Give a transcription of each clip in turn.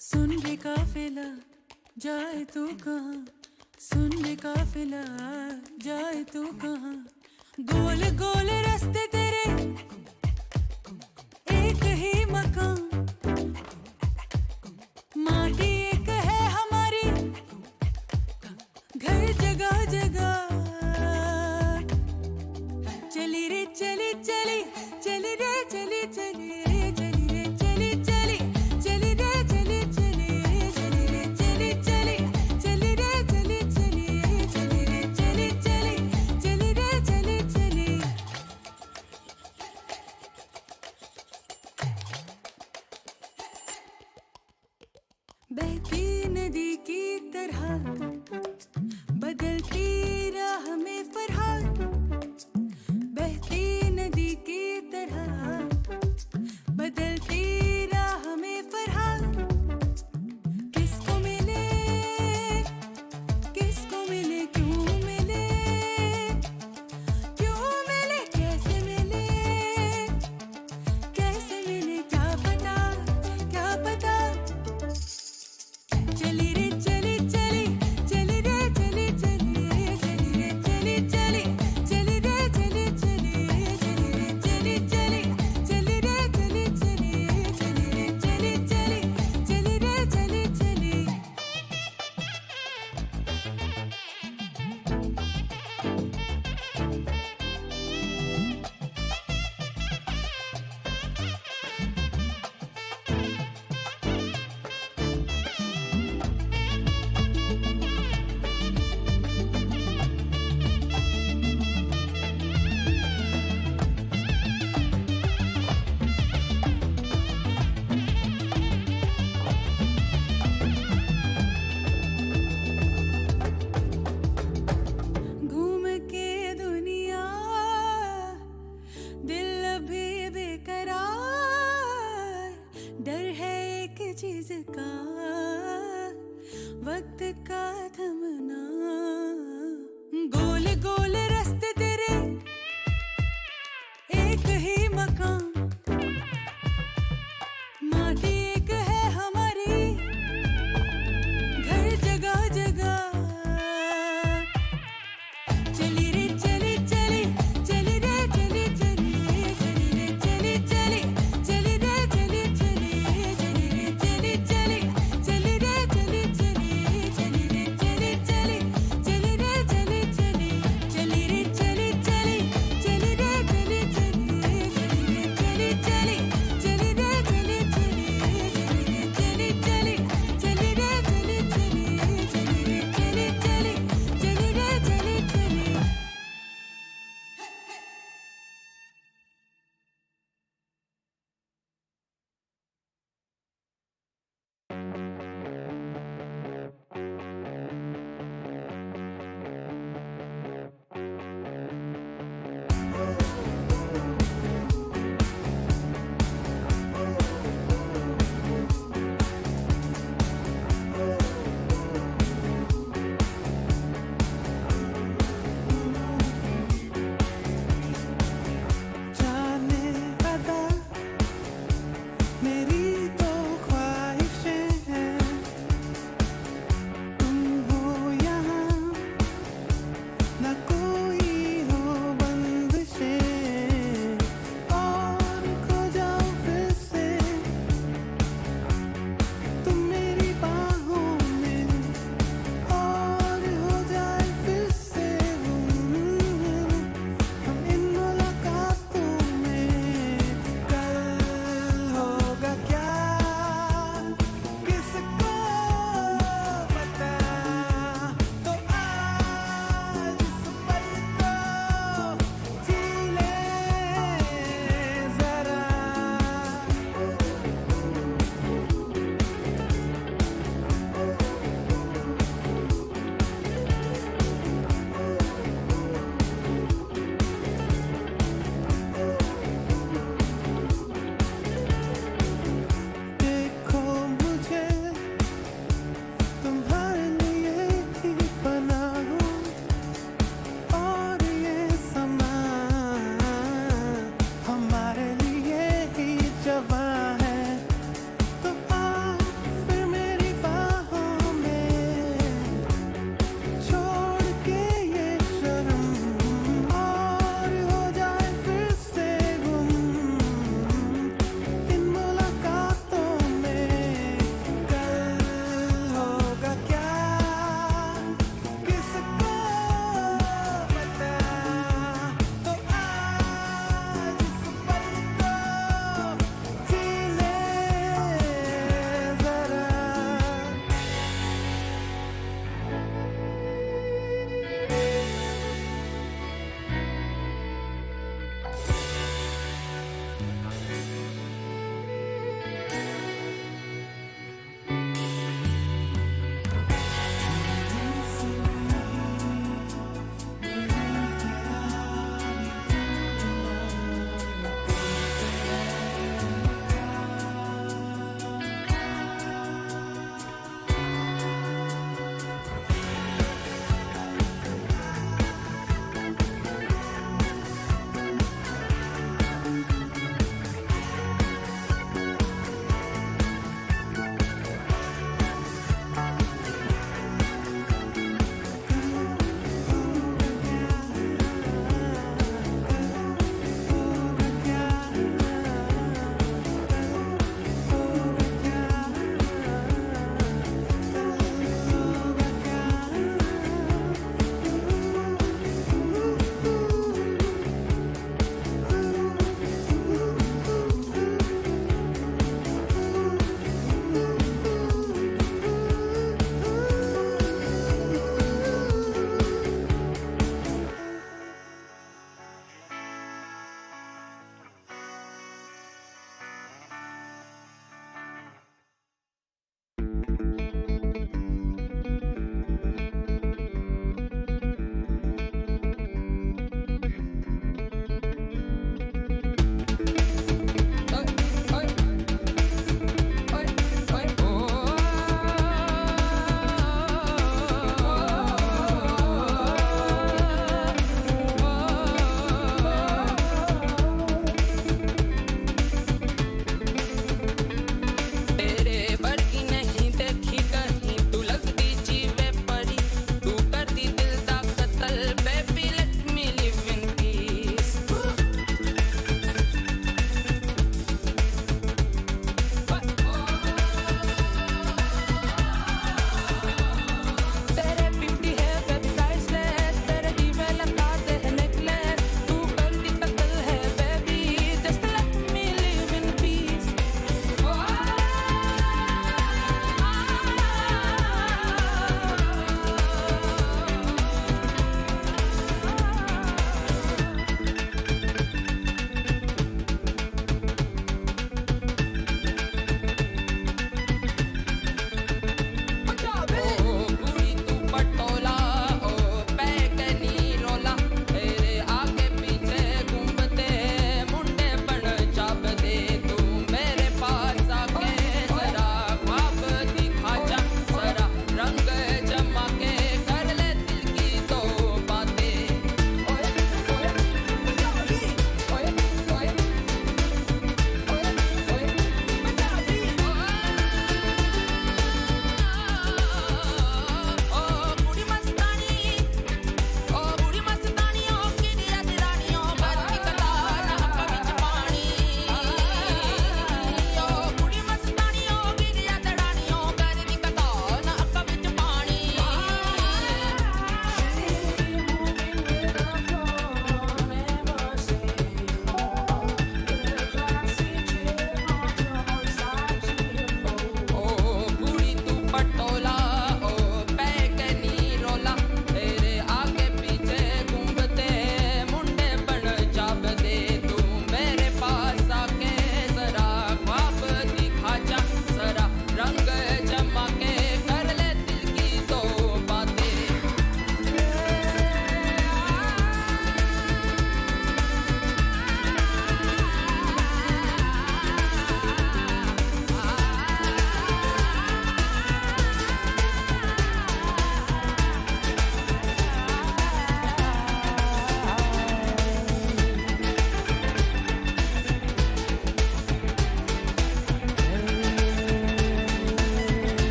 सुन रे काफिला जाए तू कहाँ, सुन रे काफिला जाए तू कहाँ, गोल गोल रास्ते तेरे एक ही मकान, माटी एक है हमारी घर जगह जगह, चली रे चली चली चली रे चली चली रे चली रे चली चली चली रे चली चली चली रे चली चली चली रे चली चली चली रे चली चली चली रे चली चली। बहती नदी की तरह बदलती राह में फरहाद, बहती नदी की तरह बदलती राह में फरहाद, किसको मिले किसको मिले क्यों मिले क्यों मिले कैसे मिले क्या पता क्या पता, चली रे चली चली चली रे चली चली चली रे चली चली चली रे चली चली चली रे चली चली चली रे चली चली चली रे चली चली चली रे चली चली। घूम के दुनिया दिल अभी बेकरार, डर है एक चीज का वक्त का थमना, गोल गोल रास्ते तेरे एक ही मकान, माटी एक है हमारी घर जगह जगह, चली रे चली चली चली रे चली चली चली रे चली चली चली रे चली चली चली रे चली चली चली रे चली चली चली रे चली चली चली रे चली चली चली रे चली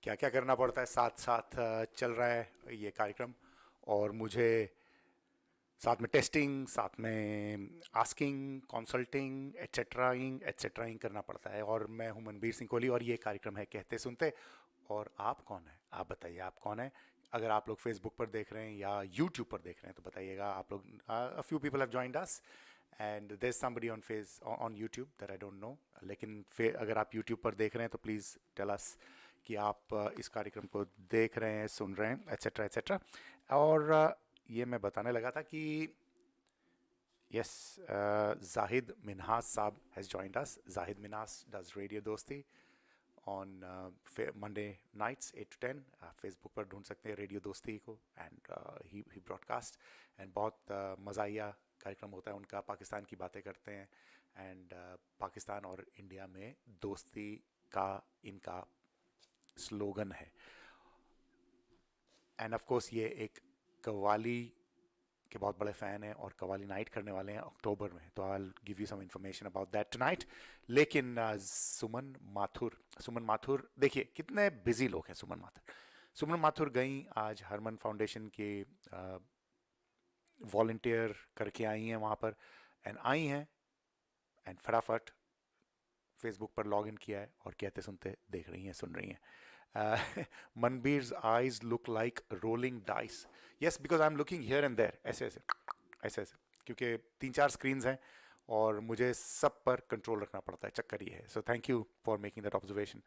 क्या क्या करना पड़ता है, साथ साथ चल रहा है ये कार्यक्रम। और मुझे साथ में टेस्टिंग, साथ में आस्किंग, कंसल्टिंग, एट्सेट्राइंग करना पड़ता है। और मैं हूं मनबीर सिंह कोहली और ये कार्यक्रम है कहते सुनते। और आप कौन है, आप बताइए आप कौन है। अगर आप लोग फेसबुक पर देख रहे हैं या यूट्यूब पर देख रहे हैं तो बताइएगा। आप लोग, a few people have joined us and there is somebody on face on YouTube that I don't know. लेकिन अगर आप यूट्यूब पर देख रहे हैं तो प्लीज़ टेल अस कि आप इस कार्यक्रम को देख रहे हैं, सुन रहे हैं, एट्सेट्रा एट्सेट्रा। और ये मैं बताने लगा था कि यस, जाहिद मिन्हास साहब has joined us. Zahid Minhas does radio दोस्ती on Monday nights 8 to 10। Facebook पर ढूंढ सकते हैं रेडियो दोस्ती को। एंड ही ब्रॉडकास्ट एंड बहुत मज़ाहिया कार्यक्रम होता है उनका। पाकिस्तान की बातें करते हैं एंड पाकिस्तान और इंडिया में दोस्ती का इनका स्लोगन है। एंड ऑफ कोर्स ये एक कव्वाली के बहुत बड़े फ़ैन हैं और कव्वाली नाइट करने वाले हैं अक्टूबर में, तो I give you some information about that tonight. लेकिन सुमन माथुर देखिए कितने बिजी लोग हैं. सुमन माथुर गई आज हरमन फाउंडेशन के वॉल्टियर करके आई हैं वहाँ पर, एंड आई हैं एंड फटाफट फेसबुक पर लॉग इन किया है और कहते सुनते देख रही हैं, सुन रही हैं. Manbir's eyes look like rolling dice. Yes, because I'm looking here and there. ऐसे ऐसे ऐसे ऐसे, क्योंकि 3-4 स्क्रीन्स हैं और मुझे सब पर कंट्रोल रखना पड़ता है. चक्कर ये है. So thank you for making that observation.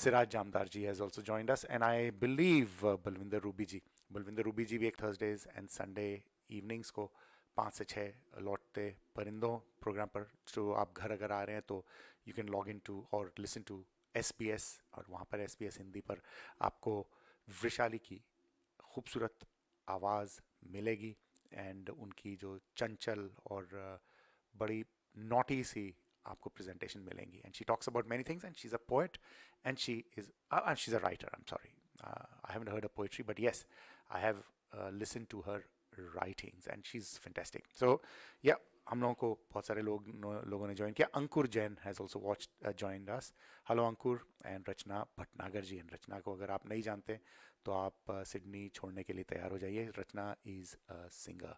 Siraj Jamdar ji has also joined us, and I believe Balwinder Ruby ji भी एक Thursdays and Sunday evenings को 5 से 6 लौटते परिंदों प्रोग्राम पर. तो आप घर अगर आ रहे हैं तो you can log in to और लिसन टू SBS, और वहाँ पर SBS हिंदी पर आपको वृशाली की खूबसूरत आवाज़ मिलेगी एंड उनकी जो चंचल और बड़ी नॉटी सी आपको प्रेजेंटेशन मिलेंगी. And she talks about many things and she is a poet and she is writer. I am sorry, I haven't heard a poetry, but yes I have listen to her writings and she's fantastic. So yeah, हम लोगों को बहुत सारे लोगों ने join किया. Ankur Jain has also joined us. Hello Ankur. And Rachna Bhatnagar ji. And Rachna को अगर आप नहीं जानते तो आप सिडनी छोड़ने के लिए तैयार हो जाइए. Rachna is a singer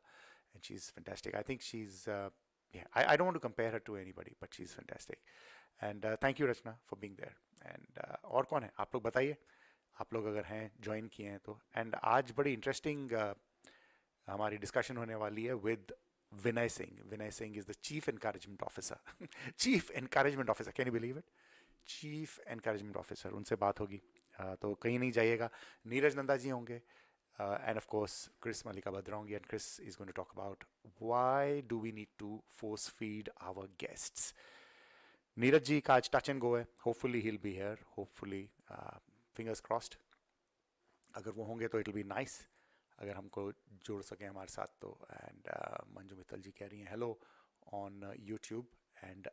and she is fantastic. I think she is I don't want to compare her to anybody, but she's fantastic. And thank you Rachna for being there. And और कौन है आप लोग बताइए, आप लोग अगर हैं ज्वाइन किए हैं तो. एंड आज बड़ी इंटरेस्टिंग हमारी डिस्कशन होने वाली है with Vinay Singh. Vinay Singh is the chief encouragement officer. Chief encouragement officer, can you believe it? Chief encouragement officer, उनसे बात होगी. तो कहीं नहीं जाइएगा. नीरज नंदा जी होंगे and of course Chris Mallika Bhadra होंगी. And Chris is going to talk about why do we need to force feed our guests. Neeraj ji का आज टच एंड गो है. Hopefully he will be here, hopefully, fingers crossed. अगर वो होंगे तो it will be nice अगर हमको जोड़ सकें हमारे साथ तो. एंड मंजू मित्तल जी कह रही हैं hello on YouTube. And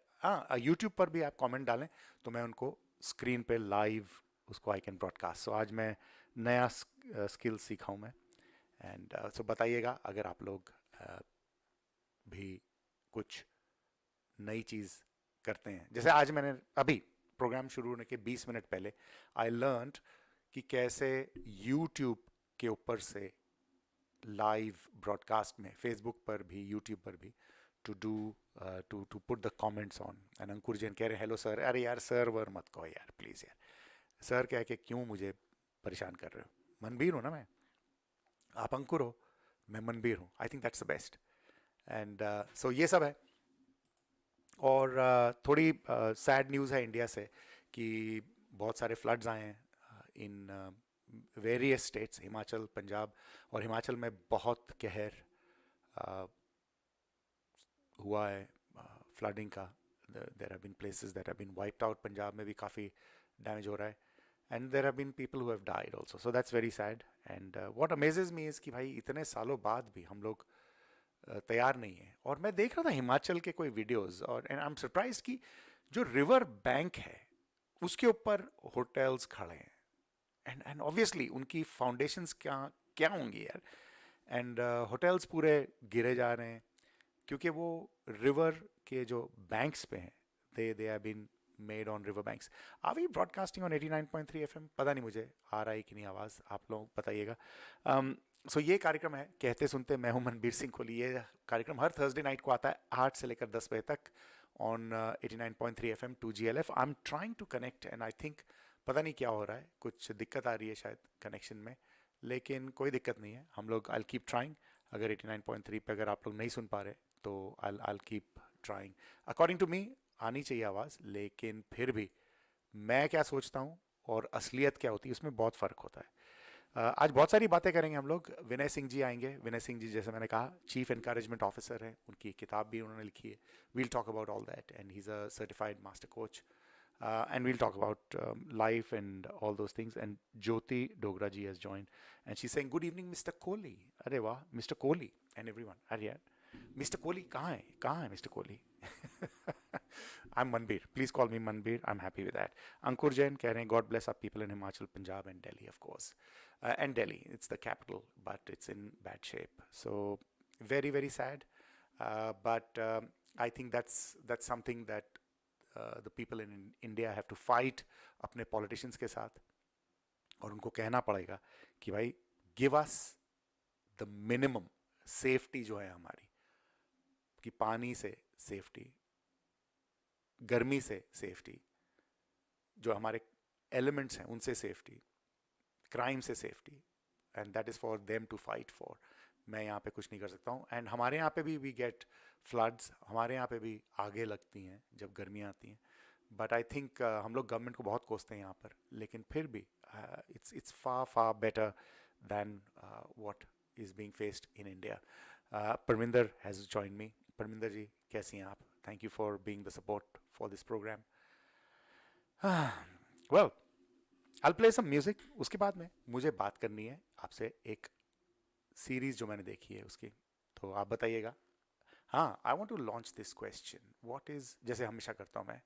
YouTube पर भी आप कमेंट डालें तो मैं उनको स्क्रीन पे लाइव उसको आई कैन ब्रॉडकास्ट. सो आज मैं नया स्किल सीखा हूँ मैं. एंड सो बताइएगा अगर आप लोग भी कुछ नई चीज़ करते हैं. जैसे आज मैंने अभी प्रोग्राम शुरू होने के 20 मिनट पहले आई लर्नड कि कैसे यूट्यूब के ऊपर से लाइव ब्रॉडकास्ट में, फेसबुक पर भी यूट्यूब पर भी, to put the comments on. And Ankur Jain कह रहे हैं हेलो सर. अरे यार सर वर मत कहो यार प्लीज़ यार. सर कह के क्यों मुझे परेशान कर रहे हो? मनबीर हूँ ना मैं, आप अंकुर हो, मैं मनबीर हूँ. आई think that's the best. And so ये सब है. और थोड़ी सैड न्यूज़ है इंडिया से कि बहुत सारे फ्लड्स आए हैं in various states. Himachal, Punjab, और हिमाचल में बहुत कहर हुआ है फ्लडिंग का. There have been places that have been wiped out. Punjab में भी काफ़ी डैमेज हो रहा है. And there have been people who have died also. So that's very sad. And what amazes me is कि भाई इतने सालों बाद भी हम लोग तैयार नहीं है. और मैं देख रहा था हिमाचल के कोई वीडियोस, और एंड आई एम सरप्राइज कि जो रिवर बैंक है उसके ऊपर होटल्स खड़े हैं. एंड ऑब्वियसली उनकी फाउंडेशंस क्या होंगी यार. एंड होटल्स पूरे गिरे जा रहे हैं क्योंकि वो रिवर के जो बैंक्स पे हैं. They have been made on river banks. Are we broadcasting on 89.3 FM? पता नहीं मुझे आ रहा है कि नहीं आवाज़, आप लोग बताइएगा. सो ये कार्यक्रम है कहते सुनते. मैं हूं मनबीर सिंह कोहली. ये कार्यक्रम हर थर्सडे नाइट को आता है 8 से लेकर 10 बजे तक on 89.3 FM 2GLF. I am trying to connect and I think पता नहीं क्या हो रहा है, कुछ दिक्कत आ रही है शायद कनेक्शन में, लेकिन कोई दिक्कत नहीं है. हम लोग आई कीप ट्राइंग. अगर 89.3 पे अगर आप लोग नहीं सुन पा रहे तो I keep trying. According to me आनी चाहिए आवाज़, लेकिन फिर भी मैं क्या सोचता हूँ और असलियत क्या होती है उसमें बहुत फ़र्क होता है. आज बहुत सारी बातें करेंगे हम लोग. विनय सिंह जी आएंगे. विनय सिंह जी जैसे मैंने कहा चीफ एनकरेजमेंट ऑफिसर है. उनकी किताब भी उन्होंने लिखी है. We'll talk about all that. And he is a certified master coach. And we'll talk about life and all those things. And Jyoti Dogra ji has joined, and she's saying, "Good evening, Mr. Kohli." अरे वाह, Mr. Kohli and everyone. अरे यार, Mr. Kohli कहाँ है Mr. Kohli? I'm Manbir. Please call me Manbir. I'm happy with that. Ankur Jain कह रहे हैं God bless our people in Himachal, Punjab and Delhi, of course. And Delhi, it's the capital, but it's in bad shape. So very, very sad. But I think that's something that the people in India have to fight अपने politicians के साथ, और उनको कहना पड़ेगा कि भाई give us the minimum safety जो है हमारी, कि पानी से सेफ्टी, गर्मी से सेफ्टी, जो हमारे एलिमेंट्स हैं उनसे सेफ्टी, क्राइम से safety, and that is for them to fight for. मैं यहाँ पे कुछ नहीं कर सकता हूँ. एंड हमारे यहाँ पे भी वी गेट फ्लड्स, हमारे यहाँ पे भी आगे लगती हैं जब गर्मियाँ आती हैं. बट आई थिंक हम लोग गवर्नमेंट को बहुत कोसते हैं यहाँ पर, लेकिन फिर भी it's far better than what is being faced in India. Parminder has joined me. Parminder ji, कैसी हैं आप? Thank you for being the support for this program. Well, I'll play some music. उसके बाद में मुझे बात करनी है आपसे एक सीरीज जो मैंने देखी है उसकी, तो आप बताइएगा. हाँ, I want to launch this question. What is, जैसे हमेशा करता हूँ मैं,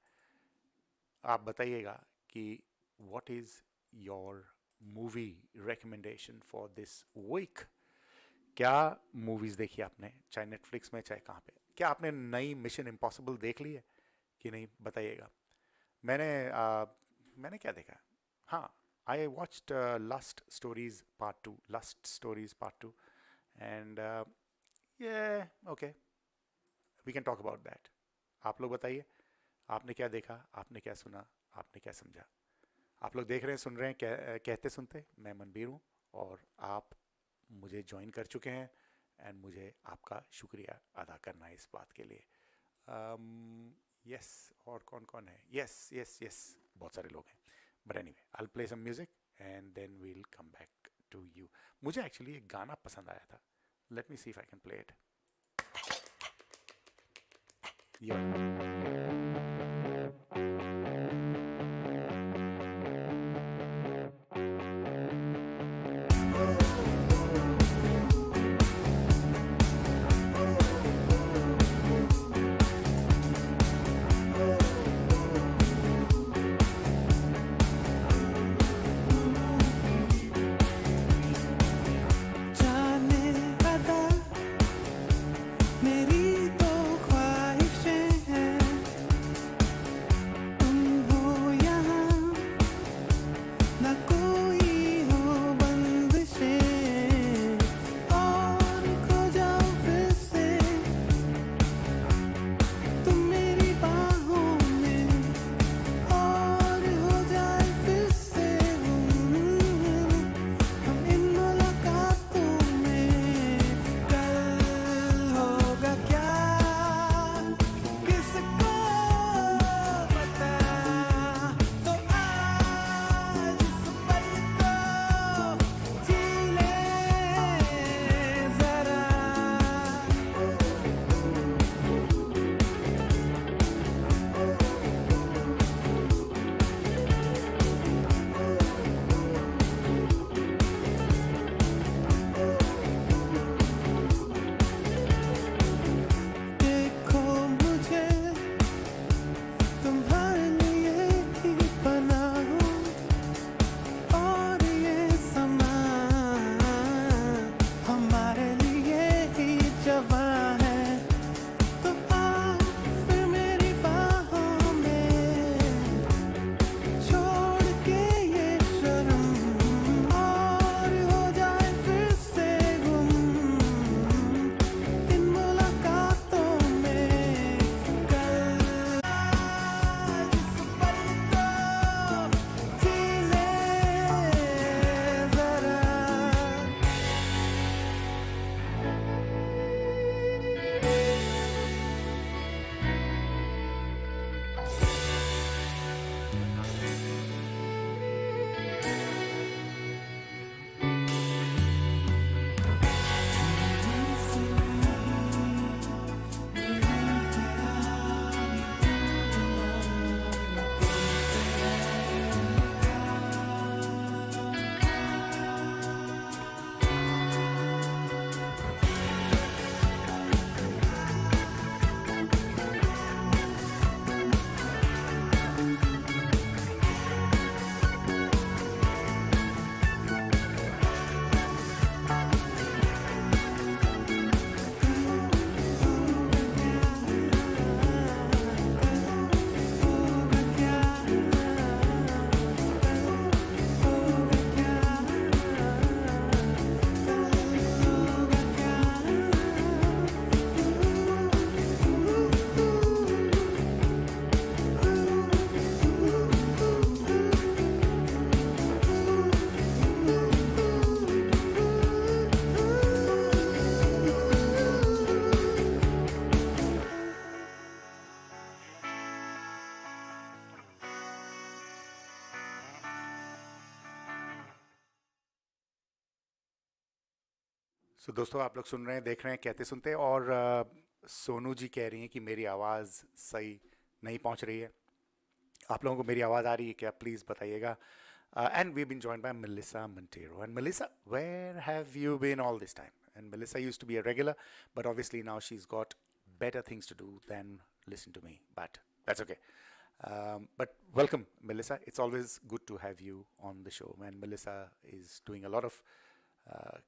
आप बताइएगा कि what is your movie recommendation for this week? क्या मूवीज देखी आपने, चाहे नेटफ्लिक्स में चाहे कहाँ पे? क्या आपने नई मिशन इम्पॉसिबल देख ली है कि नहीं, बताइएगा. मैंने क्या देखा? हाँ, I watched lust stories part two and ये okay, we can talk about that. आप लोग बताइए, आपने क्या देखा, आपने क्या सुना, आपने क्या समझा? आप लोग देख रहे हैं, सुन रहे हैं कहते सुनते. मैं मनबीर हूँ और आप मुझे ज्वाइन कर चुके हैं, एंड मुझे आपका शुक्रिया अदा करना है इस बात के लिए. यस, और कौन कौन है? यस, बहुत सारे लोग हैं. But anyway, I will play some music and then we will come back to you. मुझे एक्चुअली एक गाना पसंद आया था. Let me see if I can play it. मेरी तो ख्वाहिशें हैं दोस्तों आप लोग सुन रहे हैं, देख रहे हैं कहते सुनते, और सोनू जी कह रही हैं कि मेरी आवाज़ सही नहीं पहुंच रही है। आप लोगों को मेरी आवाज़ आ रही है क्या, प्लीज़ बताइएगा। And we've been joined by Melissa Montero. And Melissa, where have you been all this time? And Melissa used to be a regular, but obviously now she's got better things to do than listen to me. But that's okay. But welcome, Melissa. It's always good to have you on the show. And Melissa is doing a lot of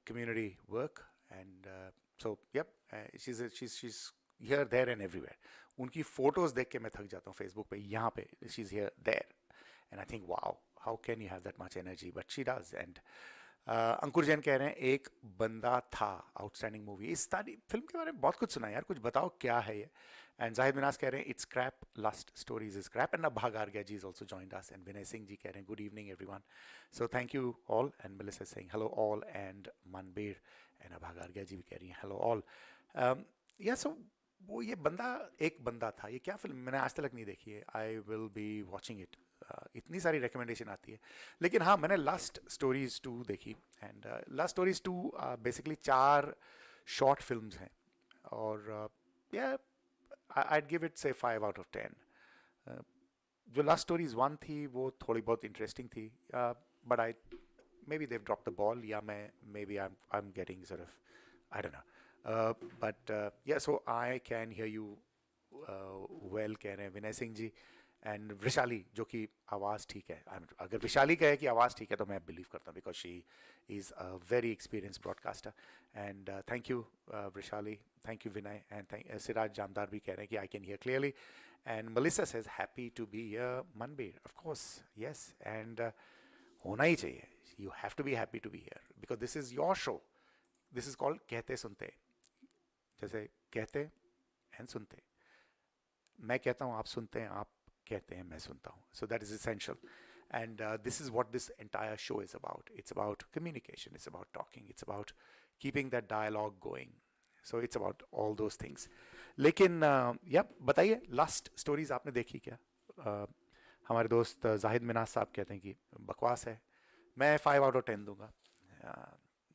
community work, and she's here, there, and everywhere. उनकी photos देख के मैं थक जाता हूँ Facebook पे, यहाँ पे she's here, there, and I think wow, how can you have that much energy? But she does. And अंकुर जैन कह रहे हैं एक बंदा था, आउटस्टैंडिंग मूवी। इस सारी फिल्म के बारे में बहुत कुछ सुना है यार, कुछ बताओ क्या है ये। एंड जाहिद मिनाज कह रहे हैं it's crap, last stories is crap. And Abhag Arya ji is also joined us. And Vinay Singh ji कह रहे हैं good evening everyone. So thank you all. And Melissa saying hello all and Manbir. And Abhag Arya ji भी कह रही हैं हेलो ऑल। या सो वो ये बंदा एक बंदा था, ये क्या फिल्म, मैंने आज तक नहीं देखी है। आई विल बी वॉचिंग इट। इतनी सारी रिकमेंडेशन आती है, लेकिन हाँ मैंने लास्ट स्टोरीज 2 देखी। And last stories 2 basically 4 short films हैं, और या I'd give it say 5 out of 10. जो लास्ट स्टोरीज 1 थी वो थोड़ी बहुत इंटरेस्टिंग थी, but I maybe they've dropped the ball, या मैं maybe I'm getting sort of, I don't know, but yeah, so I can hear you well, कह रहे हैं विनय सिंह जी। एंड वैशाली जो कि आवाज़ ठीक है, अगर वैशाली कहे कि आवाज़ ठीक है तो मैं बिलीव करता हूँ, because she is a very experience broadcaster. And thank you Vaishali, thank you Vinay, and Siraj Jamdar भी कह रहे हैं कि I can hear clearly. And Melissa says happy to be here Manbir, of course yes, and होना ही चाहिए, you have to be happy to be here because this is your show. This is called कहते सुनते, जैसे कहते and सुनते, मैं कहता हूँ आप सुनते हैं, आप कहते हैं मैं सुनता हूँ। So that is essential, and this is what this entire show is about. It's about communication, it's about talking, it's about keeping that dialogue going. So it's about all those things. लेकिन बताइए last stories आपने देखी क्या? हमारे दोस्त जाहिद मिनाज साहब कहते हैं कि बकवास है, मैं 5 out of 10 दूंगा।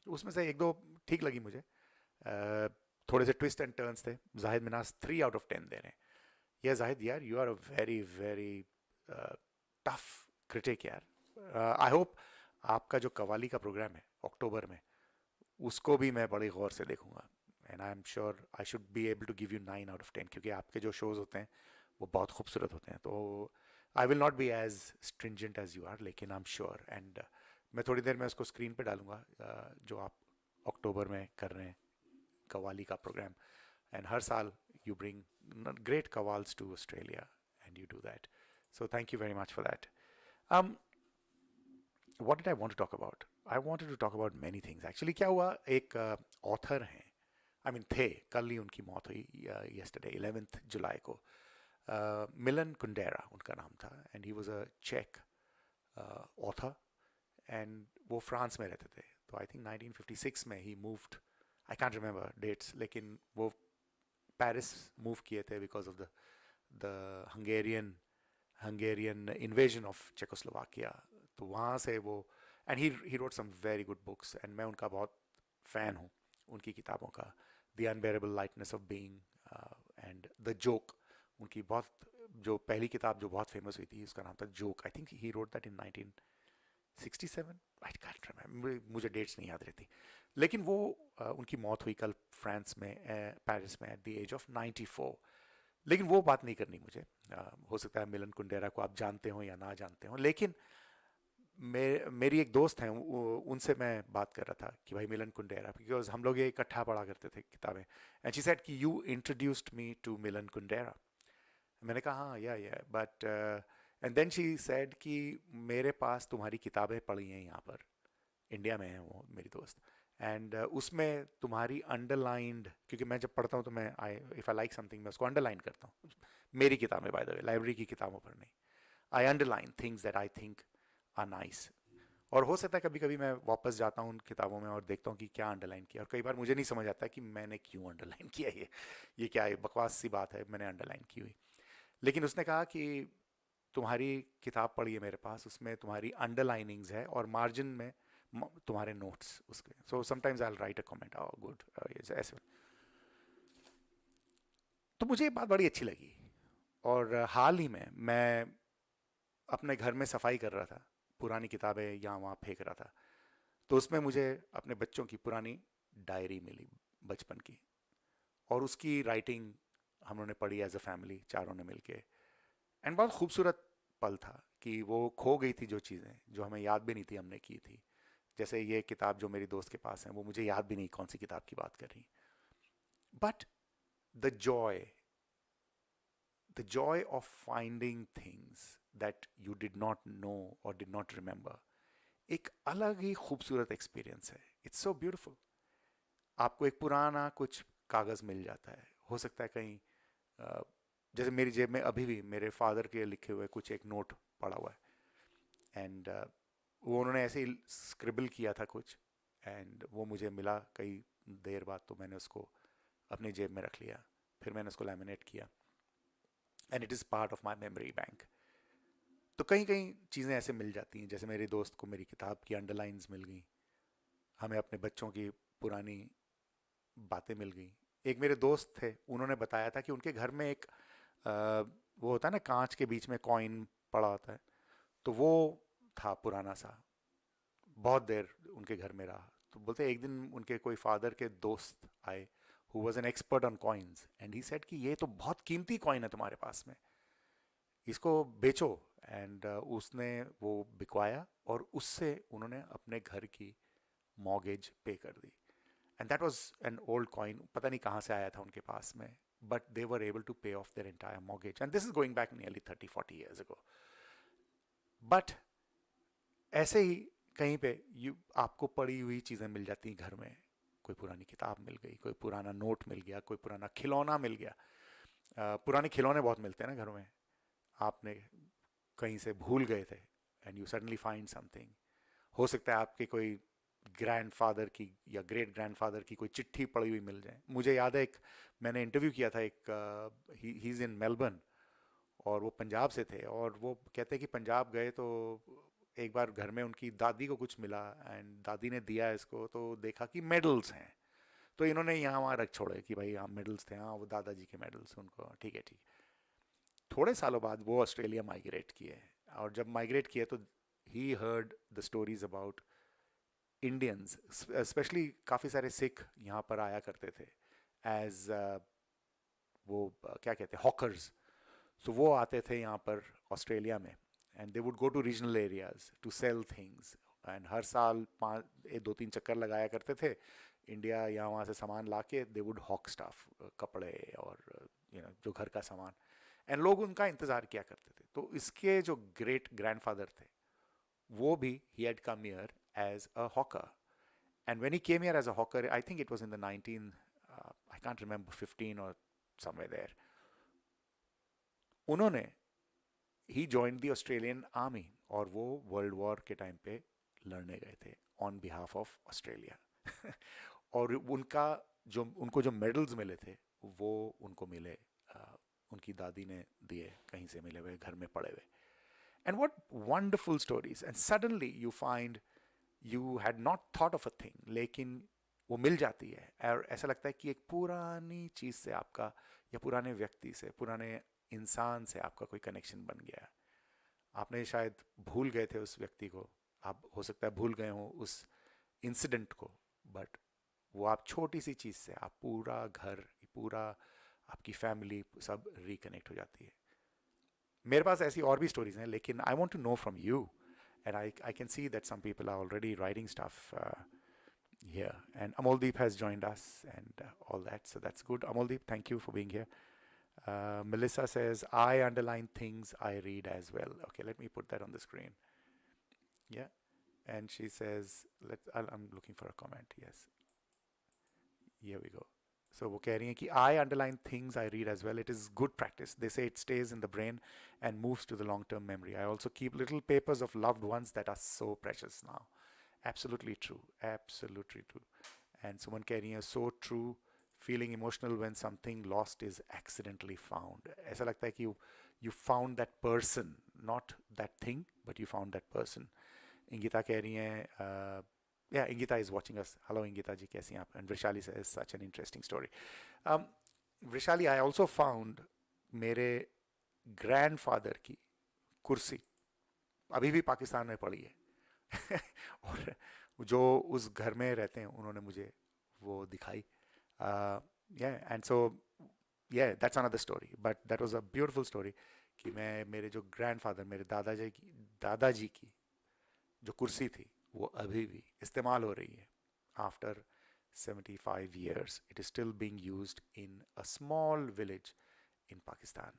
उसमें से 1-2 ठीक लगी मुझे, थोड़े से ट्विस्ट एंड टर्न्स थे। जाहिद मिनाज 3 out of 10 दे रहे हैं। Yeah, Zahid, यार you are a very very tough critic यार। I hope आपका जो कवाली का प्रोग्राम है अक्टूबर में, उसको भी मैं बड़े गौर से देखूंगा। And I'm sure I should be able to give you 9 out of 10, क्योंकि आपके जो शोज होते हैं वो बहुत खूबसूरत होते हैं। तो I will not be as stringent as you are, लेकिन I'm sure, and मैं थोड़ी देर में उसको स्क्रीन पे डालूंगा, जो आप अक्टूबर में कर रहे हैं कवाली का प्रोग्राम। And हर साल you bring great kawals to Australia, and you do that. So thank you very much for that. What did I want to talk about? I wanted to talk about many things. Actually, क्या हुआ, एक author हैं, I mean थे, कल ही उनकी मौत हुई, yesterday 11th July को। मिलन कुंडेरा उनका नाम था, and he was a Czech author, and वो फ्रांस में रहते थे। तो I think 1956 में he moved, I can't remember dates, लेकिन वो पेरिस मूव किए थे because of the Hungarian invasion of Czechoslovakia. तो वहाँ से वो, and he wrote some very good books, and मैं उनका बहुत फ़ैन हूँ उनकी किताबों का। The unbearable lightness of being and the joke, उनकी बहुत, जो पहली किताब जो बहुत फेमस हुई थी उसका नाम था joke. I think he wrote that in 1967, I can't remember, मुझे डेट्स नहीं याद रहती। लेकिन वो उनकी मौत हुई कल फ्रांस में, पेरिस में, एट द एज ऑफ 94। लेकिन वो बात नहीं करनी मुझे। हो सकता है मिलन कुंडेरा को आप जानते हो या ना जानते हो, लेकिन मेरी एक दोस्त हैं, उनसे मैं बात कर रहा था कि भाई मिलन कुंडेरा, बिकॉज हम लोग ये इकट्ठा पढ़ा करते थे किताबें। एंड शी सेड कि you introduced me to Milan Kundera. मैंने कहा हाँ या but and then she said कि मेरे पास तुम्हारी किताबें पढ़ी हैं यहाँ पर, इंडिया में है वो मेरी दोस्त, एंड उसमें तुम्हारी अंडरलाइंड, क्योंकि मैं जब पढ़ता हूँ तो मैं इफ़ आई लाइक समथिंग मैं उसको अंडरलाइन करता हूँ। मेरी किताबें बाय द वे, लाइब्रेरी की किताबों पर नहीं। I underline things that I think are nice. और हो सकता है कभी कभी मैं वापस जाता हूँ उन किताबों में और देखता हूँ कि क्या अंडरलाइन किया, और कई बार मुझे नहीं समझ आता कि मैंने क्यों अंडरलाइन किया, ये क्या है, बकवास सी बात है, मैंने अंडरलाइन की हुई। लेकिन उसने कहा कि तुम्हारी किताब पढ़ी है मेरे पास, उसमें तुम्हारी अंडरलाइनिंग्स है और मार्जिन में तुम्हारे नोट्स उसके. So sometimes I right a comment, oh good, ऐसे. तो मुझे ये बात बड़ी अच्छी लगी. और हाल ही में मैं अपने घर में सफाई कर रहा था, पुरानी किताबें यहाँ वहाँ फेंक रहा था. तो उसमें मुझे अपने बच्चों की पुरानी डायरी मिली, बचपन की. और उसकी राइटिंग हम लोगों ने पढ़ी एज अ फैमिली, चारों ने मिलके. एंड बहुत खूबसूरत पल था कि वो खो गई थी जो चीज़ें जो हमें याद भी नहीं थी हमने की थी. जैसे ये किताब जो मेरी दोस्त के पास है, वो मुझे याद भी नहीं कौन सी किताब की बात कर रही. But the Joy, the joy of finding things that you did not know or did not remember, एक अलग ही खूबसूरत एक्सपीरियंस है. It's so beautiful. आपको एक पुराना कुछ कागज़ मिल जाता है, हो सकता है कहीं जैसे मेरी जेब में अभी भी मेरे फादर के लिखे हुए कुछ एक नोट पड़ा हुआ है. एंड वो उन्होंने ऐसे ही स्क्रिबल किया था कुछ, एंड वो मुझे मिला कई देर बाद. तो मैंने उसको अपनी जेब में रख लिया, फिर मैंने उसको लैमिनेट किया, and it is part of my memory bank. तो कहीं कहीं चीज़ें ऐसे मिल जाती हैं. जैसे मेरे दोस्त को मेरी किताब की अंडरलाइंस मिल गई, हमें अपने बच्चों की पुरानी बातें मिल गई. एक मेरे दोस्त थे, उन्होंने बताया था कि उनके घर में एक वो होता है ना, कांच के बीच में कॉइन पड़ा होता है. तो वो था पुराना सा, बहुत देर उनके घर में रहा. तो बोलते एक दिन उनके कोई फादर के दोस्त आए who was an expert on coins, and he said कि ये तो बहुत कीमती कॉइन है तुम्हारे पास में, इसको बेचो. एंड उसने वो बिकवाया, और उससे उन्होंने अपने घर की मॉर्गेज पे कर दी. And that was an old coin, पता नहीं कहाँ से आया था उनके पास में, but they were able to pay off their entire mortgage. And this is going back nearly 30-40 years ago. But ऐसे ही कहीं पे आपको पड़ी हुई चीज़ें मिल जाती हैं घर में. कोई पुरानी किताब मिल गई, कोई पुराना नोट मिल गया, कोई पुराना खिलौना मिल गया. पुराने खिलौने बहुत मिलते हैं ना घर में. आपने कहीं से भूल गए थे, and you suddenly find something. हो सकता है आपके कोई ग्रैंडफादर की या ग्रेट ग्रैंडफादर की कोई चिट्ठी पड़ी हुई मिल जाए. मुझे याद है, एक मैंने इंटरव्यू किया था, एक ही इज़ इन मेलबर्न, और वो पंजाब से थे. और वो कहते हैं कि पंजाब गए तो एक बार घर में उनकी दादी को कुछ मिला, एंड दादी ने दिया इसको, तो देखा कि मेडल्स हैं. तो इन्होंने यहाँ वहाँ रख छोड़े कि भाई हाँ मेडल्स थे, हाँ वो दादाजी के मेडल्स, उनको ठीक है ठीक है. थोड़े सालों बाद वो ऑस्ट्रेलिया माइग्रेट किए, और जब माइग्रेट किए तो he heard the stories about Indians, specially काफ़ी सारे सिख यहाँ पर आया करते थे एज वो क्या कहते हैं, हॉकर्स. सो वो आते थे यहाँ पर ऑस्ट्रेलिया में, and they would go to regional areas to sell things. And हर साल 2-3 चक्कर लगाया करते थे इंडिया, यहाँ वहाँ से सामान ला के दे वुड हॉक स्टाफ, कपड़े और जो घर का सामान. एंड लोग उनका इंतज़ार किया करते थे. तो इसके जो ग्रेट ग्रैंडफादर थे, वो भी he had come here as a hawker. And when he came here as a hawker, I think it was in the 19, I can't remember, 15 or somewhere there. उन्होंने he joined the Australian Army, और वो world war के time पे लड़ने गए थे on behalf of Australia. और उनको जो मेडल्स मिले थे, वो उनको मिले, उनकी दादी ने दिए, कहीं से मिले हुए, घर में पड़े हुए. And what wonderful stories. And suddenly you find you had not thought of a thing, लेकिन वो मिल जाती है. और ऐसा लगता है कि एक पुरानी चीज़ से आपका, या पुराने व्यक्ति से, पुराने इंसान से आपका कोई कनेक्शन बन गया. आपने शायद भूल गए थे उस व्यक्ति को, आप हो सकता है भूल गए हो उस इंसिडेंट को, बट वो आप छोटी सी चीज़ से आप पूरा घर, पूरा आपकी फैमिली सब रिकनेक्ट हो जाती है. मेरे पास ऐसी और भी स्टोरीज हैं, लेकिन I want to know from you. And I can see that some people are already writing stuff here. And Amaldeep has joined us and all that, so that's good. Amaldeep, thank you for being here. Melissa says, I underline things I read as well. Okay, let me put that on the screen. Yeah. And she says, I'm looking for a comment. Yes. Here we go. So वो कह रही हैं कि I underline things I read as well. It is good practice. They say it stays in the brain and moves to the long-term memory. I also keep little papers of loved ones that are so precious now. Absolutely true. Absolutely true. And someone कह रही है, so true. Feeling emotional when something lost is accidentally found. ऐसा लगता है कि you found that person, not that thing, but you found that person. इंगिता कह रही हैं, Yeah, Ingita is watching us. Hello, Ingita ji, कैसी हैं आप? And Vrishali says such an interesting story. Um, Vrishali, I also found मेरे grandfather की कुर्सी अभी भी पाकिस्तान में पड़ी है. और जो उस घर में रहते हैं उन्होंने मुझे वो दिखाई. Yeah, and so yeah, that's another story. But that was a beautiful story कि मैं मेरे जो grandfather, मेरे दादाजी की जो कुर्सी थी वो अभी भी इस्तेमाल हो रही है. After 75 years it is still being used in a small village in Pakistan.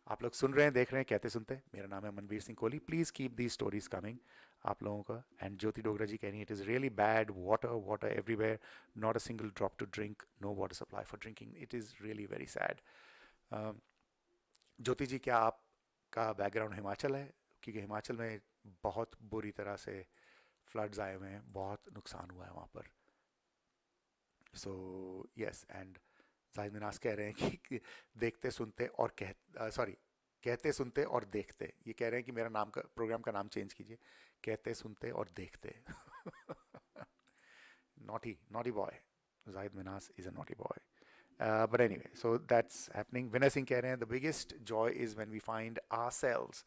आप लोग सुन रहे हैं, देख रहे हैं कहते सुनते. मेरा नाम है Manveer Singh Kohli. Please keep the stories coming आप लोगों का. एंड ज्योति डोगरा जी कह रही है it is really bad, water everywhere, not a single drop to drink, no water supply for drinking. It is really very sad. Jyoti ji, क्या आपका बैकग्राउंड हिमाचल है? क्योंकि हिमाचल में बहुत बुरी तरह से फ्लड्स आए हुए हैं, बहुत नुकसान हुआ है वहाँ पर. सो यस, एंड जाहिद मिनास कह रहे हैं कि देखते सुनते और कहते सुनते और देखते. ये कह रहे हैं कि मेरा नाम का प्रोग्राम का नाम चेंज कीजिए, कहते सुनते और देखते. Naughty boy. Zahid Minas is a naughty boy. But anyway, so that's happening. Vinay Singh कह रहे हैं the biggest joy is when we find ourselves.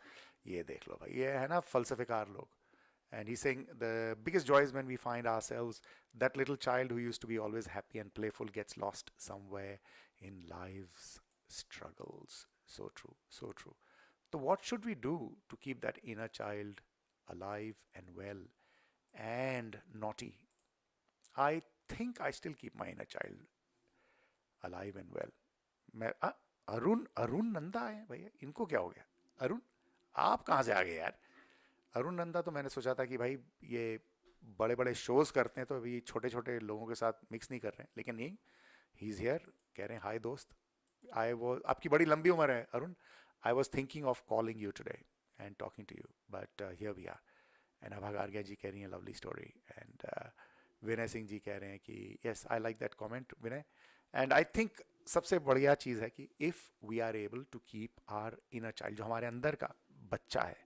ये देख लो भाई, ये है ना फलसफेकार लोग. And he's saying the biggest joy is when we find ourselves. That little child who used to be always happy and playful gets lost somewhere in life's struggles. So true, so true. So what should we do to keep that inner child alive and well and naughty? I think I still keep my inner child alive and well. मैं अरुण नंदा है भैया, इनको क्या हो गया? अरुण, आप कहाँ से आ गए यार? अरुण नंदा तो मैंने सोचा था कि भाई ये बड़े बड़े शोज करते हैं तो अभी छोटे छोटे लोगों के साथ मिक्स नहीं कर रहे हैं, लेकिन नहीं, ही इज़ हियर. कह रहे हैं हाय दोस्त. आपकी बड़ी लंबी उम्र है Arun. I was thinking of calling you today and talking to you, but here we are. And Abha Gargia ji कह रही हैं lovely story. And Vinay Singh ji कह रहे हैं कि yes, I like that comment Vinay. And I think सबसे बढ़िया चीज़ है कि if we are able to keep our inner child, जो हमारे अंदर का बच्चा है,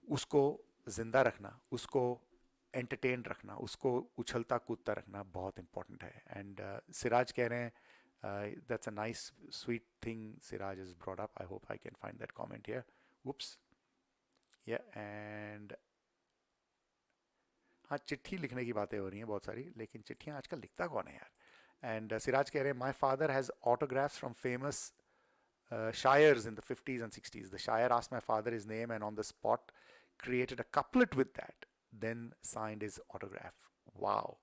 उसको जिंदा रखना, उसको एंटरटेन रखना, उसको उछलता कूदता रखना बहुत इंपॉर्टेंट है. एंड सिराज कह रहे हैं that's a nice sweet thing Siraj is brought up. I hope I can find that comment here. Oops. Yeah and हाँ, चिट्ठी लिखने की बातें हो रही हैं बहुत सारी, लेकिन चिट्ठियाँ आजकल लिखता कौन है यार. एंड सिराज कह रहे हैं my father has autographs from famous shires in the 50s and 60s. The shire asked my father his name and on the spot created a couplet with that, then signed his autograph. Wow.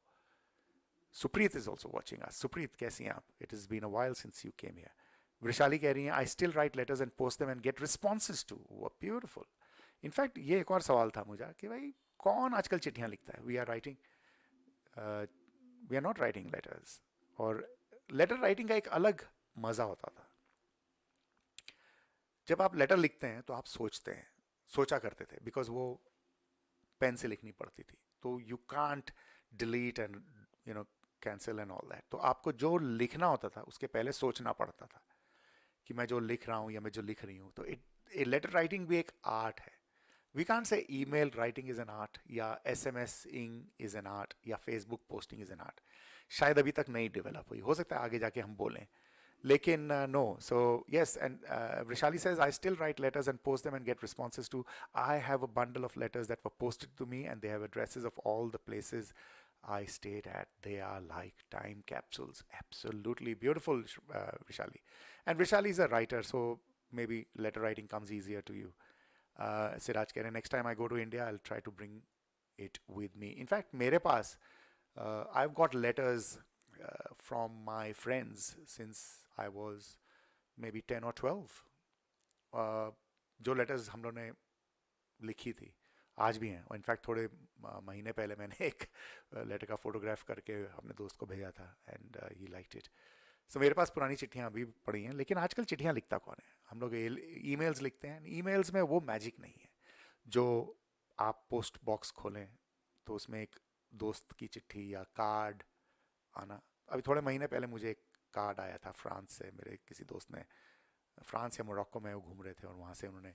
Supreet is also watching us. Supreet, कैसी हैं आप? It has been a while since you came here. Vrishali कह रही हैं I still write letters and post them and get responses too. Wow, beautiful. In fact, ये एक और सवाल था मुझे कि भाई कौन आजकल चिट्ठियाँ लिखता है? We are not writing letters. और लेटर राइटिंग का एक अलग मज़ा होता था. जब आप लेटर लिखते हैं तो आप सोचा करते थे, बिकॉज वो पेन से लिखनी पड़ती थी, तो you can't delete and cancel and all that. तो आपको जो लिखना होता था उसके पहले सोचना पड़ता था कि मैं जो लिख रहा हूँ या मैं जो लिख रही हूँ. तो लेटर राइटिंग भी एक आर्ट है. We can't say email writing is an art, या एसएमएसिंग इज एन आर्ट, या Facebook posting is an art. शायद अभी तक नहीं डेवलप हुई, हो सकता है आगे जाके हम बोलें, लेकिन no. So yes, and Vrishali says I still write letters and post them and get responses too. I have a bundle of letters that were posted to me and they have addresses of all the places I stayed at. They are like time capsules. Absolutely beautiful, Vrishali. And Vrishali is a writer, so maybe letter writing comes easier to you. Siraj keh rahe, next time I go to India, I'll try to bring it with me. In fact, मेरे पास I've got letters from my friends since I was maybe 10 or 12. जो letters हम लोगों ने लिखी थी आज भी हैं. और इनफैक्ट थोड़े महीने पहले मैंने एक लेटर का फोटोग्राफ करके अपने दोस्त को भेजा था एंड ही लाइक्ड इट. सो मेरे पास पुरानी चिट्ठियाँ अभी पड़ी हैं, लेकिन आजकल चिट्ठियाँ लिखता कौन है? हम लोग ईमेल्स लिखते हैं. ईमेल्स में वो मैजिक नहीं है जो आप पोस्ट बॉक्स खोलें तो उसमें एक दोस्त की चिट्ठी या कार्ड आना. अभी थोड़े महीने पहले मुझे एक कार्ड आया था फ्रांस से. मेरे किसी दोस्त ने फ्रांस या मोरक्को में वो घूम रहे थे और वहाँ से उन्होंने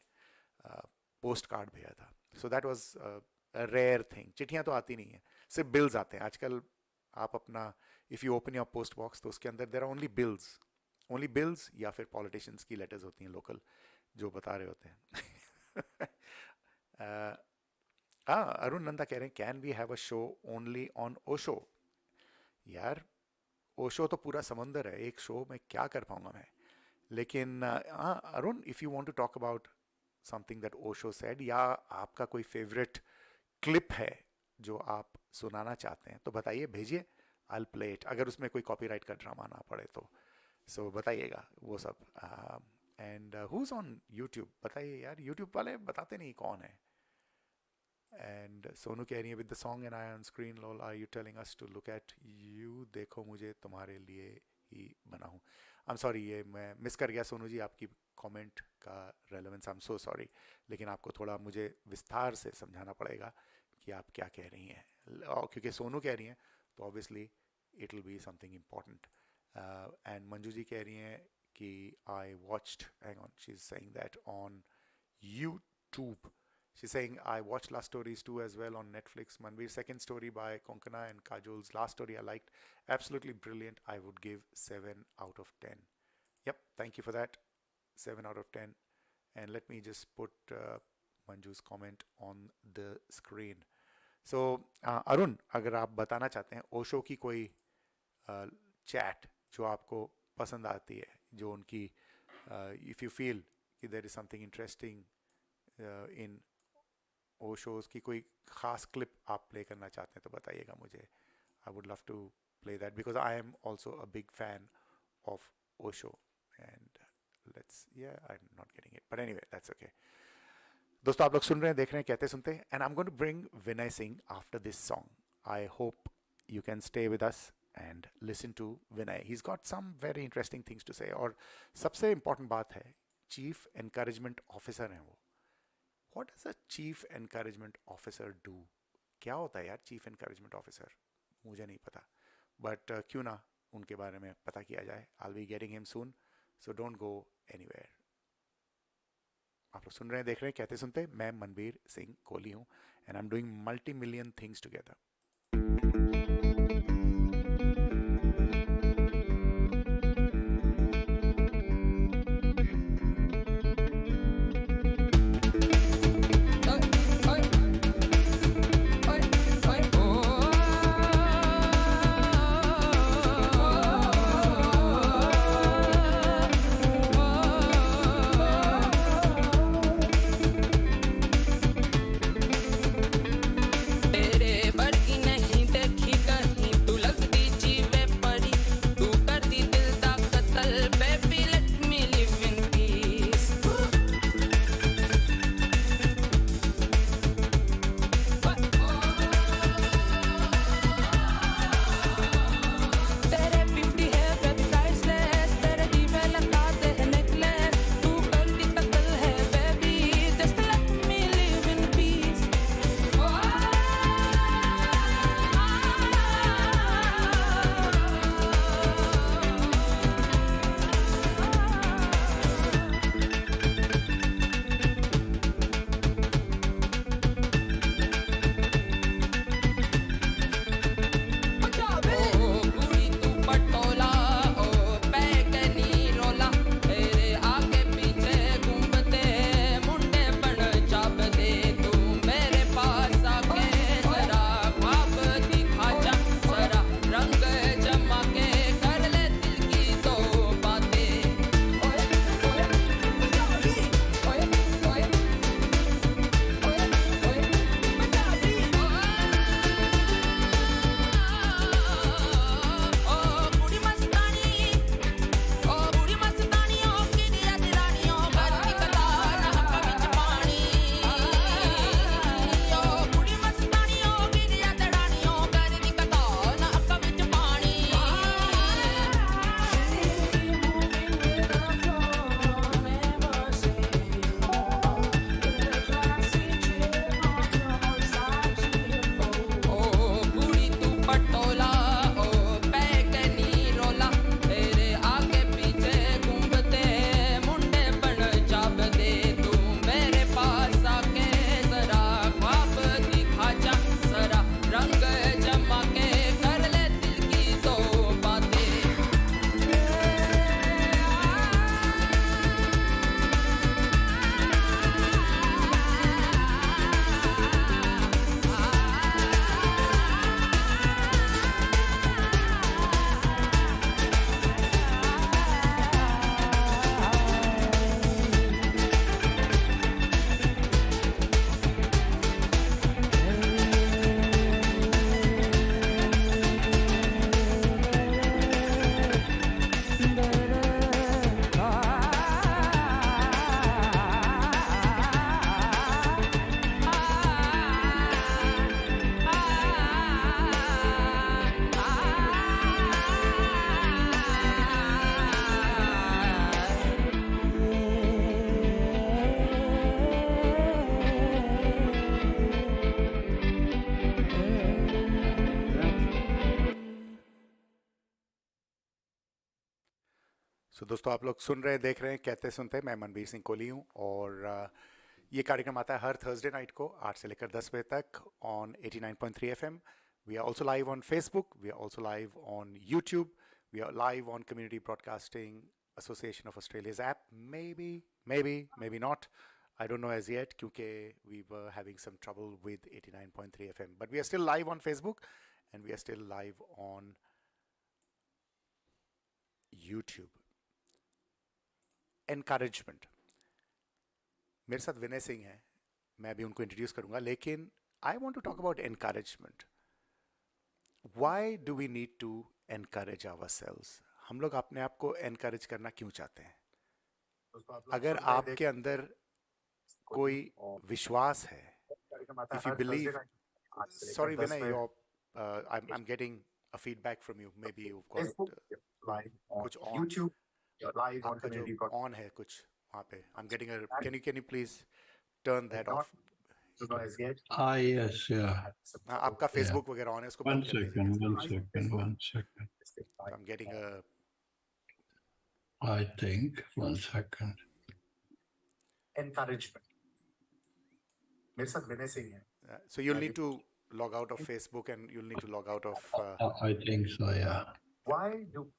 पोस्ट कार्ड भेजा था. So that was rare thing. चिट्ठियां तो आती नहीं है, सिर्फ बिल्स आते हैं आजकल. आप अपना if you open your post box तो उसके अंदर देयर आर ओनली बिल्स या फिर पॉलिटिशियंस की लेटर्स होती हैं लोकल जो बता रहे होते हैं. हाँ, अरुण नंदा कह रहे हैं can we have a show only on Osho. यार ओशो तो पूरा समंदर है, एक शो में क्या कर पाऊंगा मैं. लेकिन हाँ Arun, if you want to talk about something that Osho said, या आपका कोई फेवरेट क्लिप है जो आप सुनाना चाहते हैं तो बताइए, भेजिए. आई विल प्ले इट, अगर उसमें कोई कॉपीराइट का ड्रामा ना पड़े तो. सो बताइएगा वो सब. And who is on YouTube, बताइए यार. यूट्यूब वाले बताते नहीं कौन है. एंड सोनू कह रही है with the song and I on screen lol are you telling us to look at you, देखो मुझे तुम्हारे लिए ही बना हूँ. आई एम सॉरी, ये मैं मिस कर गया सोनू जी आपकी कमेंट का relevance. I am so sorry, लेकिन आपको थोड़ा मुझे विस्तार से समझाना पड़ेगा कि आप क्या कह रही हैं. क्योंकि सोनू कह रही हैं तो obviously it will be something important. And Manju ji कह रही हैं कि I watched, hang on, she is saying that on YouTube. She's saying, I watched last stories too as well on Netflix. Manveer's second story by Konkana and Kajol's last story I liked. Absolutely brilliant. I would give 7 out of 10. Yep, thank you for that. 7 out of 10. And let me just put Manju's comment on the screen. So, Arun, अगर आप बताना चाहते हैं ओशो की कोई chat जो आपको पसंद आती है, जो उनकी if you feel कि there is something interesting in Osho's की कोई खास क्लिप आप प्ले करना चाहते हैं तो बताइएगा मुझे. I would love to play that because I am also a big fan of Osho. And let's, yeah I am not getting it, but anyway that's okay. दोस्तों आप लोग सुन रहे हैं, देख रहे हैं कहते सुनते, and I am going to bring Vinay Singh after this song. I hope you can stay with us and listen to Vinay. He is got some very interesting things to say. और सबसे इंपॉर्टेंट बात है, चीफ एनकरेजमेंट ऑफिसर हैं वो. What does a chief encouragement officer do? क्या होता है यार चीफ एनकरेजमेंट ऑफिसर, मुझे नहीं पता. बट क्यों ना उनके बारे में पता किया जाए. I'll be getting him soon, so don't go anywhere. आप लोग सुन रहे हैं, देख रहे हैं कहते सुनते. मैं मनवीर सिंह कोहली हूँ and I'm doing multi-million things together. but दोस्तों आप लोग सुन रहे देख रहे हैं कहते सुनते, मैं मनबीर सिंह कोहली हूँ और ये कार्यक्रम आता है हर थर्सडे नाइट को 8 से लेकर 10 बजे तक on 89.3 FM. We are also live on Facebook, we are also live on YouTube, we are live on community broadcasting association of Australia's app. Maybe not. I don't know as yet क्योंकि we were having some trouble with 89.3 FM. But we are still live on Facebook and we are still live on YouTube. Encouragement. मेरे साथ विनय सिंह हैं, मैं अभी उनको introduce करूंगा, लेकिन I want to talk about encouragement. Why do we need to encourage ourselves? हम लोग अपने आप को एनकरेज करना क्यों चाहते हैं? अगर आपके अंदर कोई विश्वास है, if you believe, sorry Vinay, I am getting a feedback from you, may be you got कुछ ऑन, आपका जो ऑन है कुछ वहाँ पे. I am getting a, can you please turn that of? Yes, yeah. आपका फेसबुक वगैरह on है, उसको One बंद कर second, दीजिए. one second. I am getting a, I think, one second. Encouragement. मेरे साथ विनय सिंह है. so you'll need to log out of Facebook and you'll need to log out of I think so, yeah. Why do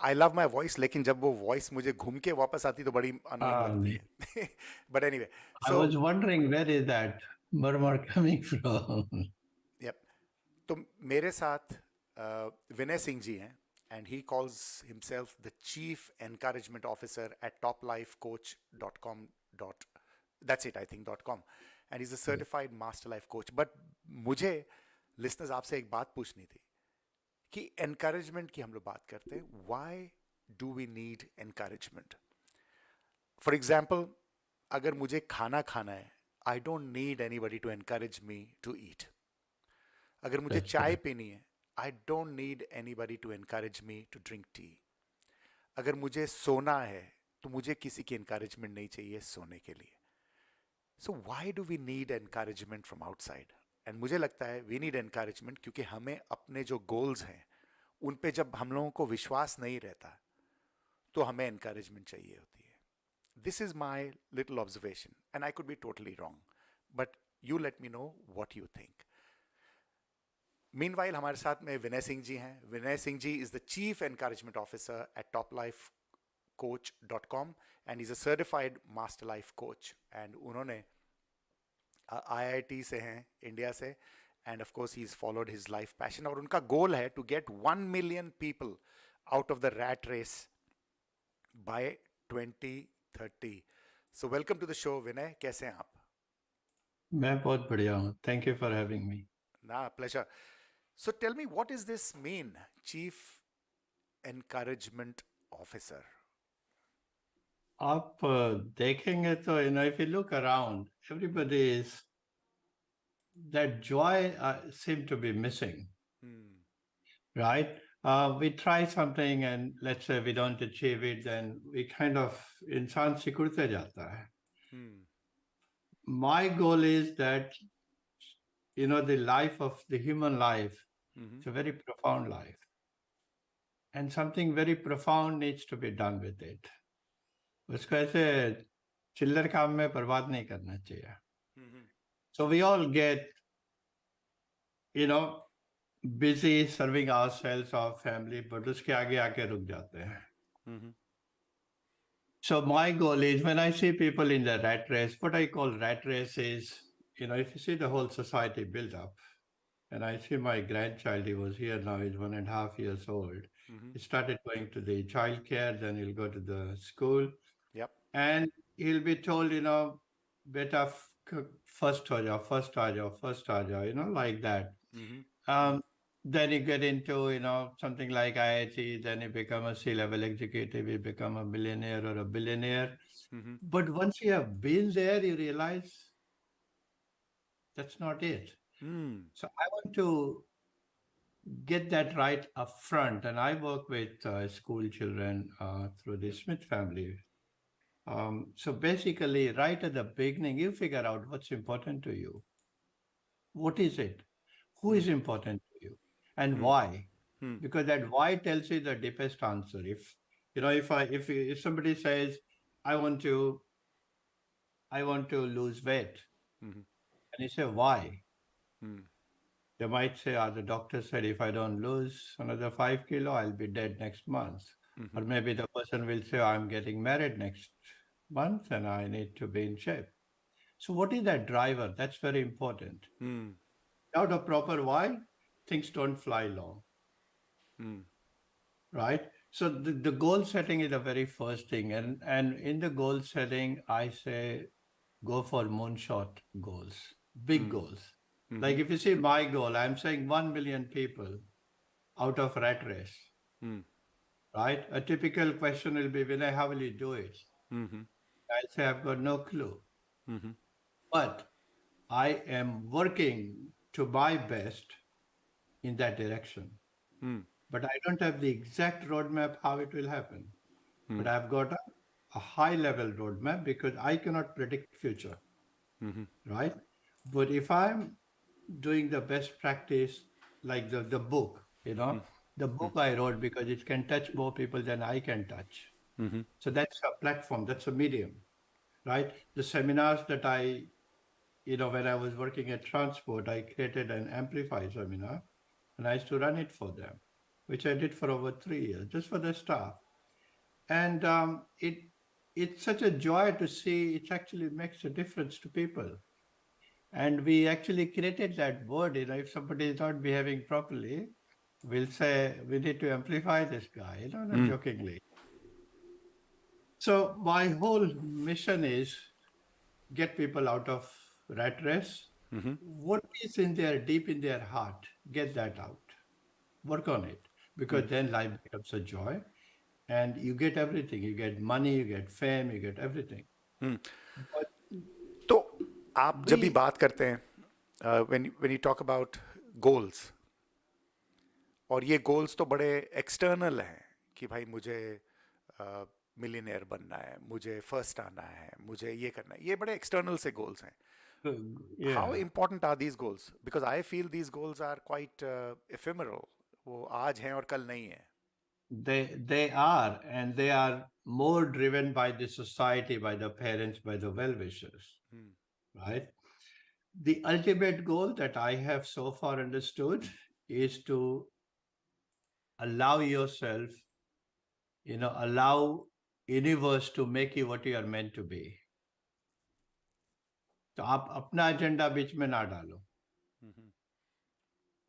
I love my voice, लेकिन जब वो voice मुझे घूम के वापस आती तो बड़ी अनोइंग लगती है. But anyway, I was wondering where is that murmur coming from? yep. तो मेरे साथ विनय सिंह जी हैं and he calls himself the chief encouragement officer at toplifecoach.com. That's it, I think .com, and he's a certified master life coach. But मुझे listeners आपसे एक बात पूछनी थी कि एनकरेजमेंट की हम लोग बात करते हैं. Why do we need encouragement? For example, अगर मुझे खाना खाना है, I don't need anybody to encourage me to eat. अगर मुझे चाय पीनी है, I don't need anybody to encourage me to drink tea. अगर मुझे सोना है तो मुझे किसी की एनकरेजमेंट नहीं चाहिए सोने के लिए. So why do we need encouragement from outside? And मुझे लगता है वी नीड एनकरेजमेंट क्योंकि हमें अपने जो गोल्स हैं उन पे जब हम लोगों को विश्वास नहीं रहता तो हमें एनकरेजमेंट चाहिए होती है. This is my little observation and I could be totally wrong, but you let me know what you think. Meanwhile हमारे साथ में विनय सिंह जी हैं. Vinay Singh ji is the chief encouragement officer at toplifecoach.com and is a certified master life coach. And उन्होंने IIT से हैं, India से, and of course he is followed his life passion. और उनका गोल है to gate 1 million people out of the rat race by 2030. So welcome to the show Vinay, कैसे हैं आप? मैं बहुत बढ़िया हूँ. Thank you for having me. ना, pleasure. So tell me, what is this mean, chief encouragement officer? आप देखेंगे तो if you look around, everybody is, that joy seem to be missing, right? We try something and let's say we don't achieve it, then we kind of, इंसान सिकुड़ते जाता है. My goal is that, the life of the human life, it's a very profound life. And something very profound needs to be done with it. उसको ऐसे चिल्लर काम में बर्बाद नहीं करना चाहिए. So we all get, busy serving ourselves, our family, but उसके आगे आके रुक जाते हैं. So my goal is, when I see people in the rat race, what I call rat race is, if you see the whole society build up, and I see my grandchild, he was here now, he's 1.5 years old. He started going to the child care, then he'll go to the school. Yep. And he'll be told, beta first ho jao, like that. Then you get into, something like IIT, then you become a C-level executive, you become a millionaire or a billionaire. But once you have been there, you realize that's not it. So I want to get that right up front. And I work with school children through the Smith family. So basically, right at the beginning, you figure out what's important to you. What is it? Who is important to you? And why? because that why tells you the deepest answer. If somebody says, I want to lose weight, and you say why, they might say, the doctor said if I don't lose another 5 kilo, I'll be dead next month. Or maybe the person will say, I'm getting married next month and I need to be in shape. So what is that driver? That's very important. Without a proper why, things don't fly long. Right? So the goal setting is the very first thing. And in the goal setting, I say go for moonshot goals, big goals. Like if you see my goal, I'm saying 1 million people out of rat race. Right? A typical question will be, Vinay, how will you do it? I'll say, I've got no clue. But I am working to my best in that direction. But I don't have the exact roadmap how it will happen. But I've got a high level roadmap because I cannot predict future. Right? But if I'm doing the best practice, like the book, the book I wrote because it can touch more people than I can touch. So that's a platform, that's a medium, right? The seminars that when I was working at Transport, I created an Amplify seminar and I used to run it for them, which I did for over 3 years, just for the staff. And it's such a joy to see it actually makes a difference to people. And we actually created that word, if somebody is not behaving properly, we'll say, we need to amplify this guy, not jokingly. So my whole mission is get people out of rat race. What is deep in their heart, get that out. Work on it. Because then life becomes a joy. And you get everything. You get money, you get fame, you get everything. But तो आप जब भी बात करते हैं when you talk about goals, और ये goals तो बड़े external हैं कि भाई मुझे मिलियनेयर बनना है, मुझे फर्स्ट आना है, मुझे ये करना है, ये बड़े external से goals हैं. How important are these goals? Because I feel these goals are quite ephemeral. वो आज हैं और कल नहीं हैं. They are, and they are more driven by the society, by the parents, by the well-wishers, right? The ultimate goal that I have so far understood is to allow yourself, allow universe to make you what you are meant to be. तो आप अपना agenda बीच में ना डालो,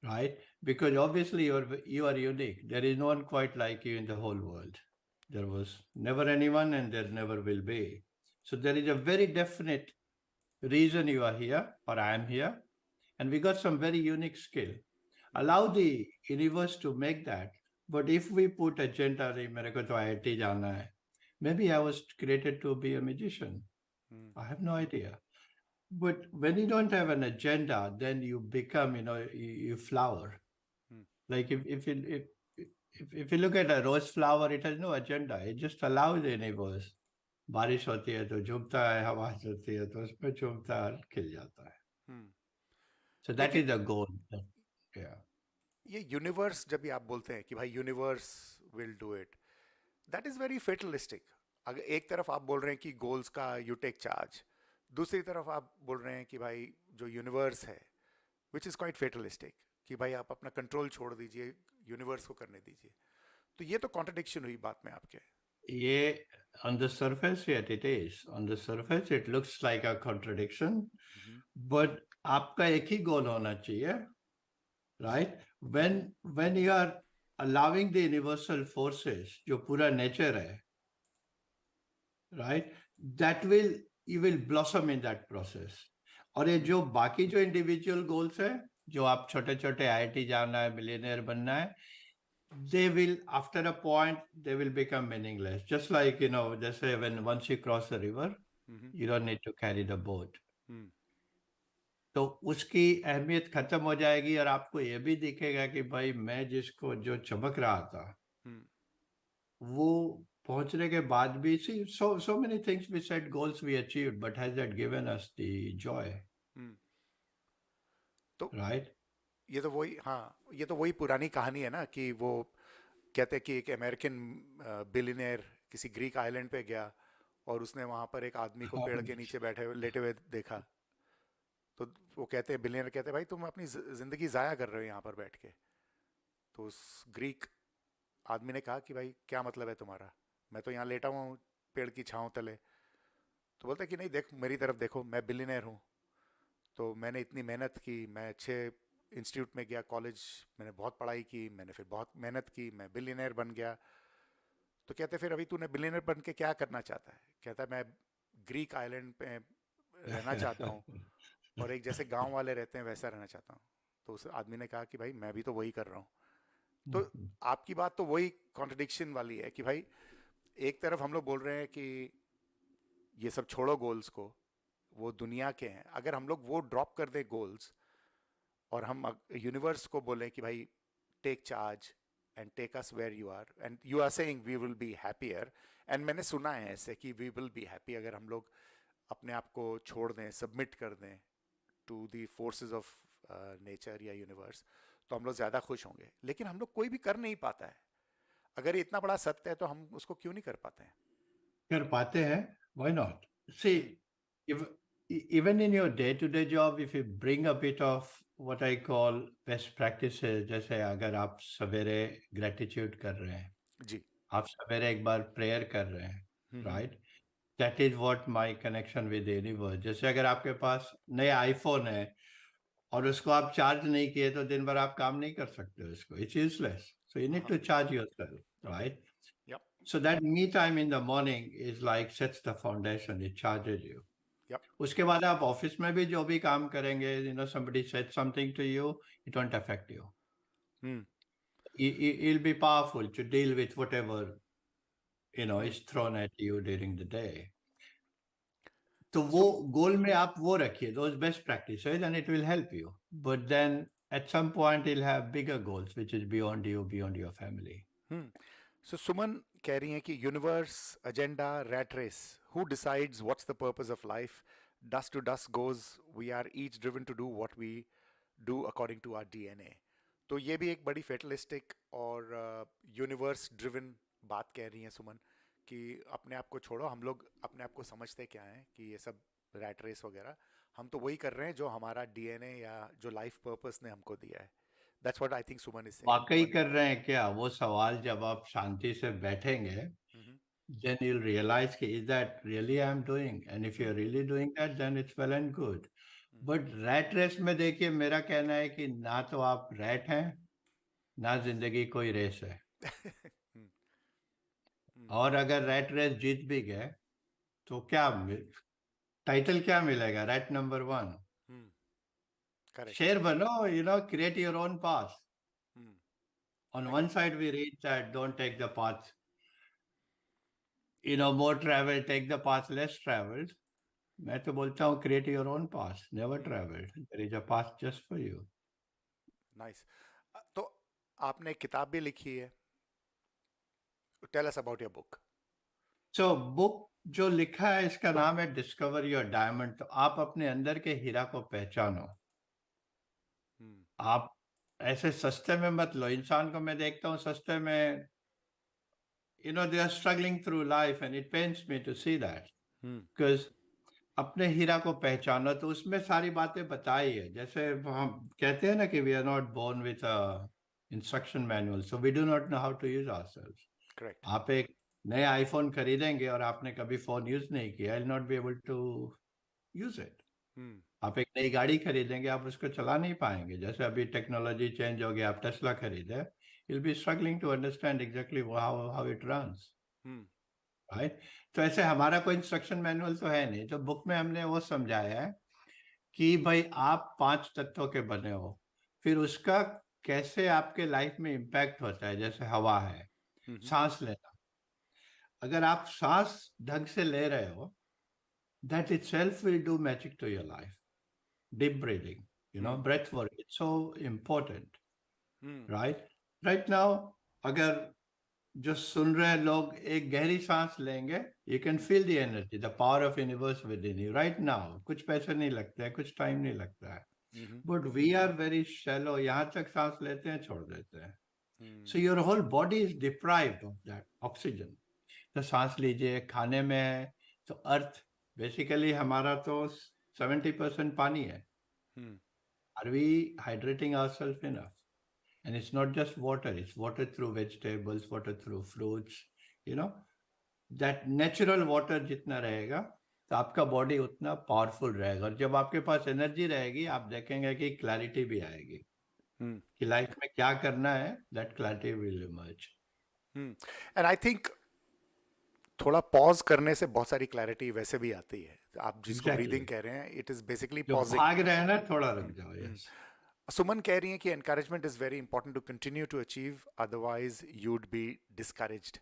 right? Because obviously you are unique. There is no one quite like you in the whole world. There was never anyone and there never will be. So there is a very definite reason you are here or I am here. And we got some very unique skill. Allow the universe to make that. But if we put agenda, maybe I was created to be a magician. I have no idea. But when you don't have an agenda, then you become, you flower. Like if you look at a rose flower, it has no agenda. It just allows the universe. बारिश होती है तो झूमता है, हवा चलती है तो उसमें झूमता है, खिल जाता है. So that is the goal. Yeah. ये यूनिवर्स जब भी आप बोलते हैं कि भाई universe will do it, that is very fatalistic. अगर एक तरफ आप बोल रहे हैं कि गोल्स का यू टेक चार्ज, दूसरी तरफ आप बोल रहे हैं कि भाई जो यूनिवर्स है विच इज़ क्वाइट फेटलिस्टिक, कि भाई आप अपना कंट्रोल छोड़ दीजिए, यूनिवर्स को करने दीजिए. तो ये तो कॉन्ट्रडिक्शन हुई बात में आपके. ये on the surface, yet it is. On the surface, it looks like a contradiction. But आपका एक ही गोल होना चाहिए, right? When you are allowing the universal forces, जो पूरा nature है, right? You will blossom in that process. और ये जो बाकी जो individual goals है, जो आप छोटे छोटे IIT जाना है, millionaire बनना है, they will, after a point, they will become meaningless. Just like, they say once you cross the river, you don't need to carry the boat. तो उसकी अहमियत खत्म हो जाएगी और आपको ये भी दिखेगा कि भाई मैं जिसको जो चमक रहा था, वो पहुंचने के बाद भी, see, so many things we set goals we achieved, but has that given us the joy? तो Right? ये तो वही पुरानी कहानी है ना कि वो कहते हैं कि एक अमेरिकन बिलियनियर किसी ग्रीक आइलैंड पे गया और उसने वहां पर एक आदमी को पेड़ के नीचे लेटे हुए देखा। तो वो कहते हैं, बिलियनर कहते हैं, भाई तुम अपनी जिंदगी जाया कर रहे हो यहाँ पर बैठ के। तो उस ग्रीक आदमी ने कहा कि भाई क्या मतलब है तुम्हारा, मैं तो यहाँ लेटा हुआ हूँ पेड़ की छांव तले। तो बोलता है कि नहीं, देख मेरी तरफ देखो, मैं बिलियनर हूँ। तो मैंने इतनी मेहनत की, मैं अच्छे इंस्टीट्यूट में गया, कॉलेज मैंने बहुत पढ़ाई की, मैंने फिर बहुत मेहनत की, मैं बिलियनर बन गया। तो कहते फिर अभी तूने बिलियनर बन के क्या करना चाहता है? कहता है मैं ग्रीक आइलैंड पे रहना चाहता हूँ और एक जैसे गांव वाले रहते हैं वैसा रहना चाहता हूँ। तो उस आदमी ने कहा कि भाई मैं भी तो वही कर रहा हूँ। तो आपकी बात तो वही कॉन्ट्रडिक्शन वाली है कि भाई एक तरफ हम लोग बोल रहे हैं कि ये सब छोड़ो गोल्स को, वो दुनिया के हैं। अगर हम लोग वो ड्रॉप कर दें गोल्स और हम यूनिवर्स को बोलें कि भाई take charge and take us where you are and you are saying we will be happier. And मैंने सुना है ऐसे कि वी विल बी हैप्पी अगर हम लोग अपने आप को छोड़ दें, सबमिट कर दें to the forces of nature या यूनिवर्स, तो हम लोग ज़्यादा खुश होंगे। लेकिन हम लोग कोई भी कर नहीं पाता है। अगर ये इतना बड़ा सत्य है तो हम उसको क्यों नहीं कर पाते हैं? कर पाते हैं, why not? See, hmm, if, even in your day-to-day job, if you bring a bit of what I call best practices, जैसे अगर आप सवेरे gratitude कर रहे हैं, जी। आप सवेरे एक बार प्रेयर कर रहे हैं, हम्म, right? That is what my connection with the universe. जैसे अगर आपके पास नया आईफोन है और उसको आप चार्ज नहीं किए तो दिन भर आप काम नहीं कर सकते उसको, it's useless. So you need हाँ, to charge yourself, okay, right? Yup, So that me time in the morning is like sets the foundation, it charges you. Yup, उसके बाद आप ऑफिस में भी जो भी काम करेंगे, you know, somebody said something to you, it won't affect you. Hmm, It'll be powerful to deal with whatever, you know, hmm. is thrown at you during the day. तो वो सो गोल में आप वो रखिए, those best practices, and it will help you. But then at some point you'll have bigger goals, which is beyond you, beyond your family. सुमन कह रही हैं कि universe, agenda, rat race, who decides what's the purpose of life, dust to dust goes, we are each driven to do what we do according to our DNA. तो ये भी एक बड़ी fatalistic और यूनिवर्स ड्रिवन बात कह रही हैं सुमन कि अपने आप को छोड़ो, हम लोग अपने आप को समझते क्या हैं कि ये सब रैट रेस वगैरह, हम तो वही कर रहे हैं जो हमारा डीएनए या जो लाइफ पर्पस ने हमको दिया है। That's what I think Suman is saying. वाकई कर रहे हैं क्या? वो सवाल जब आप शांति से बैठेंगे, then you'll realize कि is that really I'm doing? And if you're really doing that, then it's well and good. But rat race में देखिए, मेरा कहना है कि ना तो आप रैट हैं, ना जिंदगी कोई रेस है। और अगर रैट रेस जीत भी गए तो क्या टाइटल क्या मिलेगा? Rat number 1। करेक्ट। शेर बनो, you know, create your own path. On one side we read that don't take the path, you know, more traveled, take the path less traveled. मैं तो बोलता हूँ create your own path, never traveled. There is a path just for you. Nice. तो आपने एक किताब भी लिखी है, tell us about your book. So book जो लिखा है इसका नाम है डिस्कवर योर डायमंड। तो आप अपने अंदर के हीरा को पहचानो। आप ऐसे सस्ते में मत लो। इंसान को मैं देखता हूँ सस्ते में, you know, they are struggling through life and it pains me to see that. Because अपने हीरा को पहचानो। तो उसमें सारी बातें बताई है। जैसे हम कहते हैं ना कि we are not born with a instruction manual, so we do not know how to use ourselves. Correct. आप एक नया आईफोन खरीदेंगे और आपने कभी फोन यूज नहीं किया, I'll not be able to use it. आप एक नई गाड़ी खरीदेंगे, आप उसको चला नहीं पाएंगे। जैसे अभी टेक्नोलॉजी चेंज हो गया, आप टेस्ला खरीदे, you'll be struggling to understand exactly how it runs. Right? तो ऐसे हमारा कोई इंस्ट्रक्शन मैनुअल तो है नहीं। तो बुक में हमने वो समझाया है कि भाई आप 5 तत्वों के बने हो, फिर उसका कैसे आपके लाइफ में इम्पैक्ट होता है। जैसे हवा है, सांस लेना। अगर आप सांस ढंग से ले रहे हो, that itself will do magic to your life. Deep breathing, you know, breath work, it's so important, right? Right now, अगर जो सुन रहे लोग एक गहरी सांस लेंगे, you can feel the energy, the power of universe within you right now. कुछ पैसे नहीं लगते हैं, कुछ टाइम नहीं लगता है। But we are very shallow. यहाँ तक सांस लेते हैं, छोड़ देते हैं. So your whole body is deprived of that oxygen. तो सांस लीजिए, खाने में है, तो अर्थ बेसिकली हमारा तो 70% पानी है. Are we hydrating ourselves enough? And it's not just water, it's water through vegetables, water through fruits, you know. That natural water जितना रहेगा, तो आपका बॉडी उतना पावरफुल रहेगा. और जब आपके पास एनर्जी रहेगी, आप देखेंगे कि क्लैरिटी भी आएगी कि लाइफ में क्या करना है. That clarity will emerge. And I think थोड़ा पॉज करने से बहुत सारी क्लैरिटी वैसे भी आती है. आप जिसको ब्रीदिंग कह रहे हैं, इट इज बेसिकली पॉजिंग. भाग रहे हैं ना, थोड़ा रुक जाओ. यस. सुमन कह रही हैं कि encouragement is very important to continue to achieve, otherwise you'd be discouraged.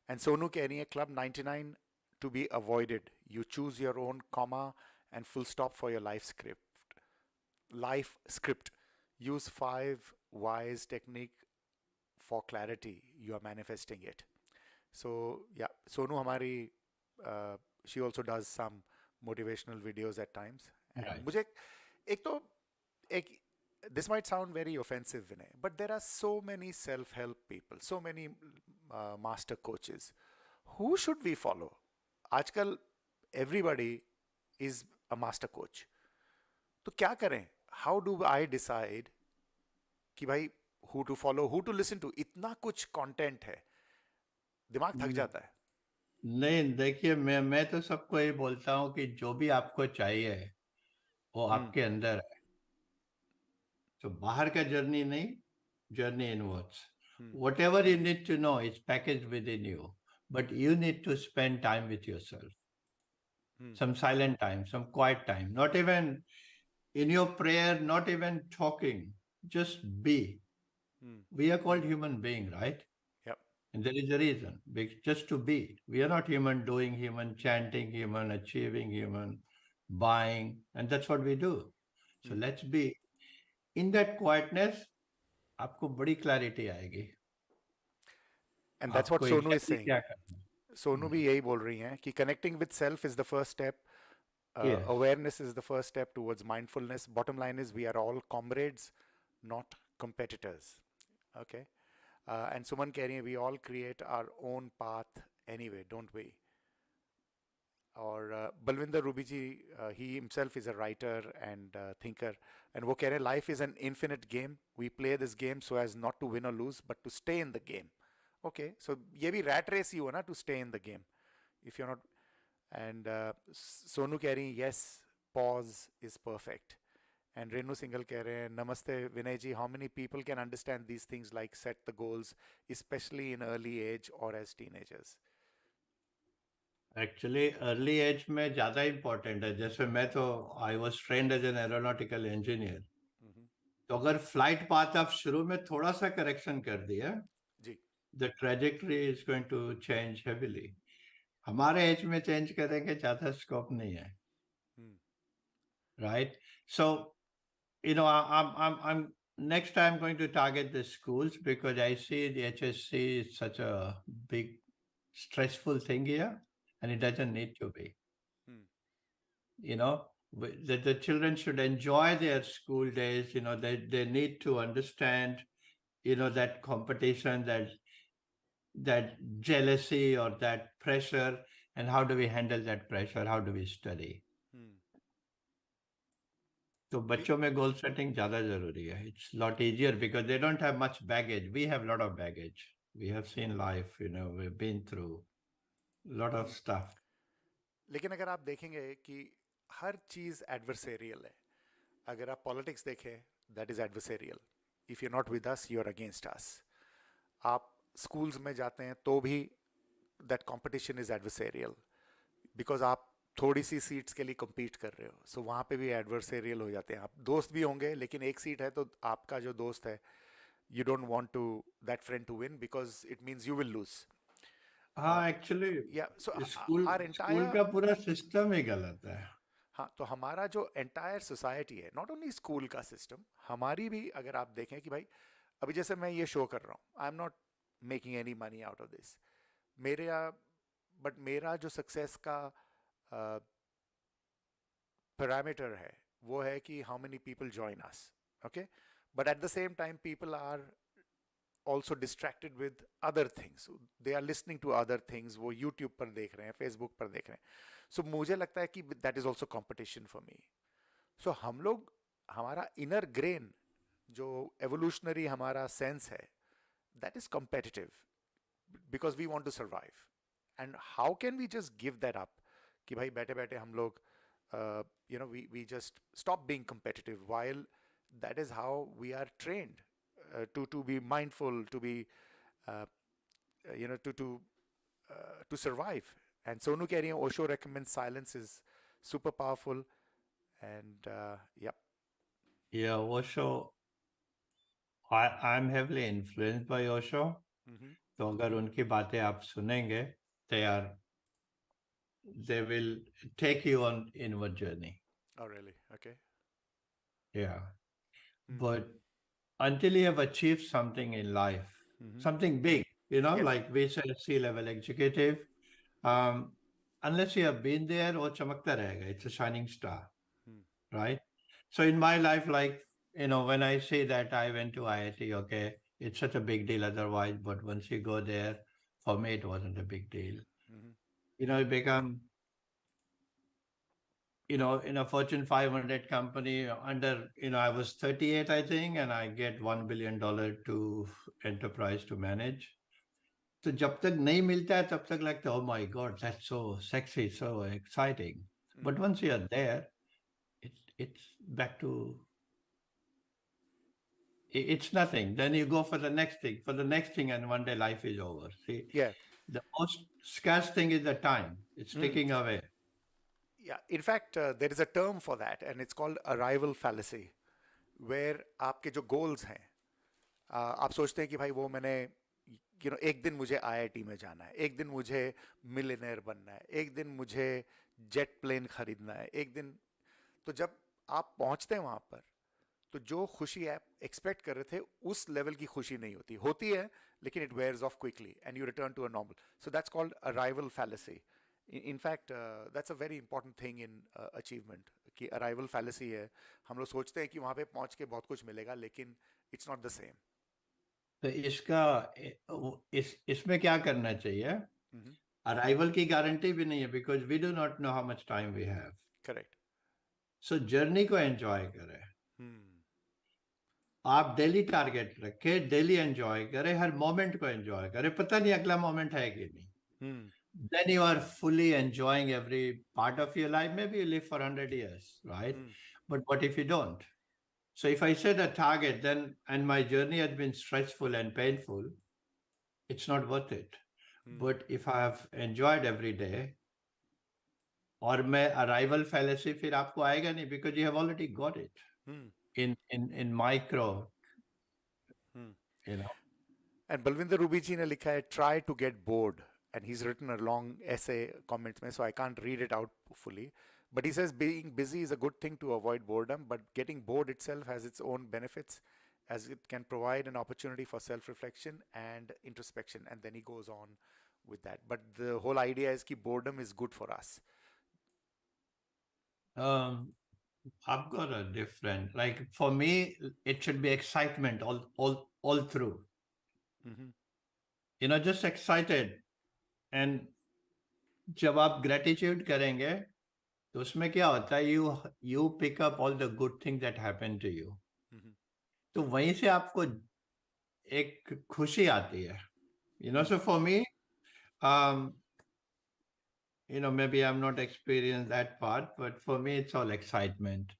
And Sonu कह रही हैं Club 99 to be avoided. You choose your own comma and full stop for your life script. Life script. Use 5 whys technique for clarity. You are manifesting it. So yeah, Sonu हमारी she also does some motivational videos at times. Right. मुझे एक तो एक this might sound very offensive, Vinay, but there are so many self-help people, so many master coaches. Who should we follow? आजकल everybody is a master coach. तो क्या करें? How do I decide कि भाई who to follow, who to listen to? इतना कुछ content है, दिमाग थक जाता है. नहीं, देखिए, मैं तो सबको ये बोलता हूँ कि जो भी आपको चाहिए वो आपके अंदर है. तो बाहर का जर्नी नहीं, journey inwards. Whatever you need to know is packaged within you, but you need to spend time with yourself. Some silent time, some quiet time, not even in your prayer, not even talking, just be. We are called human being, right? Yep. And there is a reason, just to be. We are not human doing, human chanting, human achieving, human buying, and that's what we do. So let's be. In that quietness, आपको बड़ी clarity आएगी. And that's what Sonu is saying. क्या करना है. सोनू भी यही बोल रही हैं कि connecting with self is the first step. Yes. Awareness is the first step towards mindfulness. Bottom line is we are all comrades, not competitors. Okay. And Suman कह रही हैं we all create our own path anyway, don't we? और Balwinder Ruby ji, he himself is a writer and thinker, and वो कह रहे हैं life is an infinite game. We play this game so as not to win or lose, but to stay in the game. Okay, so ये भी rat race ही हुआ ना, to stay in the game. If you're not, and Sonu कह रही हैं yes, pause is perfect. And Renu Singhal कह रहे हैं नमस्ते विनय जी, how many people can understand these things like set the goals, especially in early age or as teenagers? Actually early age में ज़्यादा important है. जैसे मैं तो I was trained as an aeronautical engineer. तो अगर फ्लाइट पाथ आप शुरू में थोड़ा सा करेक्शन कर दिया जी, the trajectory is going to change heavily. हमारे एज में चेंज करेंगे, ज़्यादा स्कोप नहीं है. Right. So you know, I'm next I'm going to target the schools because I see the HSC is such a big stressful thing here, and it doesn't need to be. You know, the children should enjoy their school days. You know, they need to understand, you know, that competition, that jealousy or that pressure, and how do we handle that pressure? How do we study? तो बच्चों में goal setting ज़्यादा ज़रूरी है. It's lot easier because they don't have much baggage. We have lot of baggage. We have seen life, you know, we have been through lot of stuff. लेकिन अगर आप देखेंगे कि हर चीज़ एडवर्सेरियल है. अगर आप पॉलिटिक्स देखें, that is adversarial. If you not with us, you are against us. आप स्कूल्स में जाते हैं तो भी that competition is adversarial, because आप थोड़ी सी सीट्स के लिए compete कर रहे हो. सो वहाँ पे भी एडवर्सेरियल हो जाते हैं. आप दोस्त भी होंगे, लेकिन एक सीट है तो आपका जो दोस्त है, you don't want to that friend to win because it means you will lose. हाँ, एक्चुअली स्कूल का पूरा सिस्टम ही गलत है. हाँ, तो हमारा जो एंटायर सोसाइटी है, नॉट ओनली स्कूल का सिस्टम, हमारी भी अगर आप देखें कि भाई अभी जैसे मैं ये शो कर रहा हूँ, आई am not making any money out of this. मेरा जो सक्सेस का पैरामीटर है, वो है कि how many people join us. Okay, but at the same time people are also distracted with other things. They are listening to other things. वो YouTube पर देख रहे हैं, Facebook पर देख रहे हैं. So मुझे लगता है कि that is also competition for me. So हम लोग, हमारा inner grain जो evolutionary हमारा sense है, that is competitive because we want to survive. And how can we just give that up? कि भाई बैठे बैठे हम लोग we just stop being competitive, while that is how we are trained to be mindful, to be uh, to survive. And Sonu कह रही है Osho recommends silence is super powerful. And yeah. Yeah, Osho, I'm heavily influenced by Osho. तो अगर उनकी बातें आप सुनेंगे, they will take you on inward journey. Oh really? Okay. Yeah. But until you have achieved something in life, something big, Yes. like we say C-level executive, unless you have been there, वो चमकता रहेगा. It's a shining star, right? So in my life, like, when I say that I went to IIT, okay, it's such a big deal otherwise, but once you go there, for me, it wasn't a big deal. You become, in a Fortune 500 company I was 38, I think, and I get $1 billion to enterprise to manage. So जब तक नहीं मिलता है तब तक लगता है, oh my God, that's so sexy, so exciting. But once you are there, it's back to, it's nothing. Then you go for the next thing, and one day life is over. See, Yeah. the most scarce thing is the time. It's ticking away. Yeah, in fact, there is a term for that, and it's called arrival fallacy, where आपके जो goals हैं, आप सोचते हैं कि भाई वो मैंने, एक दिन मुझे आईआईटी में जाना है, एक दिन मुझे मिलियनेयर बनना है, एक दिन मुझे जेट प्लेन खरीदना है, एक दिन, तो जब आप पहुंचते हैं वहां पर, तो जो खुशी आप एक्सपेक्ट कर रहे थे उस लेवल की खुशी नहीं होती है, लेकिन it wears off quickly and you return to a normal. So that's called arrival fallacy. In fact, that's a very important thing in achievement, कि arrival fallacy है. हम लोग सोचते हैं कि वहाँ पे पहुँच के बहुत कुछ मिलेगा, लेकिन it's not the same. तो इसमें क्या करना चाहिए? अराइवल की गारंटी भी नहीं है, because we do not know how much time we have. Correct. So journey को एंजॉय करें. आप डेली टारगेट रखें, डेली एंजॉय करें, हर मोमेंट को एंजॉय करें. पता नहीं अगला मोमेंट है कि नहीं. Then you are fully enjoying every part of your life. Maybe you live for 100 years, right? But what if you don't? So if I set a target, and my journey has been stressful and painful, it's not worth it. But if I have enjoyed every day, और मैं arrival fallacy फिर आपको आएगा नहीं, because you have already got it in micro, And Balwinder Ruby ji ने लिखा है try to get bored, and he's written a long essay comments में, so I can't read it out fully. But he says being busy is a good thing to avoid boredom, but getting bored itself has its own benefits, as it can provide an opportunity for self-reflection and introspection. And then he goes on with that. But the whole idea is that boredom is good for us. I've got a different, like, for me, it should be excitement all through. Just excited. And जब आप gratitude करेंगे, तो उसमें क्या होता है, you pick up all the good things that happen to you. तो वहीं से आपको एक खुशी आती है. So for me, maybe I'm not experienced that part, but for me it's all excitement.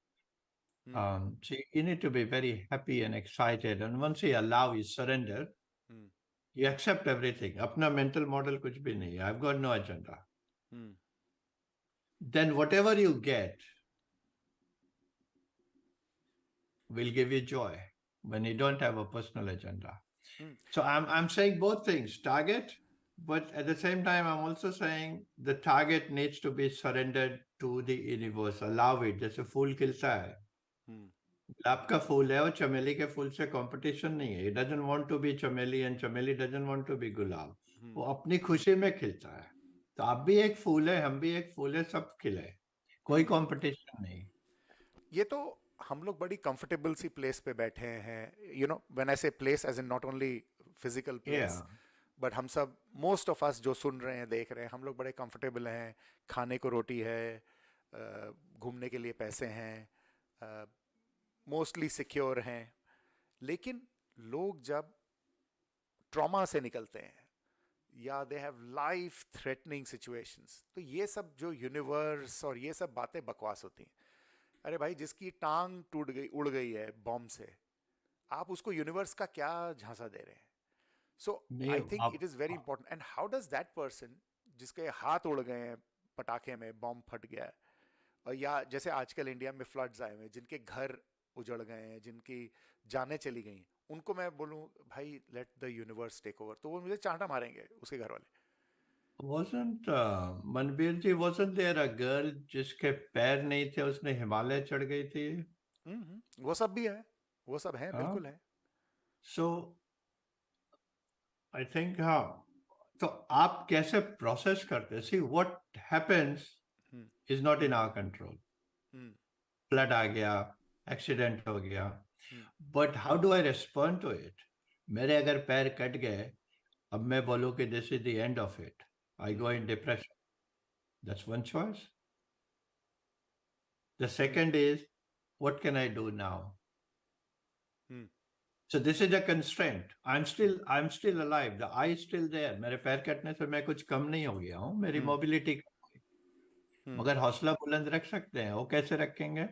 So you need to be very happy and excited, and once you allow, you surrender, you accept everything. अपना mental model कुछ भी नहीं है. I've got no agenda. Then whatever you get will give you joy when you don't have a personal agenda. So I'm saying both things, target, but at the same time I'm also saying the target needs to be surrendered to the universe. Allow it. जैसे फूल खिलता है, गुलाब का फूल है और चमेली के फूल से competition नहीं है. It doesn't want to be चमेली and चमेली doesn't want to be गुलाब. वो अपनी खुशी में खिलता है. तो आप भी एक फूल है, हम भी एक फूल है, सब खिले, कोई कंपटीशन नहीं. ये तो हम लोग बड़ी कंफर्टेबल सी प्लेस पे बैठे हैं, you know, when I say place as in not only physical place, Yeah. But हम सब, मोस्ट ऑफ अस जो सुन रहे हैं देख रहे हैं, हम लोग बड़े कंफर्टेबल हैं, खाने को रोटी है, घूमने के लिए पैसे हैं, मोस्टली सिक्योर हैं। लेकिन लोग जब ट्रॉमा से निकलते हैं या they have life threatening situations, तो ये सब जो यूनिवर्स और ये सब बातें बकवास होती हैं। अरे भाई, जिसकी टांग टूट गई, उड़ गई है बॉम्ब से, आप उसको यूनिवर्स का क्या झांसा दे रहे हैं? सो नहीं आई थिंक आप it is very important. And how does that person जिसके हाथ उड़ गए हैं पटाखे में, बॉम्ब फट गया है, और या जैसे आजकल इंडिया में फ्लड्स आए हुए हैं, जिनके घर उजड़ गए हैं, जिनकी जानें चली गई हैं, उनको मैं बोलूं भाई let the universe take over, तो वो मुझे चांटा मारेंगे उसके घर वाले। wasn't Manbir ji, wasn't there a girl जिसके पैर नहीं थे, उसने हिमालय चढ़ गई थी? वो सब भी है, वो सब है, हाँ, बिल्कुल है। सो आई थिंक, हाँ, तो आप कैसे प्रोसेस करते? See what happens hmm, is not in our control. Hmm, flood आ गया, एक्सीडेंट हो गया, hmm, but how do I respond to it? मेरे अगर पैर कट गए, अब मैं बोलूं कि this is the end of it, I go in depression, that's one choice. The second is what can I do now? Hmm, So this is a constraint. I'm still alive. The eye is still there. मेरे पैर कटने से मैं कुछ कम नहीं हो गया हूँ, मेरी मोबिलिटी। मगर हौसला बुलंद रख सकते हैं, वो कैसे रखेंगे?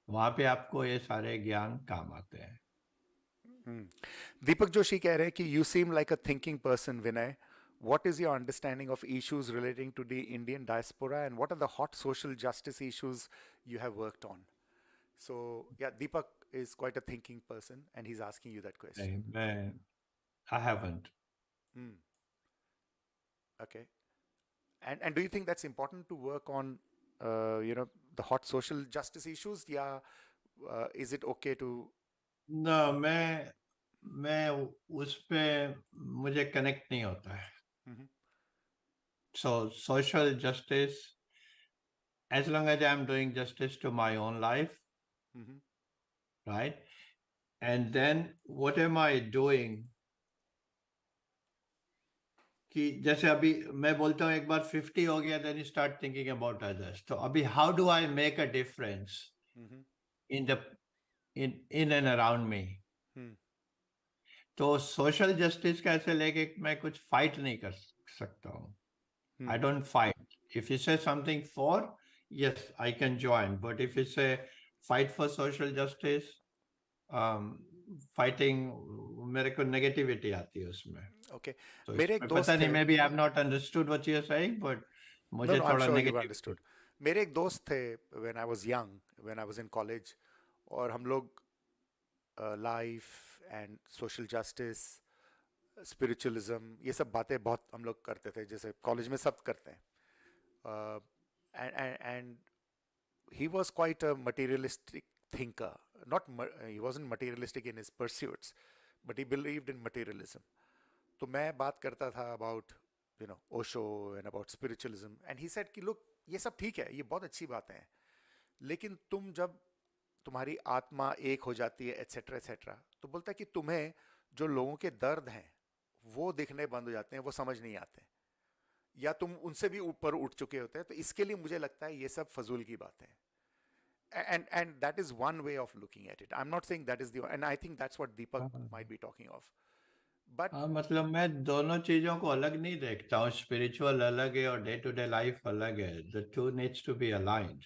वहां पे आपको ये सारे ज्ञान काम आते हैं। दीपक जोशी कह रहे हैं कि you seem like a thinking person, Vinay. What is your understanding of issues relating to the Indian diaspora, and what are the hot social justice issues you have worked on? So, yeah, Deepak is quite a thinking person, and he's asking you that question. नहीं, मैं I haven't. Hmm. Okay. And do you think that's important to work on, the hot social justice issues? Yeah. Is it okay to? No, मैं उस पे मुझे connect नहीं होता है। Mhm. So social justice, as long as I'm doing justice to my own life, Mhm. right? And then what am I doing? कि जैसे अभी मैं बोलता हूँ एक बार 50 हो गया, then you start thinking about others. तो अभी how do I make a difference Mhm. in the in and around me? Hmm. तो सोशल जस्टिस का ऐसे लेके मैं कुछ फाइट नहीं कर सकता हूँ। I don't fight. If you say something for, yes, I can join. But if you say fight for social justice, fighting, मेरे को नेगेटिविटी आती है उसमें। Okay. तो मेरे एक इसमें पता दोस्त नहीं, थे. maybe I've not understood what you're saying, but No, मुझे no, I'm थोड़ा sure you've नेगेटिव। understood. मेरे एक दोस्त थे when I was young, when I was in college, और हम लोग life and social justice, spiritualism, ये सब बातें बहुत हम लोग करते थे, जैसे कॉलेज में सब करते हैं. And he was quite a materialistic thinker. Not he wasn't materialistic in his pursuits, but he believed in materialism. तो मैं बात करता था about Osho and about spiritualism, and he said कि look, ये सब ठीक है, ये बहुत अच्छी बातें हैं, लेकिन तुम जब तुम्हारी आत्मा एक हो जाती है एटसेट्रा एटसेट्रा, तो बोलता है कि तुम्हें जो लोगों के दर्द हैं वो दिखने बंद हो जाते हैं, वो समझ नहीं आते, या तुम उनसे भी ऊपर उठ चुके होते हैं. तो इसके लिए मुझे लगता है ये सब फजूल की बातें हैं. And that is one way of looking at it. I'm not saying that is the, and I think that's what Deepak might be talking of. But हाँ, मतलब मैं दोनों चीजों को अलग नहीं देखता हूँ। स्पिरिचुअल अलग है और डे टू डे लाइफ अलग है। The two needs to be aligned.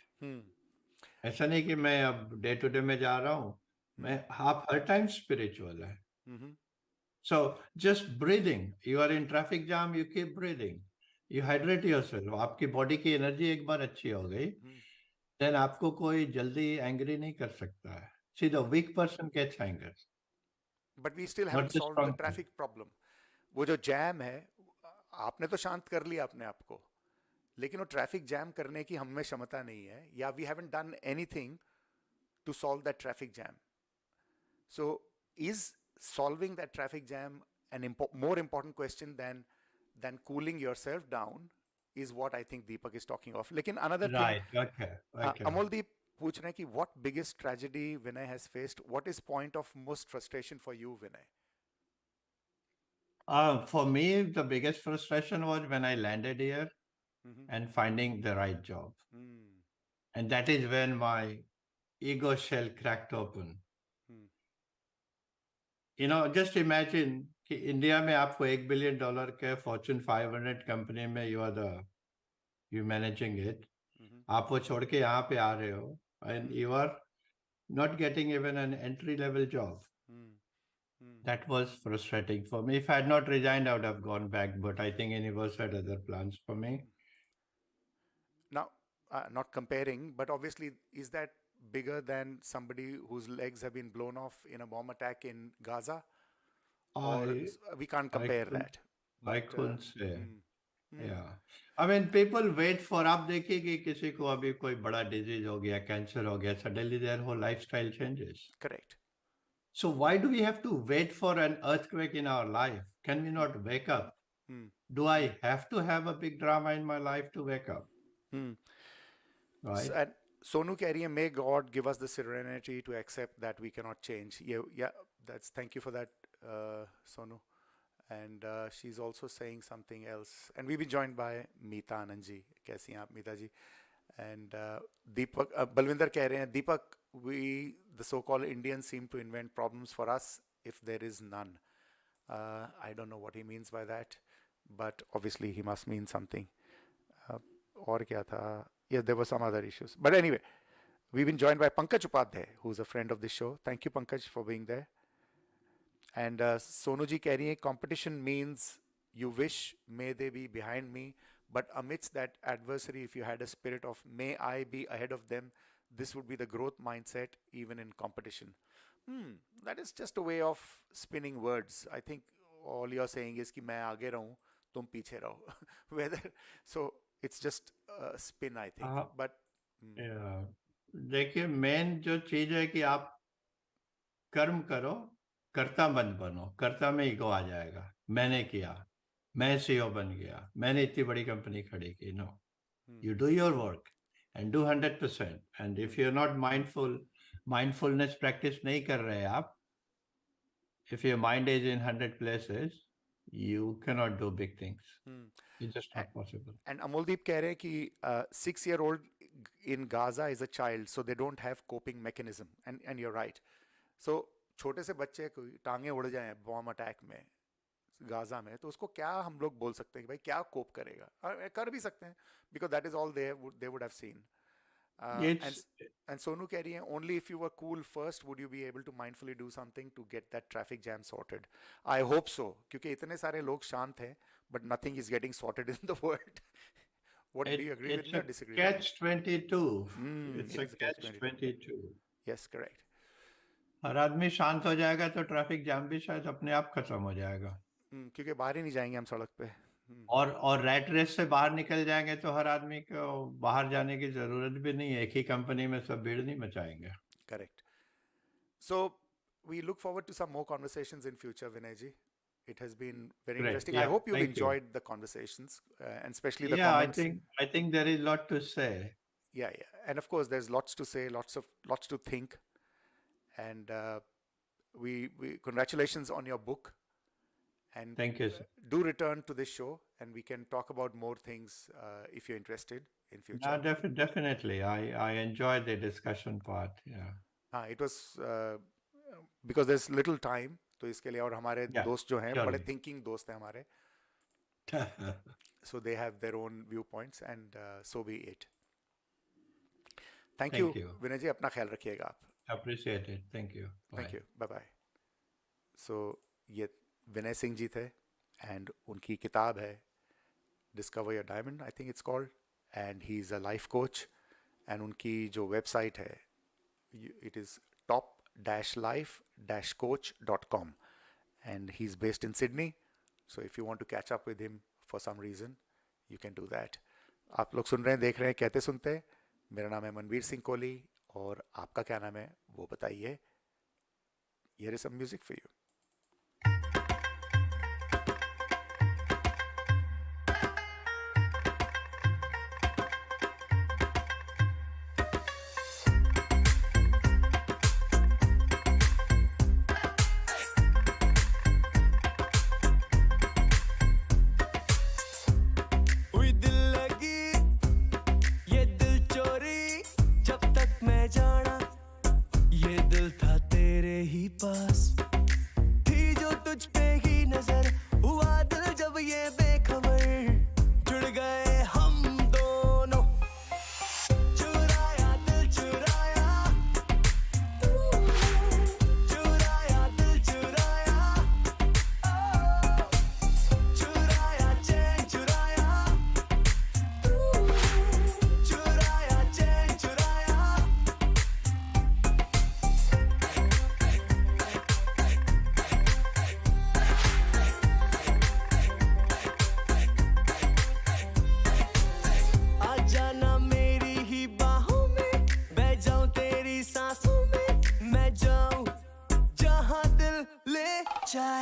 ऐसा नहीं कि मैं अब डे टू डे में जा रहा हूँ, मैं आप हर टाइम स्पिरिचुअल है। So just breathing, you are in traffic jam, you keep breathing, you hydrate yourself. आपकी बॉडी की एनर्जी एक बार अच्छी हो गई, then आपको कोई जल्दी एंग्री नहीं कर सकता है। See, the weak person gets anger, but we still not haven't the solved the strong person. traffic problem. वो जो जैम है, आपने तो शांत कर लिया अपने आप को, लेकिन वो ट्रैफिक जैम करने की हम में क्षमता नहीं है, या we haven't done anything to solve that traffic jam. So is solving that traffic jam an more important question than cooling yourself down, is what I think Deepak is talking of. Lekin another thing, Right, okay, okay. Amoldeep, पूछ रहे हैं कि what biggest tragedy Vinay has faced? What is point of most frustration for you, Vinay? For me, the biggest frustration was when I landed here Mm-hmm. and finding the right job. Mm. And that is when my ego shell cracked open. Mm. Just imagine कि India में आपको $1 billion के Fortune 500 company में you managing it. Mm-hmm. आप वो छोड़ के यहाँ पे आ रहे हो and you are not getting even an entry level job. Mm. Mm. That was frustrating for me. If I had not resigned, I would have gone back. But I think Universe had other plans for me. Now, not comparing, but obviously, is that bigger than somebody whose legs have been blown off in a bomb attack in Gaza? Or we can't compare that. I couldn't say. Yeah. I mean, people wait for, आप देखिए कि किसी को अभी कोई बड़ा disease हो गया, cancer हो गया, suddenly their whole lifestyle changes. Correct. So why do we have to wait for an earthquake in our life? Can we not wake up? Do I have to have a big drama in my life to wake up? Right? And Sonu कह रही है, may God give us the serenity to accept that we cannot change. Yeah, thank you for that, Sonu. And she's also saying something else. And we've been joined by Meeta Anand ji. कैसी हैं आप मीता जी? And Deepak, Balwinder कह रहे हैं, Deepak, the so-called Indians seem to invent problems for us if there is none. I don't know what he means by that, but obviously he must mean something. और क्या था? Yeah, there were some other issues. But anyway, we've been joined by Pankaj Upadhyay, who's a friend of the show. Thank you, Pankaj, for being there. And Sonu ji कह रही है, competition means you wish may they be behind me, but amidst that adversary, if you had a spirit of may I be ahead of them, this would be the growth mindset even in competition. That is just a way of spinning words. I think all you're saying is कि मैं आगे रहूं, तुम पीछे रहो. Whether so, it's just a spin, I think. But yeah, देखिए main जो चीज है कि आप कर्म करो, कर्ता मत बनो. कर्ता में ईगो आ जाएगा. मैंने किया, मैं सीईओ बन गया, मैंने इतनी बड़ी कंपनी खड़ी की. No, you do your work and do 100%. And if you're not mindfulness practice नहीं कर रहे आप, if your mind is in 100 places, you cannot do big things. It's just not possible. And Amoldeep कह रहे हैं कि 6-year-old in Gaza is a child, so they don't have coping mechanism. And you're right. So छोटे से बच्चे को टांगे उड़ जाएं बॉम्ब अटैक में गाजा में, तो उसको क्या हम लोग बोल सकते हैं कि भाई क्या कोप करेगा? कर भी सकते हैं, because that is all they would have seen. And Sonu कह रही है, only if you were cool first would you be able to mindfully do something to get that traffic jam sorted. I hope so, क्योंकि इतने सारे लोग शांत हैं, but nothing is getting sorted in the world. What do you agree with me or disagree? Catch-22. It's a catch-22. Yes, correct. हर आदमी शांत हो जाएगा तो ट्रैफिक जाम भी शायद अपने आप खत्म हो जाएगा. क्योंकि बाहर ही नहीं जाएंगे हम सड़क पे. और रैट रेस से बाहर निकल जाएंगे तो हर आदमी को बाहर जाने की जरूरत भी नहीं है. एक ही कंपनी में सब भीड़ नहीं मचाएंगे. Correct. So we look forward to some more conversations in future, Vinay ji. It has been very interesting. Yeah, I hope you've enjoyed the conversations, and especially the comments. I think there is a lot to say. Yeah, and of course there's lots to say, lots to think, and we congratulations on your book. And thank you, sir. Do return to this show, and we can talk about more things if you're interested in future. Definitely. I enjoyed the discussion part. Yeah. It was because there's little time, तो इसके लिए और हमारे दोस्त जो हैं बड़े thinking दोस्त हैं हमारे. So they have their own viewpoints, and so be it. Thank you, Vinay ji. अपना ख्याल रखिएगा आप. Appreciate it. Thank you. Thank you. Bye. So ये विनय सिंह जी थे, and उनकी किताब है Discover Your Diamond, I think it's called, and he's a life coach, and उनकी जो website है, it is top-life-coach.com, and he's based in Sydney, so if you want to catch up with him for some reason, you can do that. आप लोग सुन रहे हैं, देख रहे हैं कहते सुनते. मेरा नाम है मनवीर सिंह कोहली, और आपका क्या नाम है वो बताइए. Here is some music for you.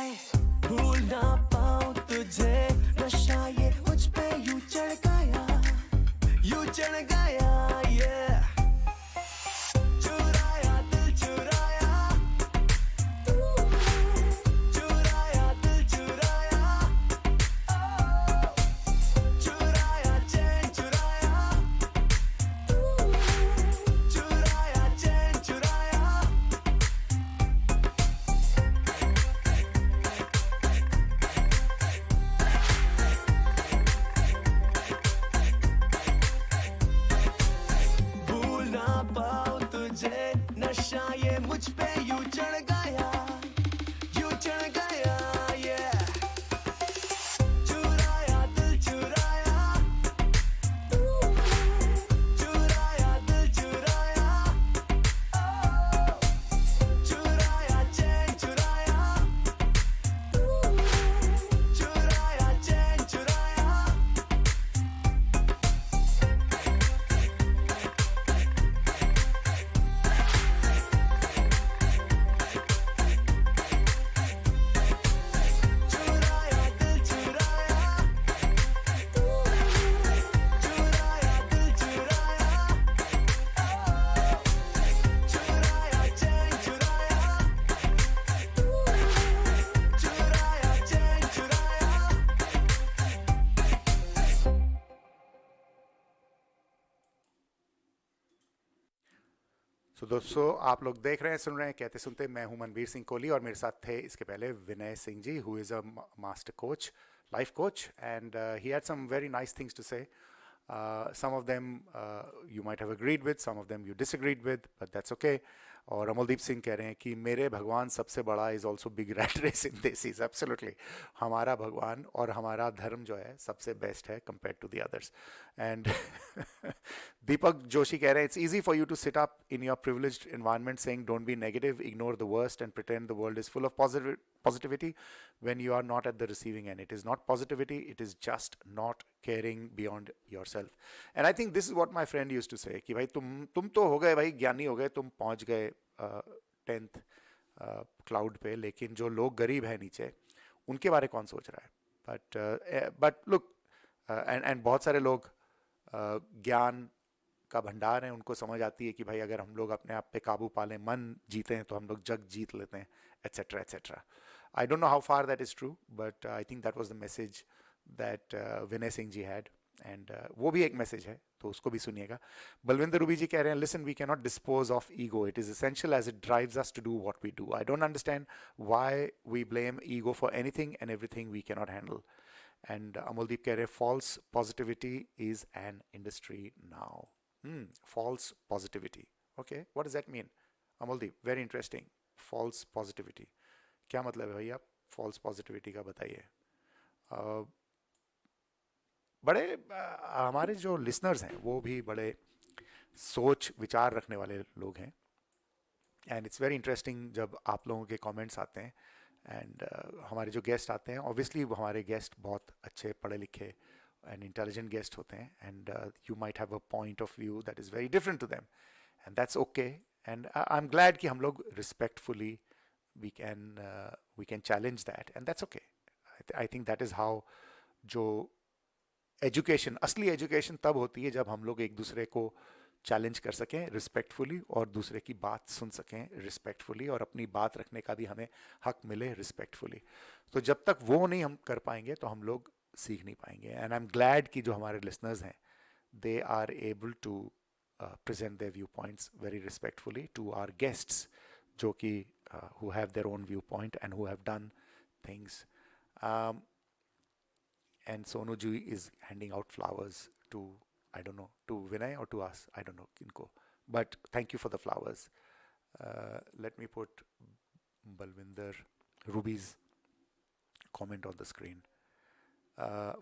हाय भूल ना पाऊं तुझे नशा ये मुझ पे यूं चढ़ गया yeah चुराया दिल चुराया चुराया दिल चुराया चुराया चैन चुराया चुराया चैन चुराया भूल ना पाऊं तुझे नशा ये मुझ पे यूं चढ़ गया yeah चुराया दिल चुराया चुराया दिल चुराया चुराया चैन चुराया चुराया चैन चुराया चुराया दिल चुराया चुराया दिल चुराया चुराया चैन चुराया चुराया चैन चुराया सो दोस्तों आप लोग देख रहे हैं सुन रहे हैं कहते सुनते, मैं हूं मनवीर सिंह कोहली और मेरे साथ थे इसके पहले Vinay Singh ji, who is a master coach, life coach, and he had some very nice things to say. Some of them you might have agreed with, some of them you disagreed with, but that's okay. और अमलदीप सिंह कह रहे हैं कि मेरे भगवान सबसे बड़ा is also big rat race in this. Is absolutely, हमारा भगवान और हमारा धर्म जो है सबसे बेस्ट है compare to the others. And Deepak Joshi कह रहे हैं it's easy for you to sit up in your privileged environment saying don't be negative, ignore the worst and pretend the world is full of positivity when you are not at the receiving end. It is not positivity, it is just not caring beyond yourself. And I think this is what my friend used to say कि भाई तुम तो हो गए भाई, ज्ञानी हो गए, तुम पहुंच गए 10th क्लाउड पे, लेकिन जो लोग गरीब हैं नीचे उनके बारे कौन सोच रहा है. बट लुक, एंड बहुत सारे लोग ज्ञान का भंडार हैं, उनको समझ आती है कि भाई अगर हम लोग अपने आप पे काबू पा लें, मन जीते हैं, तो हम लोग जग जीत लेते हैं, etcetera etcetera. I don't know how far that is true, but I think that was the message that Vinay Singh ji had, and वो भी एक मैसेज है, तो उसको भी सुनिएगा. बलविंदर रूबी जी कह रहे हैं listen, we can not dispose of ego, it is essential as it drives us to do what we do. I don't understand why we blame ego for anything and everything we can not handle. And Amaldeep कह रहे हैं false positivity is an industry now. False positivity. Okay, what does that mean? Amaldeep, very interesting. False positivity. क्या मतलब है भाई, आप false positivity का बताइए. बड़े हमारे जो listeners हैं वो भी बड़े सोच विचार रखने वाले लोग हैं, and it's very interesting जब आप लोगों के comments आते हैं, and हमारे जो guest आते हैं, obviously हमारे guest बहुत अच्छे पढ़े लिखे and intelligent guest होते हैं, and you might have a point of view that is very different to them, and that's okay. And I'm glad कि हम लोग respectfully we can challenge that, and that's okay. I think that is how जो education, असली education तब होती है जब हम लोग एक दूसरे को challenge कर सकें respectfully, और दूसरे की बात सुन सकें respectfully, और अपनी बात रखने का भी हमें हक मिले respectfully. तो जब तक वो नहीं हम कर पाएंगे तो हम लोग सीख नहीं पाएंगे. एंड आई एम ग्लैड कि जो हमारे लिसनर्स हैं they are able to present their view points very respectfully to our guests, जो कि who have their own view point and who have done things. And Sonu ji is handing out flowers to, I don't know, to Vinay और to us, I don't know किनको, but thank you for the flowers. Let me put Balvinder Ruby's comment on the screen.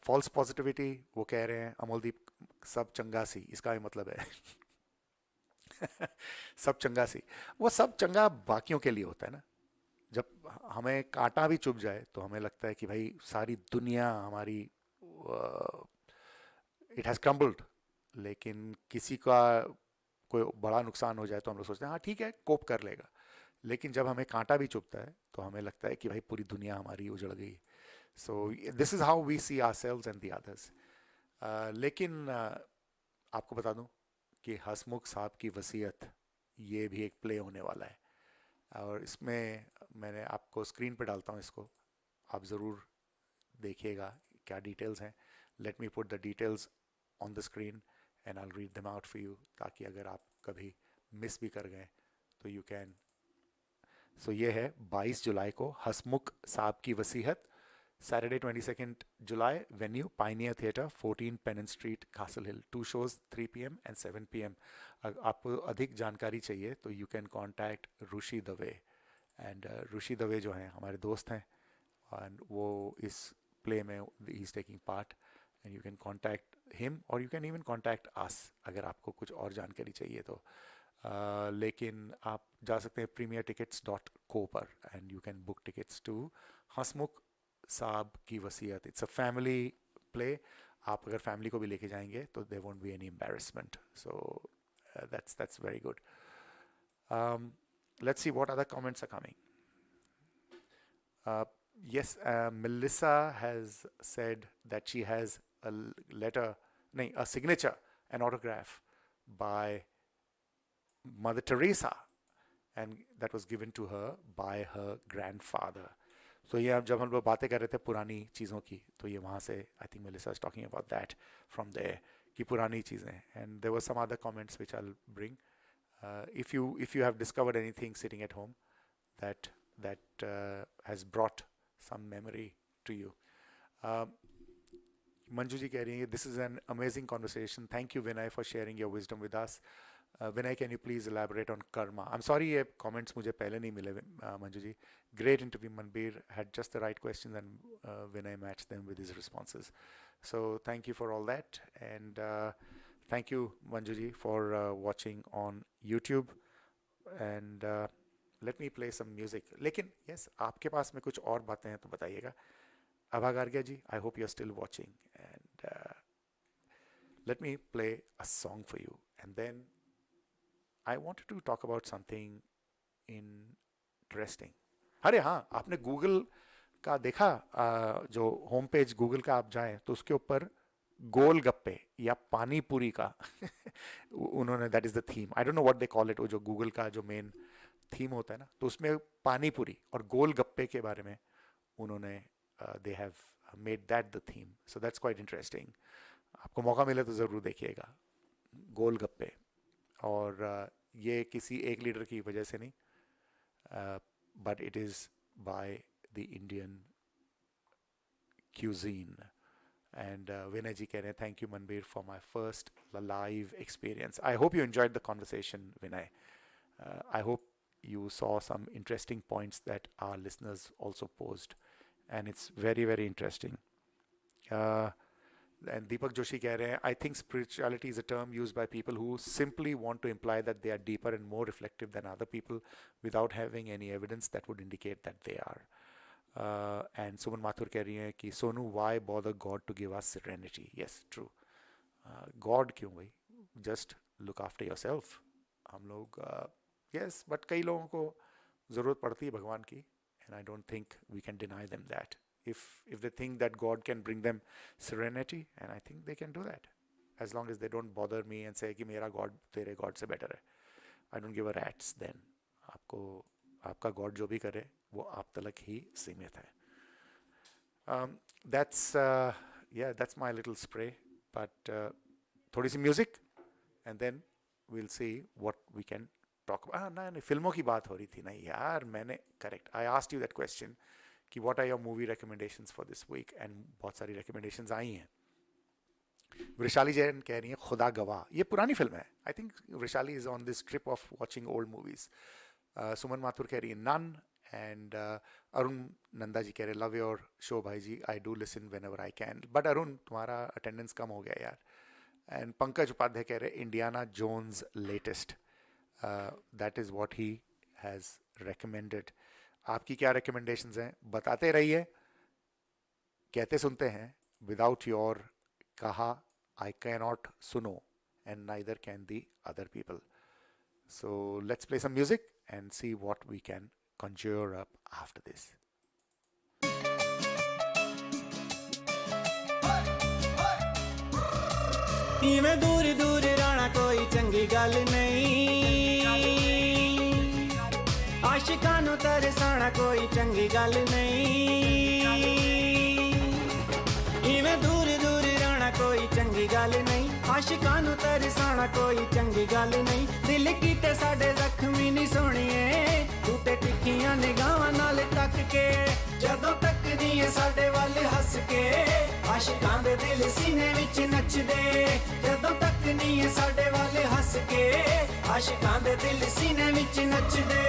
False positivity, वो कह रहे हैं अमोलदीप सब चंगासी, इसका भी मतलब है सब चंगासी. वो सब चंगा बाकियों के लिए होता है ना. जब हमें कांटा भी चुभ जाए तो हमें लगता है कि भाई सारी दुनिया हमारी इट हैज़ क्रम्बल्ड, लेकिन किसी का कोई बड़ा नुकसान हो जाए तो हम लोग सोचते हैं हाँ ठीक है, कोप कर लेगा. लेकिन जब हमें कांटा भी चुभता है तो हमें लगता है कि भाई पूरी दुनिया हमारी उजड़ गई. So this is how we see ourselves and the others. लेकिन आपको बता दूं कि हसमुख साहब की वसीयत ये भी एक प्ले होने वाला है, और इसमें मैंने आपको स्क्रीन पे डालता हूँ इसको, आप ज़रूर देखिएगा क्या डिटेल्स हैं. Late me put the details on the screen and I will read them out for you, ताकि अगर आप कभी मिस भी कर गए तो यू कैन. सो ये है 22 जुलाई को हसमुख साहब की वसीयत, Saturday 22nd July, venue Pioneer Theatre, 14 Pennant Street, Castle Hill. 2 shows, 3 p.m. and 7 p.m. आपको अधिक जानकारी चाहिए तो you can contact Rushi Dave. And Rushi Dave जो हैं हमारे दोस्त हैं, and वो इस play में he is taking part, and you can contact him or you can even contact us अगर आपको कुछ और जानकारी चाहिए तो. लेकिन आप जा सकते हैं premiertickets.co पर and you can book tickets to हसमुख साहब की वसीयत. It's a family play. आप अगर फैमिली को भी लेके जाएंगे तो there won't be any embarrassment. So that's very good. Let's see what other comments are coming. Yes, Melissa has said that she has a letter, no, a signature, an autograph by Mother Teresa, and that was given to her by her grandfather. So ये जब हम लोग बातें कर रहे थे पुरानी चीज़ों की, तो ये वहाँ से I think Melissa is talking about that from there, कि पुरानी चीज़ें. And there were some other comments which I'll bring. If you have discovered anything sitting at home that has brought some memory to you. Manju ji कह रही है, this is an amazing conversation. Thank you Vinay for sharing your wisdom with us. Vinay, can you please elaborate on karma? I'm sorry ये comments मुझे पहले नहीं मिले Manju ji. Great interview. Manbir had just the right questions and Vinay matched them with his responses. So thank you for all that, and thank you Manju ji for watching on YouTube, and let me play some music. लेकिन yes, आपके पास में कुछ और बातें हैं तो बताइएगा. Abha Gargia ji, I hope you're still watching, and let me play a song for you, and then I wanted to talk about something interesting. अरे हाँ, आपने गूगल का देखा, जो होम पेज गूगल का आप जाएं तो उसके ऊपर गोलगप्पे या पानी पूरी का उन्होंने, that is the theme. I don't know what they call it, वो जो गूगल का जो मेन थीम होता है ना, तो उसमें पानी पूरी और गोलगप्पे के बारे में उन्होंने they have made that the theme. So that's quite interesting. आपको मौका मिले तो ज़रूर देखिएगा गोलगप्पे. और ये किसी एक लीडर की वजह से नहीं, but it is by the Indian cuisine. And Vinay ji keh rahe hain, thank you Manbir for my first live experience. I hope you enjoyed the conversation, Vinay. I hope you saw some interesting points that our listeners also posed, and it's very, very interesting. And Deepak Joshi keh rahe hain, I think spirituality is a term used by people who simply want to imply that they are deeper and more reflective than other people without having any evidence that would indicate that they are. And Suman Mathur keh rahi hai ki Sonu, why bother God to give us serenity? Yes, true. God क्यों भाई? Just look after yourself. हम लोग yes, but कई लोगों को ज़रूरत पड़ती है भगवान की, and I don't think we can deny them that. If they think that God can bring them serenity, and I think they can do that, as long as they don't bother me and say कि मेरा God तेरे God से better है. I don't give a rat's then. आपका God जो भी करे वो आप तक ही सीमित है. That's my little spray. But थोड़ी सी music, and then we'll see what we can talk about. नहीं, फिल्मों की बात हो रही थी ना यार. मैंने correct. I asked you that question कि what are your movie recommendations for this week, and बहुत सारी recommendations आई हैं. वृशाली जैन कह रही हैं खुदा गवाह. ये पुरानी फिल्म है. I think Vrushali is on this trip of watching old movies. सुमन माथुर कह रही है नन, and अरुण नंदा जी कह रहे love your show भाई जी, I do listen whenever I can. But Arun तुम्हारा attendance कम हो गया यार. And पंकज उपाध्याय कह रहे Indiana Jones latest. That is what he has recommended. आपकी क्या recommendations हैं बताते रहिए. कहते सुनते हैं, without your कहा I cannot सुनो, and neither can the other people. So let's play some music and see what we can conjure up after this. इवें दूर दूर रहना कोई चंगी गल नहीं, आशिकां नूं तरसाना कोई चंगी गल नहीं, इवें दूर दूर रहना कोई चंगी गल नहीं, आशिकां नूं तरसाना कोई चंगी गल नहीं, दिल कीते साडे जख्मी नी सोहणीए, तू ते तिखियां निगाहां नाल तक के, जदों तकदी ऐ साडे वल हस के, आशिकां दे दिल सीने विच नचदे, जदों तकदी ऐ साडे वल हस के, आशिकां दे दिल सीने विच नचदे।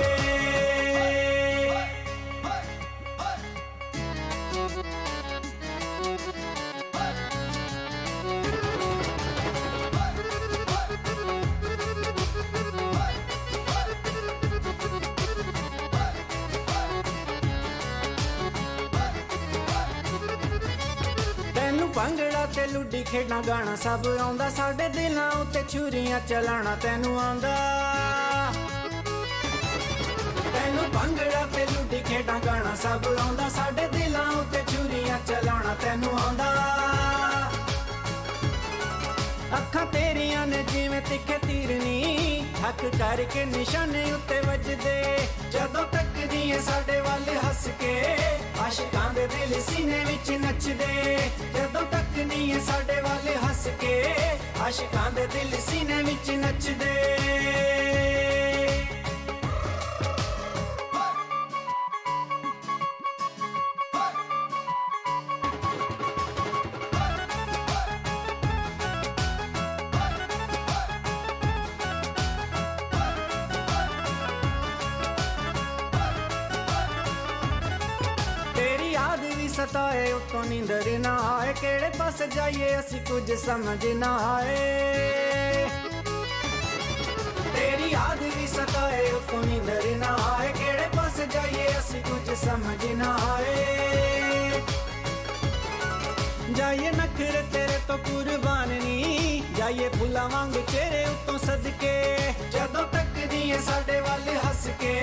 ਭੰਗੜਾ ਤੇ ਲੁੱਡੀ ਖੇਡਾਂ ਗਾਣਾ ਸਭ ਆਉਂਦਾ, ਸਾਡੇ ਦਿਲਾਂ ਉੱਤੇ ਛੁਰੀਆਂ ਚਲਾਣਾ ਤੈਨੂੰ ਆਉਂਦਾ, ਤੈਨੂੰ ਭੰਗੜਾ ਤੇ ਲੁੱਡੀ ਖੇਡਾਂ ਗਾਣਾ ਸਭ ਆਉਂਦਾ, ਸਾਡੇ ਦਿਲਾਂ ਉੱਤੇ ਛੁਰੀਆਂ ਚਲਾਣਾ ਤੈਨੂੰ ਆਉਂਦਾ, ਅੱਖਾਂ ਤੇਰੀਆਂ ਨੇ ਜਿਵੇਂ ਤਿੱਖੇ ਤੀਰਨੀ, ਹੱਕ ਕਰਕੇ ਨਿਸ਼ਾਨੇ ਉੱਤੇ ਵੱਜਦੇ, ਜਦੋਂ ਤੱਕਦੀ ਏ ਸਾਡੇ ਵੱਲ ਹੱਸ ਕੇ, ਆਸ਼ਿਕਾਂ ਦੇ ਦਿਲ ਸੀਨੇ ਵਿੱਚ ਨੱਚਦੇ, ਜਦੋਂ ਤੱਕਦੀ ਏ ਸਾਡੇ ਵੱਲ ਹੱਸ ਕੇ, ਆਸ਼ਿਕਾਂ ਦੇ ਦਿਲ ਸੀਨੇ ਵਿੱਚ ਨੱਚਦੇ। ਸਤਾਏ ਉਤੋਂ ਨੀਂਦਰ ਨਾ ਆਏ, ਕਿਹੜੇ ਪਾਸ ਜਾਈਏ ਅਸੀਂ ਕੁਝ ਸਮਝ ਨਾ ਆਏ, ਤੇਰੀ ਯਾਦ ਵੀ ਸਤਾਏ ਉਤੋਂ ਨੀਂਦਰ ਨਾ ਆਏ, ਕਿਹੜੇ ਪਾਸ ਜਾਈਏ ਅਸੀਂ ਕੁਝ ਸਮਝ ਨਾ ਆਏ, ਜਾਈਏ ਨਖਰੇ ਤੇਰੇ ਤੋਂ ਕੁਰਬਾਨ ਨੀ, ਜਾਈਏ ਫੁੱਲਾਂ ਵਾਂਗ ਚਿਹਰੇ ਉੱਤੋਂ ਸਦਕੇ, ਜਦੋਂ ਤੱਕਦੀ ਏ ਸਾਡੇ ਵੱਲ ਹੱਸ ਕੇ,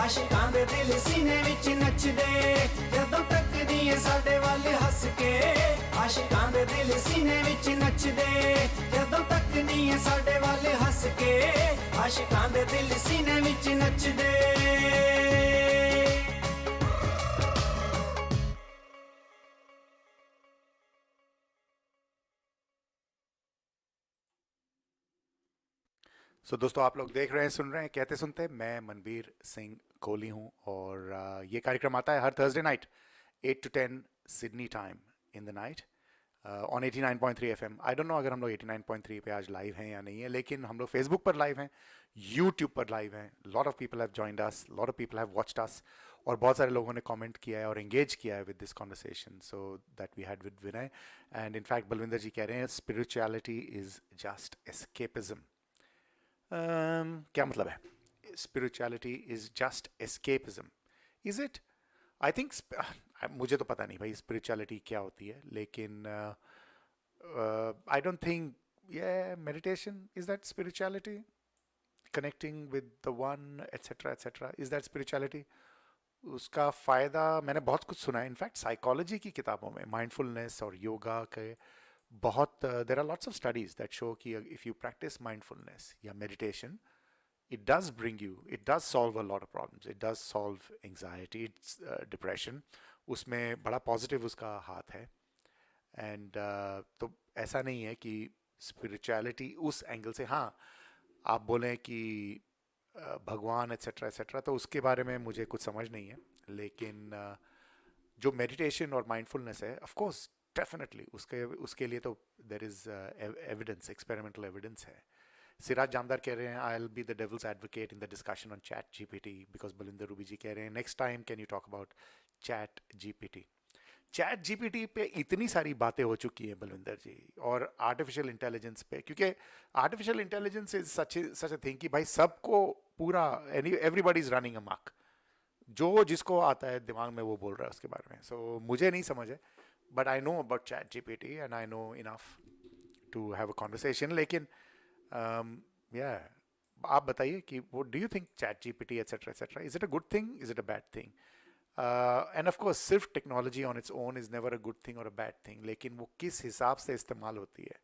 ਆਸ਼ਿਕਾਂ ਦੇ ਦਿਲ ਸੀਨੇ ਵਿੱਚ ਨੱਚਦੇ, ਜਦੋਂ ਤੱਕਦੀ ਏ ਸਾਡੇ ਵੱਲ ਹੱਸ ਕੇ, ਆਸ਼ਿਕਾਂ ਦੇ ਦਿਲ ਸੀਨੇ ਵਿੱਚ ਨੱਚਦੇ, ਜਦੋਂ ਤੱਕਦੀ ਏ ਸਾਡੇ ਵੱਲ ਹੱਸ ਕੇ, ਆਸ਼ਿਕਾਂ ਦੇ ਦਿਲ ਸੀਨੇ ਵਿੱਚ ਨੱਚਦੇ। So दोस्तों आप लोग देख रहे हैं, सुन रहे हैं कहते सुनते, मैं मनवीर सिंह कोहली हूँ और ये कार्यक्रम आता है हर Thursday night 8 to 10 Sydney time in the night on 89.3 FM। I don't know अगर हम लोग 89.3 पे आज लाइव हैं या नहीं है, लेकिन हम लोग फेसबुक पर लाइव हैं, यूट्यूब पर लाइव हैं, lot of people have joined us, lot of people have watched us, और बहुत सारे लोगों ने कमेंट किया है और एंगेज किया है with this conversation, so that we had with Vinay. And in fact Balvinder ji कह रहे हैं स्पिरिचुअलिटी इज़ जस्ट एस्केपिज्म। क्या मतलब है? Spirituality is just escapism, is it? I think मुझे तो पता नहीं भाई स्पिरिचुअलिटी क्या होती है, लेकिन आई डोंट थिंक ये meditation is that spirituality, connecting with the one etcetera etcetera, is that spirituality? उसका फ़ायदा मैंने बहुत कुछ सुना है, इनफैक्ट साइकोलॉजी की किताबों में माइंडफुलनेस और योगा के बहुत देर are lots of studies that show कि इफ़ यू प्रैक्टिस माइंडफुलनेस या meditation, it does bring you, it does solve a lot of problems, it does solve anxiety, it's depression, उसमें बड़ा पॉजिटिव उसका हाथ है। एंड तो ऐसा नहीं है कि स्पिरिचुअलिटी उस एंगल से, हाँ आप बोलें कि भगवान एट्सेट्रा एट्सेट्रा, तो उसके बारे में मुझे कुछ समझ नहीं है, लेकिन जो मेडिटेशन और माइंडफुलनेस है, ऑफ कोर्स डेफिनेटली उसके लिए तो there is evidence, experimental evidence है। सिराज जानदार कह रहे हैं I will be the devil's advocate in the discussion on ChatGPT, because Balinder Ruby ji कह रहे हैं next time can you talk about ChatGPT. ChatGPT पे इतनी सारी बातें हो चुकी हैं बलविंदर जी, और आर्टिफिशियल इंटेलिजेंस पे, क्योंकि artificial intelligence is such a thing कि भाई सबको पूरा एवरीबॉडी इज रनिंग अमक, जो जिसको आता है दिमाग में वो बोल रहा है उसके बारे में। सो मुझे नहीं समझ है, but I know about ChatGPT and I know enough to have a conversation. लेकिन आप बताइए कि वो do you think ChatGPT etcetera is it a good thing, is it a bad thing? And of course सिर्फ technology on its own is never a good thing और a bad thing, लेकिन वो किस हिसाब से इस्तेमाल होती है,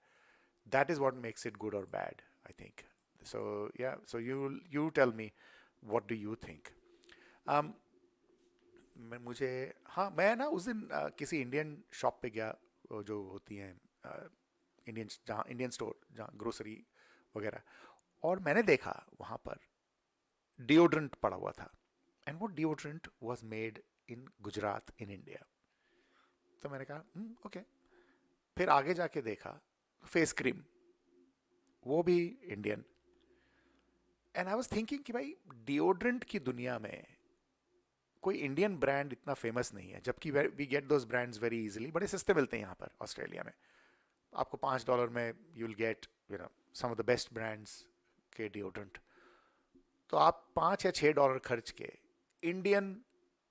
that is what makes it good और bad, I think. So yeah, so you tell me what do you think. मुझे, हाँ, मैं ना उस दिन किसी इंडियन शॉप पे गया, जो होती हैं इंडियन, जहाँ इंडियन स्टोर, जहाँ ग्रोसरी वगैरह, और मैंने देखा वहाँ पर डिओड्रेंट पड़ा हुआ था, एंड वो deodorant was made in Gujarat in India. तो मैंने कहा ओके. फिर आगे जाके देखा फेस क्रीम, वो भी Indian. And I was thinking कि भाई डिओड्रेंट की दुनिया में कोई इंडियन ब्रांड इतना फेमस नहीं है, जबकि we get those brands very easily, बड़े सस्ते मिलते हैं यहाँ पर ऑस्ट्रेलिया में. आपको $5 में you will get some of the best brands के डिओड्रेंट. तो आप $5 या $6 खर्च के इंडियन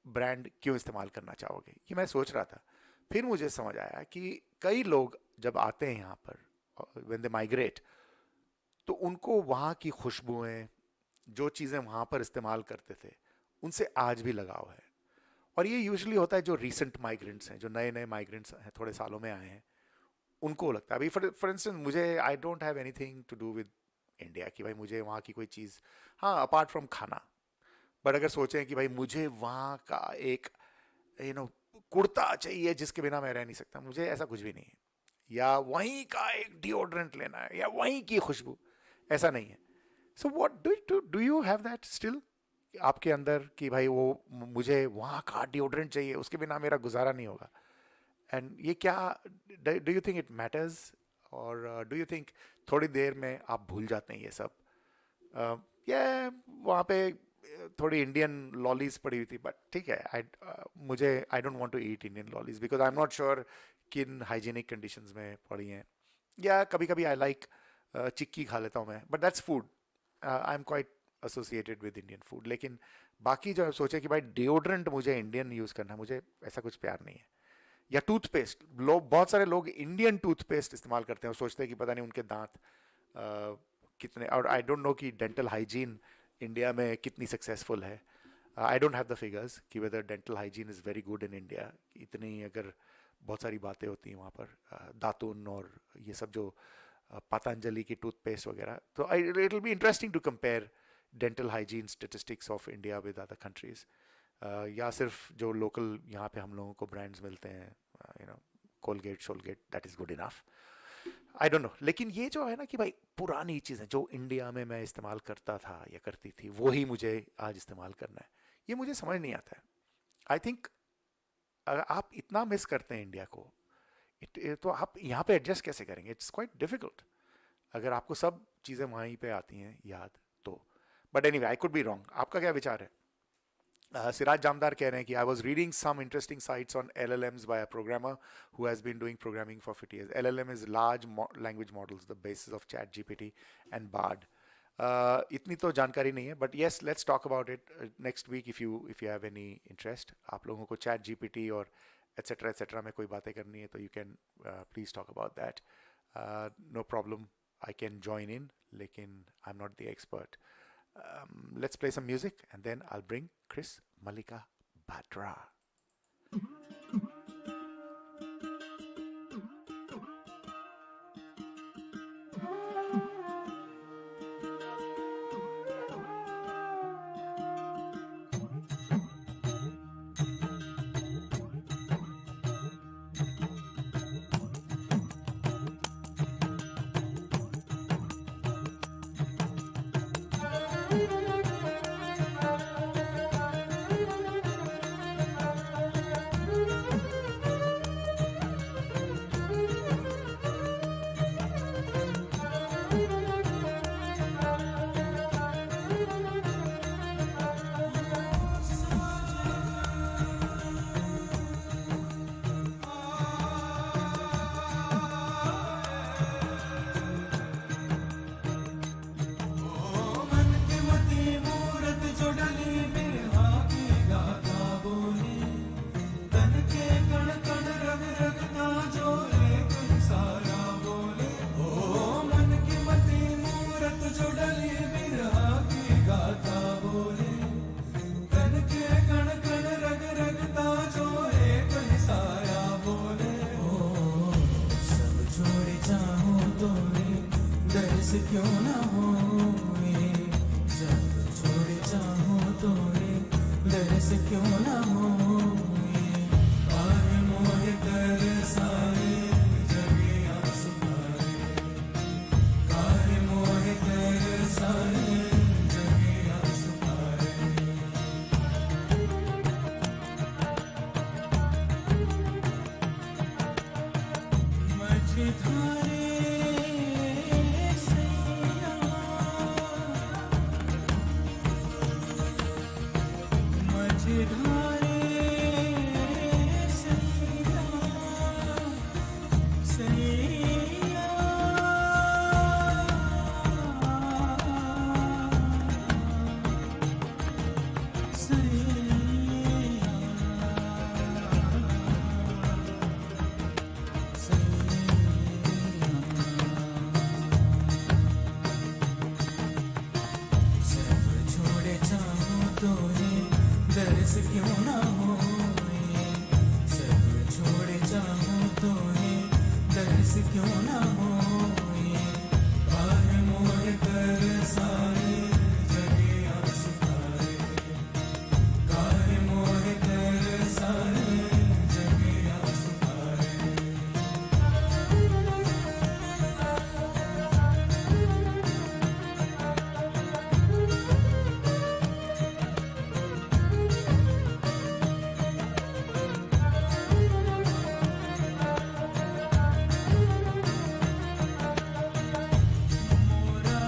ब्रांड क्यों इस्तेमाल करना चाहोगे, ये मैं सोच रहा था. फिर मुझे समझ आया कि कई लोग जब आते हैं यहाँ पर, व्हेन दे माइग्रेट, तो उनको वहाँ की खुशबुएं, जो चीज़ें वहाँ पर इस्तेमाल करते थे, उनसे आज भी लगाव है. और ये यूजुअली होता है जो रीसेंट माइग्रेंट्स हैं, जो नए नए माइग्रेंट्स हैं, थोड़े सालों में आए हैं, उनको लगता है. अभी फॉर इंस्टेंस मुझे, I don't have anything to do with India कि भाई मुझे वहाँ की कोई चीज़, हाँ अपार्ट फ्रॉम खाना, बट अगर सोचें कि भाई मुझे वहाँ का एक कुर्ता चाहिए जिसके बिना मैं रह नहीं सकता, मुझे ऐसा कुछ भी नहीं है. या वहीं का एक डिओड्रेंट लेना है, या वहीं की खुशबू, ऐसा नहीं है. So what do you have that still आपके अंदर कि भाई वो मुझे वहाँ का डिओड्रेंट चाहिए, उसके बिना मेरा गुजारा नहीं होगा? एंड ये क्या, do you think it matters, और डू यू थिंक थोड़ी देर में आप भूल जाते हैं ये सब? ये वहाँ पे थोड़ी इंडियन लॉलीज पड़ी हुई थी, बट ठीक है, I don't want to eat Indian lollies because I am not sure किन हाइजीनिक कंडीशंस में पड़ी हैं. या कभी कभी आई लाइक चिक्की खा लेता हूँ मैं, but that's food, I am quite associated with Indian food. लेकिन बाकी जो सोचे कि भाई डिओड्रेंट मुझे इंडियन यूज़ करना है, मुझे ऐसा कुछ प्यार नहीं है. या टूथपेस्ट, बहुत सारे लोग इंडियन टूथपेस्ट इस्तेमाल करते हैं और सोचते हैं कि पता नहीं उनके दांत कितने, और आई डोंट नो कि डेंटल हाइजीन इंडिया में कितनी सक्सेसफुल है. I don't have the figures कि whether dental hygiene is very good in India. इतनी अगर बहुत सारी बातें होती हैं वहाँ पर, दातुन और ये सब जो पतंजलि की टूथपेस्ट वगैरह, तो it will be interesting to compare dental hygiene statistics of India with other countries. या सिर्फ जो लोकल यहाँ पे हम लोगों को ब्रांड्स मिलते हैं, कोलगेट शोलगेट, that is good enough. I don't know. लेकिन ये जो है ना कि भाई पुरानी चीज़ें जो इंडिया में मैं इस्तेमाल करता था या करती थी, वही मुझे आज इस्तेमाल करना है, ये मुझे समझ नहीं आता है. आई थिंक अगर आप इतना मिस करते हैं इंडिया को, तो आप यहाँ पे एडजस्ट कैसे करेंगे? इट्स क्वाइट डिफिकल्ट अगर आपको सब चीज़ें वहीं पे आती हैं याद तो. But anyway, I could be wrong. आपका क्या विचार है? सिराज जामदार कह रहे हैं कि I was reading some interesting sites on LLMs by a programmer who has been doing programming for 50 years. LLM is large language models, the basis of chat GPT and Bard. इतनी तो जानकारी नहीं है, but yes, let's talk about it next week if you have any interest. आप लोगों को chat GPT और etcetera में कोई बातें करनी है तो you can please talk about that. No problem, I can join in, लेकिन I am not the expert. Let's play some music and then I'll bring Chris Mallika Bhadra. क्यों ना हो ये जब छोड़ जाऊं तो ये दर्द क्यों ना हो ये आए मोहे तरसाए जगे आंसू आए मोहे तरसाए जगे आंसू मझधारे सैया मझधारे सैया सैया छोड़े जाऊं तो ये दर्द क्यों ना हो ये सब छोड़े जाऊं तो ये दर्द क्यों ना हो ये काहे मोहे तरसाए जगे आंसू काहे मोहे तरसाए जगे आंसू मोरा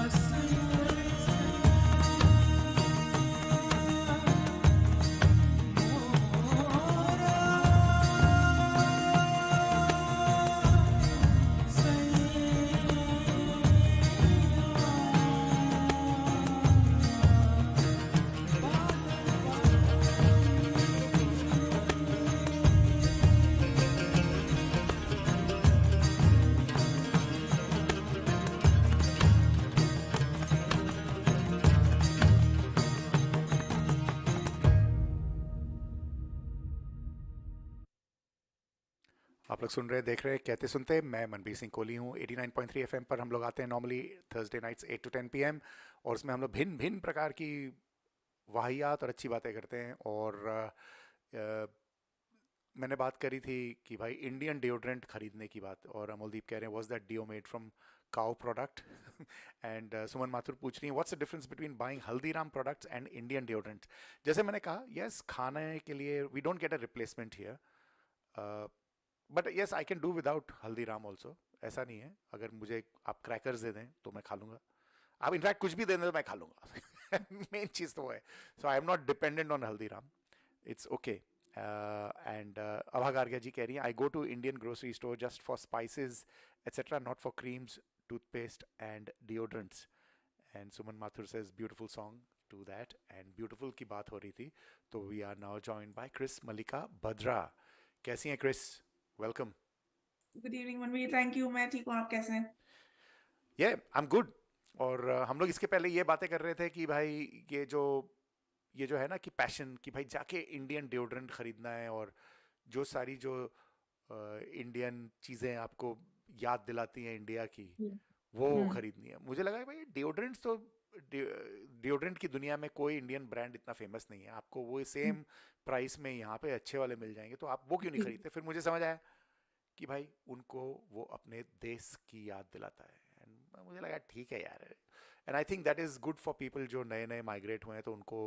आप लोग सुन रहे देख रहे कहते सुनते, मैं मनबीर सिंह कोहली हूँ। 89.3 एफएम पर हम लोग आते हैं normally Thursday nights 8 to 10 PM, और उसमें हम लोग भिन्न भिन्न प्रकार की वाहियात और अच्छी बातें करते हैं। और मैंने बात करी थी कि भाई इंडियन डिओड्रेंट खरीदने की बात, और अमोलदीप कह रहे हैं was that deo made from cow product, and Suman Mathur पूछ रही हैं what's the difference between buying Haldiram products and Indian deodorant. जैसे मैंने कहा, यस, खाने के लिए we don't get a replacement here, but yes I can do without Haldiram also. ऐसा नहीं है, अगर मुझे आप क्रैकर्स दे दें तो मैं खा लूँगा, आप इनफैक्ट कुछ भी दे दें तो मैं खा लूँगा। मेन चीज़ तो वो है। So I am not dependent on Haldiram, it's okay. And Abha Gargia ji कह रही हैं I go to Indian grocery store just for spices etcetera, not for creams, toothpaste and deodorants. And Suman Mathur says beautiful song to that, and beautiful की बात हो रही थी, तो we are now joined by Chris Malika Bhadra. कैसी हैं Chris? Welcome. Good evening Manveer, thank you. मैं ठीक हूँ, आप कैसे हैं? ये आई एम गुड। और हम लोग इसके पहले ये बातें कर रहे थे कि भाई ये जो है ना कि पैशन कि भाई जाके इंडियन डिओड्रेंट खरीदना है, और जो सारी जो इंडियन चीज़ें आपको याद दिलाती हैं इंडिया की, वो खरीदनी है। मुझे लगा भाई डिओड्रेंट्स तो डिओड्रेंट की दुनिया में कोई इंडियन ब्रांड इतना फेमस नहीं है, आपको वो सेम प्राइस में यहाँ पे अच्छे वाले मिल जाएंगे, तो आप वो क्यों नहीं खरीदते? फिर मुझे समझ आया कि भाई उनको वो अपने देश की याद दिलाता है, एंड मुझे लगा ठीक है यार, and I think that is good for people जो नए नए माइग्रेट हुए हैं, तो उनको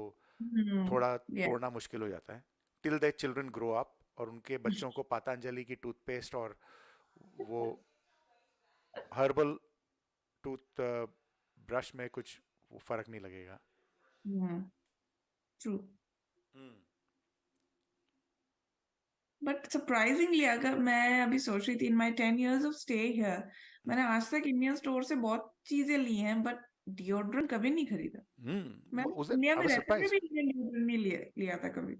थोड़ा तोड़ना मुश्किल हो जाता है till the children grow up, और उनके बच्चों को पतंजलि की टूथपेस्ट और वो हर्बल टूथ ब्रश में कुछ फर्क नहीं लगेगा। ट्रू। बट सरप्राइजिंगली, अगर मैं अभी सोच रही थी in my 10 years of stay here, मैंने आज तक इंडियन स्टोर से बहुत चीजें ली हैं, बट डिओड्रेंट कभी नहीं खरीदा। मैं इंडिया में रहते हुए भी इंडियन डिओड्रेंट नहीं लिया था कभी।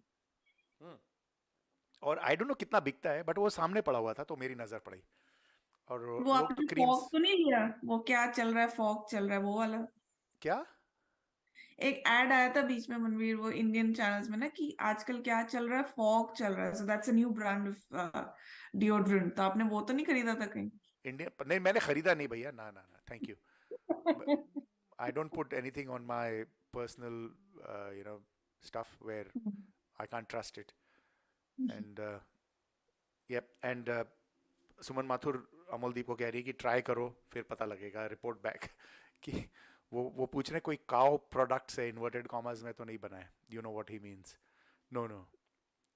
और आई डोंट नो कितना बिकता है, बट वो सामने पड़ा हुआ था तो मेरी नजर पड़ी। और वो लोग आपने तो क्रीम्स फॉग तो नहीं लिया? वो क्या चल रहा है, फॉग चल रहा है वो वाला? क्या? एक एड आया था बीच में मनवीर, वो इंडियन चैनल्स में ना, कि आजकल क्या चल रहा है, फॉग चल रहा है, so that's a new brand of deodorant. तो आपने वो तो नहीं खरीदा था कहीं? इंडियन नहीं, मैंने खरीदा नहीं भैया, ना ना ना, thank you. But I don't put anything on my personal, stuff where I can't trust it. And yep. And सुमन माथुर अमलदीप को कह रही है कि ट्राई करो फिर पता लगेगा रिपोर्ट बैक कि वो पूछ रहे हैं कोई काउ प्रोडक्ट से इन्वर्टेड कॉमर्स में तो नहीं बना है you know what he means no no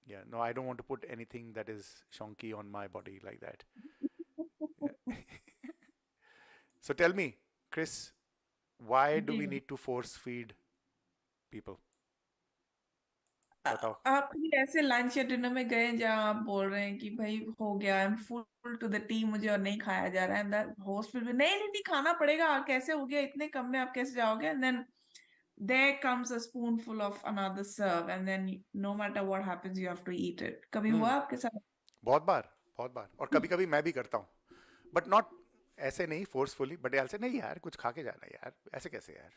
yeah no I don't want to put anything that is shonky on my body like that. So tell me Chris, why do जी we need to force feed people? बताओ. आप कभी ऐसे lunch या dinner में गए जहाँ आप बोल रहे हैं कि भाई हो गया, I am full to the T, मुझे और नहीं खाया जा रहा है, एंड होस्ट फिर भी नहीं नहीं नहीं खाना पड़ेगा, कैसे हो गया, इतने कम में आप कैसे जाओगे, and then there comes a spoonful of another serve and then no matter what happens you have to eat it. कभी हुआ हम्म आपके साथ? बहुत बार बहुत बार और कभी कभी मैं भी करता हूँ बट नॉट ऐसे नहीं फोर्सफुली बट ऐसे नहीं यार कुछ खा के जाना यार ऐसे कैसे यार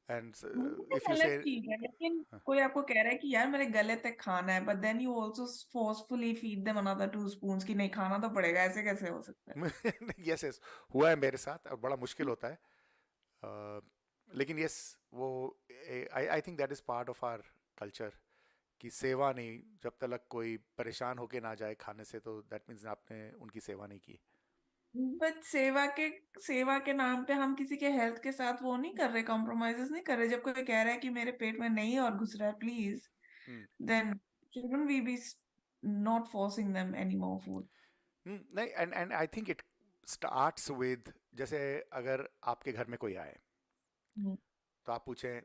एंड वो तो इफ यू गलत से चीज है, लेकिन कोई आपको कह रहा है कि यार मेरे गले तक खाना है, but then you also forcefully feed them another 2 spoons कि नहीं खाना तो पड़ेगा, ऐसे कैसे हो सकता है? यस यस हुआ है मेरे साथ और बड़ा मुश्किल होता है. Uh, लेकिन यस वो I I think that is part of our culture कि सेवा नहीं जब तक कोई परेशान होके ना जाए खाने से तो दैट मीन्स आपने उनकी सेवा नहीं की. बट सेवा के नाम पे हम किसी के हेल्थ के साथ वो नहीं कर रहे, कॉम्प्रोमाइजेस नहीं कर रहे. जब कोई कह रहा है कि मेरे पेट में नहीं और घुस रहा है please, hmm then shouldn't we be not forcing them any more food? नहीं and I think it starts with जैसे अगर आपके घर में कोई आए हम्म, तो आप पूछें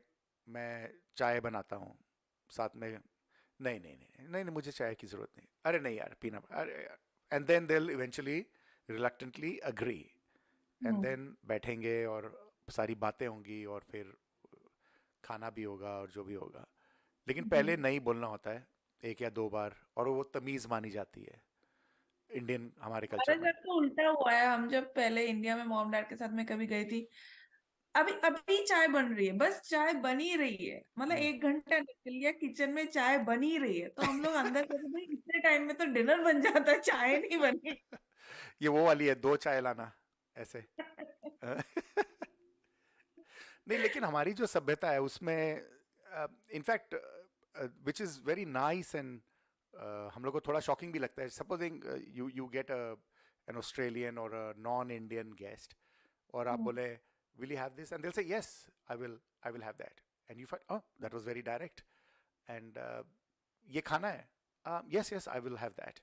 मैं चाय बनाता हूँ साथ में नहीं नहीं नहीं नहीं नहीं मुझे चाय की ज़रूरत नहीं अरे नहीं यार पीना अरे यार and then they eventually reluctantly agree and hmm, then बैठेंगे और सारी बातें होंगी और फिर खाना भी होगा और जो भी होगा लेकिन पहले हम्म. नहीं बोलना होता है 1 या 2 बार और वो तमीज़ मानी जाती है इंडियन हमारे हमारे कल्चर में. घर तो उल्टा हुआ है. हम जब पहले इंडिया में मॉम डैड के साथ में कभी गई थी, अभी अभी चाय बन रही है, बस चाय बनी रही है, मतलब हम्म 1 घंटा निकल गया, किचन में चाय बनी रही है, तो हम लोग अंदर कहते भाई इतने टाइम में तो डिनर बन जाता है, चाय नहीं बनी. ये वो वाली है 2 चाय लाना ऐसे. नहीं लेकिन हमारी जो सभ्यता है उसमें in fact which is very nice and हम लोग को थोड़ा शॉकिंग भी लगता है supposing you you get an Australian और अ नॉन इंडियन गेस्ट और आप बोले will you have this and they say yes I will have that and you find oh that was very direct and ये खाना है yes yes I will have that.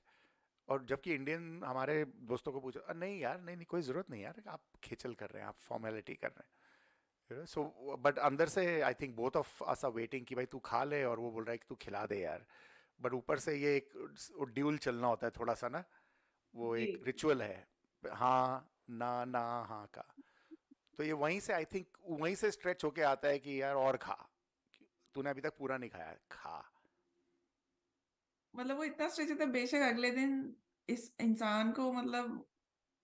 और जबकि Indian हमारे दोस्तों को पूछो नहीं यार नहीं नहीं कोई ज़रूरत नहीं यार आप खेचल कर रहे हैं आप फॉर्मेलिटी कर रहे हैं सो बट अंदर से I think both of us are waiting कि भाई तू खा ले और वो बोल रहा है कि तू खिला दे यार बट ऊपर से ये एक ड्यूल चलना होता है थोड़ा सा ना वो जी. एक रिचुअल है हाँ ना ना हाँ का तो ये वहीं से आई थिंक वहीं से स्ट्रेच होके आता है कि यार और खा तूने अभी तक पूरा नहीं खाया खा. मतलब वो इतना स्ट्रेच होता है, बेशक अगले दिन इस इंसान को मतलब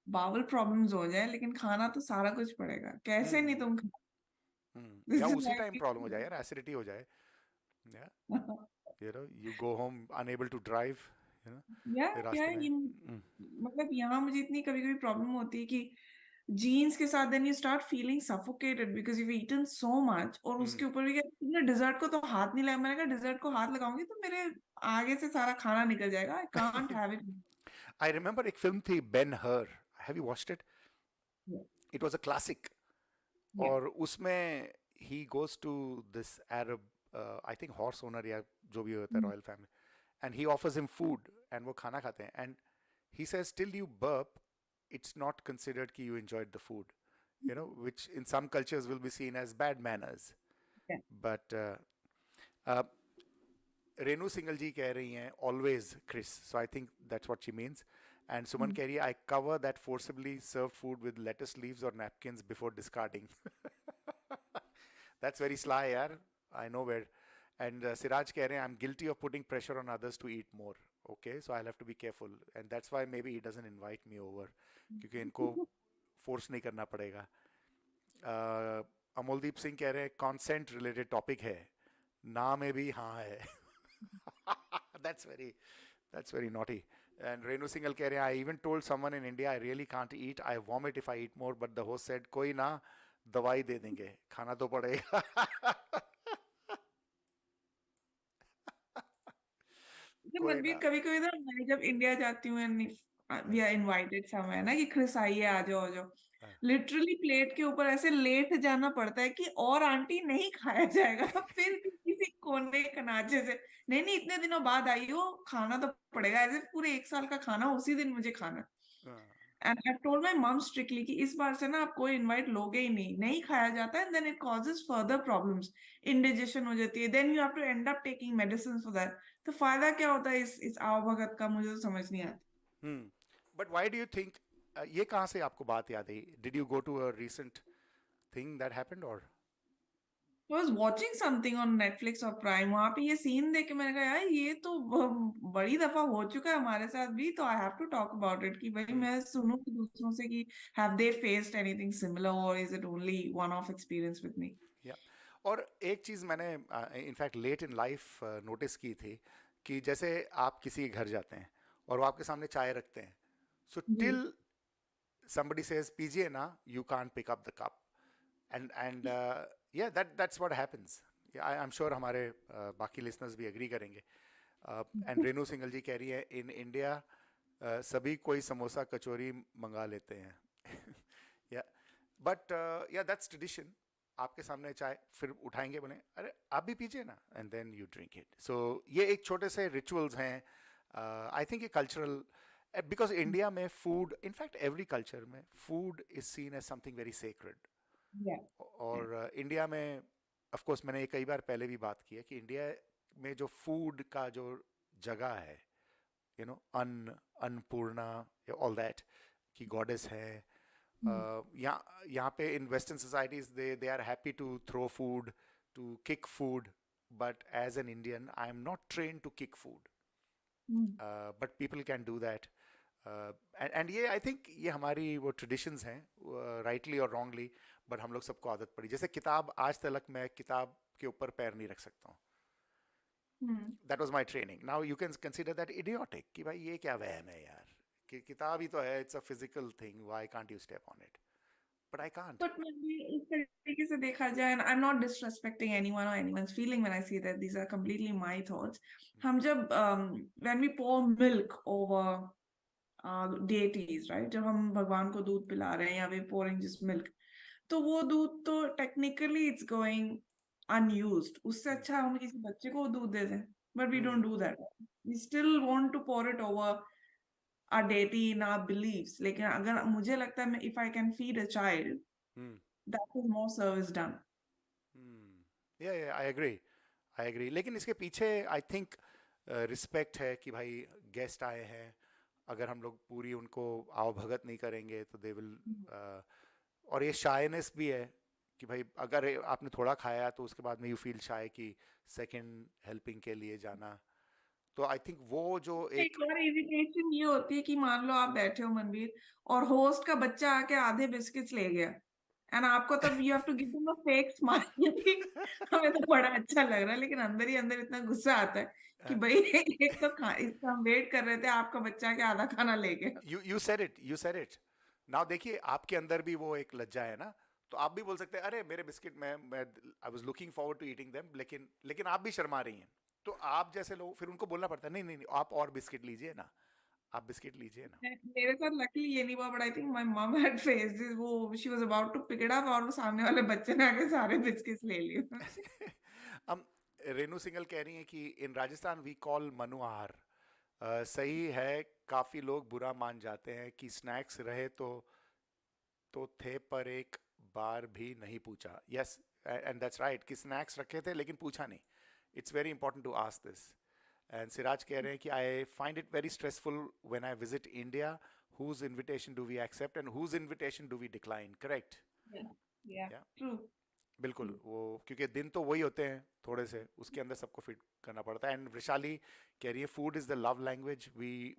बावल प्रॉब्लम्स हो जाए, लेकिन खाना तो सारा कुछ पड़ेगा, कैसे नहीं हम्म तुम खा. या दिस इज उसी टाइम लाइक प्रॉब्लम हो जाए यार एसिडिटी हो जाए या you go home unable to drive या फिर क्या रास्ते में. मतलब यहाँ मुझे इतनी कभी कभी प्रॉब्लम होती है कि जीन्स के साथ then you start feeling suffocated because you eaten so much, और उसके ऊपर भी तुमने डिजर्ट को तो हाथ नहीं लगाया. मैंने कहा डिजर्ट को हाथ लगाऊंगी तो मेरे आगे से सारा खाना निकल जाएगा, I can't have it. I remember एक फिल्म थी Ben Hur. Have you watched it? It was a classic. या और उसमें he goes to this Arab I think horse owner या जो भी होता है royal family and he offers him food and वो खाना खाते हैं and he says till you burp it's not considered कि you enjoyed the food which in some cultures will be seen as bad manners but uh, Renu Singal ji कह रही हैं always Chris so I think that's what she means and Suman कह रही है I cover that forcibly serve food with lettuce leaves और napkins before discarding. That's very sly यार I know where. And Siraj कह रहे हैं I am guilty of putting pressure on others to eat more okay so I have to be careful and that's why may be he doesn't invite me over क्योंकि इनको force नहीं करना पड़ेगा. अमोलदीप सिंह कह रहे हैं कॉन्सेंट रिलेटेड टॉपिक है ना में भी हाँ है. That's very naughty. And Renu Singhal keh rahe I even told someone in India I really can't eat. I vomit if I eat more. But the host said, "Koi na, दवाई दे देंगे, खाना तो पड़ेगा। कोई मनवीर ना। कभी कभी ना मैं जब इंडिया जाती हूँ and we are invited somewhere ना कि क्रिस आइए आ जाओ आ जाओ, लिटरली प्लेट के ऊपर ऐसे लेट जाना पड़ता है कि और आंटी नहीं खाया जाएगा। फिर भी किसी कोने कनाचे से नहीं नहीं इतने दिनों बाद आई हो खाना तो पड़ेगा, ऐसे पूरे 1 साल का खाना उसी दिन मुझे खाना। And I told my mum strictly कि इस बार से ना आप कोई इनवाइट लोगे ही नहीं, नहीं खाया जाता है, then it causes further problems, indigestion हो जाती है, then you have to end up taking medicine for that. तो फायदा क्या होता है इस आवभगत का, मुझे तो समझ नहीं आता। But why do you think, ये कहाँ से आपको बात याद आई? Did you go to a recent thing that happened और? I was watching something on Netflix और Prime, वहां पे ये सीन देख के मैंने कहा यार ये तो बड़ी दफा हो चुका है हमारे साथ भी, तो I have to talk about it कि भाई मैं सुनूं कि दूसरों से कि have they faced anything similar और is it only one of experience with me. या और एक चीज़ मैंने in fact late in life notice की थी कि जैसे आप किसी के घर जाते हैं और वो आपके सामने चाय रखते हैं, सो जी टिल somebody says पीजिए ना, you can't pick up the cup, and yeah, that's what happens. Yeah, I'm sure हमारे बाकी listeners भी agree करेंगे। एंड रेनू सिंगल जी कह रही है इन इंडिया सभी कोई समोसा कचौरी मंगा लेते हैं। या बट या दैट्स ट्रेडिशन। आपके सामने चाय फिर उठाएंगे, बोले अरे आप भी पीजिए ना, and then you drink it. So ये एक छोटे से रिचुअल्स हैं। आई थिंक ये कल्चरल, बिकॉज इंडिया में फूड, इनफैक्ट एवरी कल्चर में food is seen as something very sacred. या और इंडिया में ऑफ कोर्स मैंने ये कई बार पहले भी बात की है कि इंडिया में जो फूड का जो जगह है, you know, Annapurna, all that, की गॉडेस है। यहाँ पे in western societies they are happy to throw food, to kick food, but as an Indian I am not train to kick food, but people can do that. And ये I think ये हमारी वो traditions हैं, rightly और wrongly, but हम लोग सबको आदत पड़ी। जैसे किताब, आज तक मैं किताब के ऊपर पैर नहीं रख सकता हूँ। That was my training. Now you can consider that idiotic कि भाई ये क्या वहम है यार, कि किताब ही तो है, it's a physical thing, why can't you step on it? But I can't. But इस तरीके से देखा जाए, I am not disrespecting anyone और anyone's feeling when I say that, these are completely my thoughts. हम जब when we pour milk over deities, right, जब हम भगवान को दूध पिला रहे हैं या वे पोरिंग जस्ट मिल्क, तो वो दूध तो टेक्निकली इट्स गोइंग अनयूज्ड, उससे अच्छा हम किसी बच्चे को दूध दे दें, but we don't do that. We still want to pour it over our deity in our beliefs, लेकिन अगर मुझे लगता है if I can feed a child, that is more service done. या आई एग्री। लेकिन इसके पीछे आई थिंक रिस्पेक्ट है कि भाई गेस्ट आए हैं, अगर हम लोग पूरी उनको आवभगत नहीं करेंगे तो दे विल, और ये शायनेस भी है कि भाई अगर आपने थोड़ा खाया तो उसके बाद में यू फील शाय कि सेकंड हेल्पिंग के लिए जाना। तो आई थिंक वो जो एक और इरिटेशन ये होती है कि मान लो आप बैठे हो मनवीर और होस्ट का बच्चा आके आधे बिस्किट्स ले गया, एंड आपको तब you have to give him a fake smile. हमें तो बड़ा अच्छा लग रहा है, लेकिन अंदर ही अंदर इतना गुस्सा आता है कि भाई एक तो इसका हम वेट कर रहे थे, आपका बच्चा के आधा खाना ले गया। You said it. नाउ देखिए, आपके अंदर भी वो एक लज्जा है ना, तो आप भी बोल सकते हैं अरे मेरे बिस्किट, मैं I was looking forward to eating them, लेकिन आप भी शर्मा रही हैं। तो आप जैसे लोग, फिर उनको बोलना पड़ता है नहीं नहीं नहीं, आप और बिस्किट लीजिए ना, आप बिस्किट लीजिए ना। मेरे साथ लकीली ये नहीं हुआ, but I think my mum had faced this, वो she was about to pick it up और वो सामने वाले बच्चे ने आके सारे बिस्किट्स ले लिए। हम रेनू सिंगल कह रही हैं कि इन राजस्थान वी कॉल मनुआहार। सही है, काफ़ी लोग बुरा मान जाते हैं कि स्नैक्स रहे तो थे पर एक बार भी नहीं पूछा। यस, एंड दैट्स राइट कि स्नैक्स रखे थे लेकिन पूछा नहीं। It's very important to ask this. And Siraj कह रहे हैं कि I find it very stressful when I visit India, whose invitation do we accept and whose invitation do we decline? Correct? Yeah, true. बिल्कुल, वो क्योंकि दिन तो वही होते हैं थोड़े से, उसके अंदर सबको फिट करना पड़ता है। एंड वैशाली कह रही है food is the love language,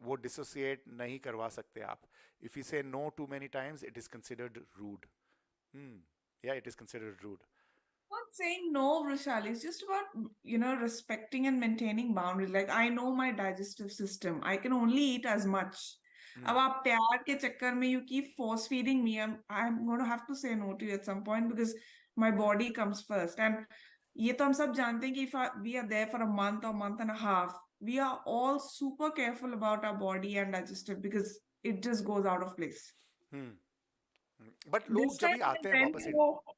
वो डिसोसिएट नहीं करवा सकते आप। If you say no too many times it is considered rude. या it is considered rude. Not saying no, Vrishali. It's just about, respecting and maintaining boundaries. Like, I know my digestive system. I can only eat as much. अब आप प्यार के चक्कर में you keep force feeding me, I'm going to have to say no to you at some point because my body comes first. And ये तो हम सब जानते हैं कि if we are there for a month or month and a half, we are all super careful about our body and digestive because it just goes out of place. But लोग This जब time भी I आते हैं went वापस to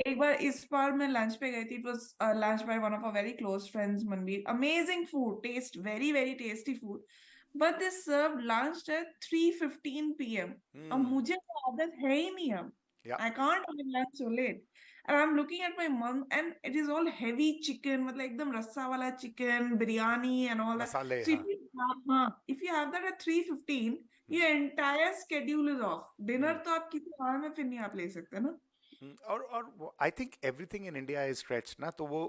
एक बार इस बार मैं lunch पे गई थी. It was lunch by one of our very close friends, Manveer. Amazing food, very very tasty food. But they served lunch at 3:15 p.m. अब मुझे वो आदत है ही नहीं अब. Yeah. I can't have lunch so late. And I'm looking at my mom, and it is all heavy chicken, मतलब एकदम रस्सा वाला chicken, biryani and all that. मसाले, So हाँ. if you have that at 3:15, your entire schedule is off. Dinner तो आप किसी और में फिर नहीं आप ले सकते ना. और I think everything in India is stretch ना, तो वो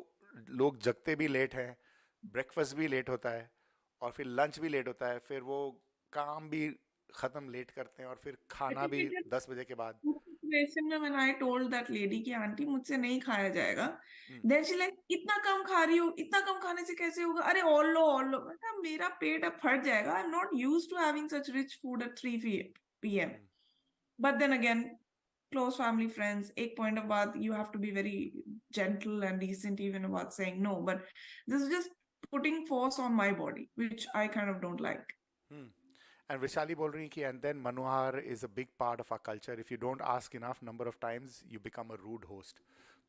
लोग जगते भी लेट हैं, ब्रेकफास्ट भी लेट होता है, और फिर लंच भी लेट होता है, फिर वो काम भी खत्म लेट करते हैं, और फिर खाना भी 10 बजे के बाद. सिचुएशन में when I told that lady कि आंटी मुझसे नहीं खाया जाएगा, then she like इतना कम खा रही हो, इतना कम खाने से कैसे होगा, अरे और लो. मेरा पेट अब फट जाएगा. I'm not used to having such rich food at 3 p.m. But then again, close family friends, एक point of बाद you have to be very gentle and decent even about saying no. But this is just putting force on my body, which I kind of don't like. And Vishali बोल रही है कि and then Manohar is a big part of our culture. If you don't ask enough number of times, you become a rude host.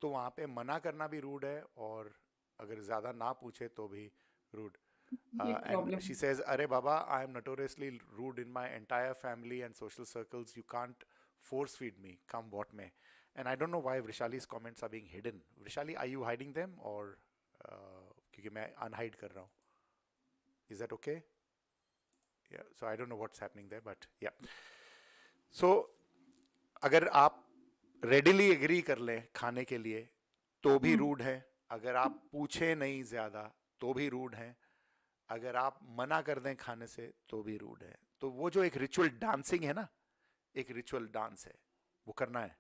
तो वहाँ पे मना करना भी rude है, और अगर ज़्यादा ना पूछे तो भी rude. And she says, "Arey Baba, I am notoriously rude in my entire family and social circles. You can't force feed me, come what may." And I don't know why Vrishali's comments are being hidden. Vrishali, are you hiding them, or क्योंकि मैं unhide कर रहा हूँ? Is that okay? Yeah. So I don't know what's happening there, but yeah. So अगर आप readily agree कर लें खाने के लिए तो भी rude है. अगर आप पूछे नहीं ज़्यादा तो भी rude है. अगर आप मना कर दें खाने से तो भी रूड है. तो वो जो एक रिचुअल डांसिंग है ना, एक रिचुअल डांस है, वो करना है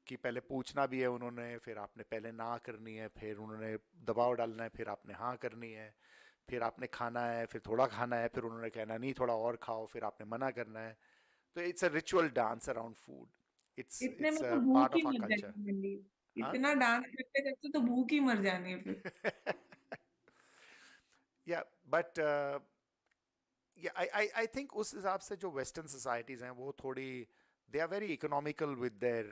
कि पहले पूछना भी है उन्होंने, फिर आपने पहले ना करनी है, फिर उन्होंने दबाव डालना है, फिर आपने हाँ करनी है, फिर आपने खाना है, फिर थोड़ा खाना है, फिर उन्होंने कहना नहीं थोड़ा और खाओ, फिर आपने मना करना है. तो it's a ritual dance around food. It's इतने में इट्स तो पार्ट भूख ऑफ ही आवर मर कल्चर. जाएगी. इतना डांस करते करते तो भूख ही मर जानी है फिर. Yeah, but yeah, I think उस हिसाब से जो वेस्टर्न सोसाइटीज हैं वो थोड़ी they are very economical with their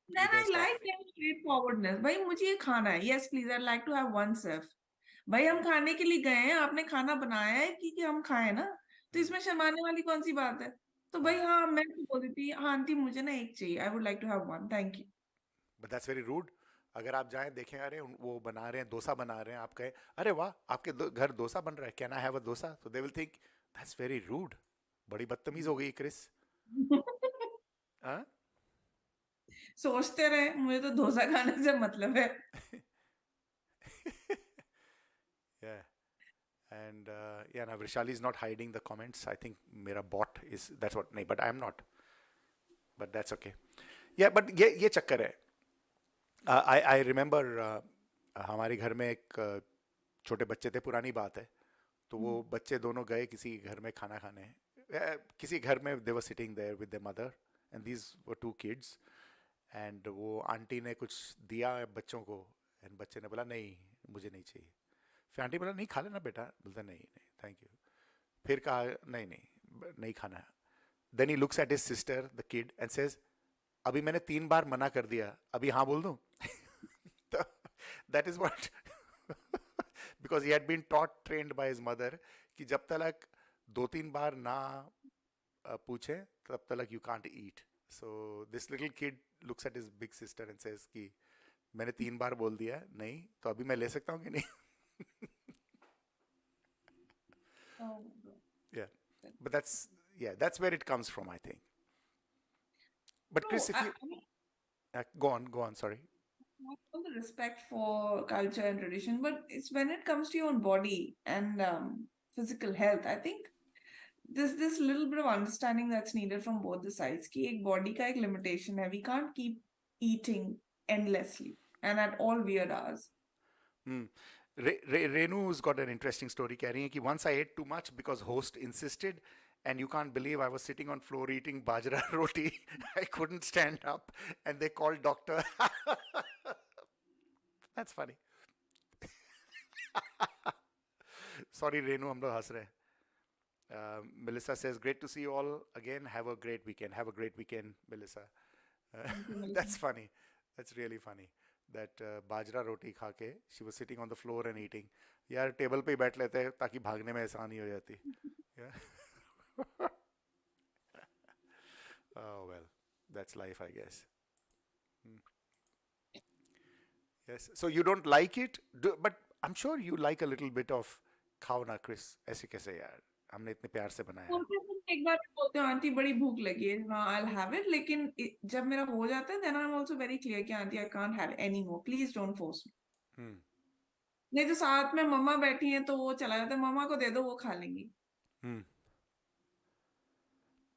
Then I like their straightforwardness. भाई मुझे ये खाना है. Yes, please, I'd like to have one serve. भाई हम खाने के लिए गए हैं, आपने खाना बनाया है कि हम खाएं ना, तो इसमें शर्माने वाली कौन सी बात है. तो भाई हाँ, मैं तो बोल देती हाँ आंटी मुझे ना एक चाहिए. I would like to have one. Thank you. but that's very rude. अगर आप जाएं देखें, अरे वो बना रहे हैं, डोसा बना रहे हैं, आप कहें अरे वाह आपके घर डोसा बन रहा है, can I have a dosa, so they will think that's very rude. बड़ी बदतमीज हो गई क्रिस. हाँ. सोचते रहे, मुझे तो डोसा खाने से मतलब है. Yeah. And yeah, now Vrishali is not hiding the comments. I think मेरा bot is, that's what, नहीं, but I am not. But that's okay. Yeah, but ये चक्कर है. I remember हमारे घर में एक छोटे बच्चे थे, पुरानी बात है, तो वो बच्चे दोनों गए किसी घर में खाना खाने. किसी घर में they were sitting there with their mother and these were two kids, and वो आंटी ने कुछ दिया बच्चों को, and बच्चे ने बोला नहीं मुझे नहीं चाहिए. फिर आंटी बोला नहीं खा लेना बेटा, बोलता नहीं नहीं थैंक यू. फिर कहा नहीं नहीं नहीं खाना. Then he looks at his sister, the kid, and says, अभी मैंने 3 बार मना कर दिया, अभी हाँ बोल दूं. That is what because he had been trained by his mother कि जब तक 2-3 बार ना पूछे तब तक you can't eat. So this little kid looks at his big sister and says कि मैंने 3 बार बोल दिया नहीं, तो अभी मैं ले सकता हूँ कि नहीं. Yeah, but that's where it comes from, I think. But Chris, if you go on, sorry. All the respect for culture and tradition, but it's when it comes to your own body and physical health, I think there's this little bit of understanding that's needed from both the sides. कि एक body का एक limitation है. We can't keep eating endlessly and at all weird hours. Renu's got an interesting story. कह रही है कि once I ate too much because host insisted, And you can't believe I was sitting on floor eating bajra roti. I couldn't stand up, and they called doctor. That's funny. Sorry, Renu, हम लोग हंस रहे हैं. Melissa says, great to see you all again. Have a great weekend. Have a great weekend, Melissa. That's funny. That's really funny. That bajra roti खा के she was sitting on the floor and eating. यार table पे ही बैठ लेते हैं ताकि भागने में आसानी हो जाती. Yeah. Oh well, that's life, I guess. Yes. So you don't like it, but I'm sure you like a little bit of खाओ ना Chris. ऐसे कैसे यार? हमने इतने प्यार से बनाया. एक बार बोलते हो आंटी बड़ी भूख लगी है, हाँ I'll have it, लेकिन जब मेरा हो जाता है then I'm also very clear कि aunty I can't have it anymore, please don't force me. नहीं तो साथ में मम्मा बैठी हैं तो वो चला जाता है, मम्मा को दे दो वो खा लेंगी.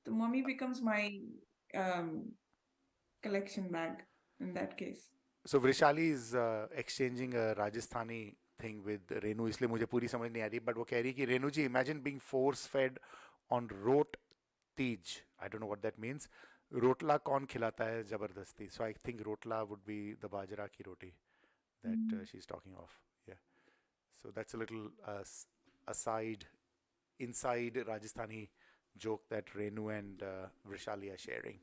तो mummy becomes my collection bag in that case. So Vrishali is exchanging a Rajasthani thing with Renu, इसलिए मुझे पूरी समझ नहीं आ रही, but वो कह रही है कि रेनू जी imagine being force fed on rot teej. I don't know what that means. Rotla कौन खिलाता है जबरदस्ती? So I think rotla would be the bajra ki roti that she's talking of. Yeah. So that's a little aside, inside Rajasthani joke that Renu and Vrishali are sharing.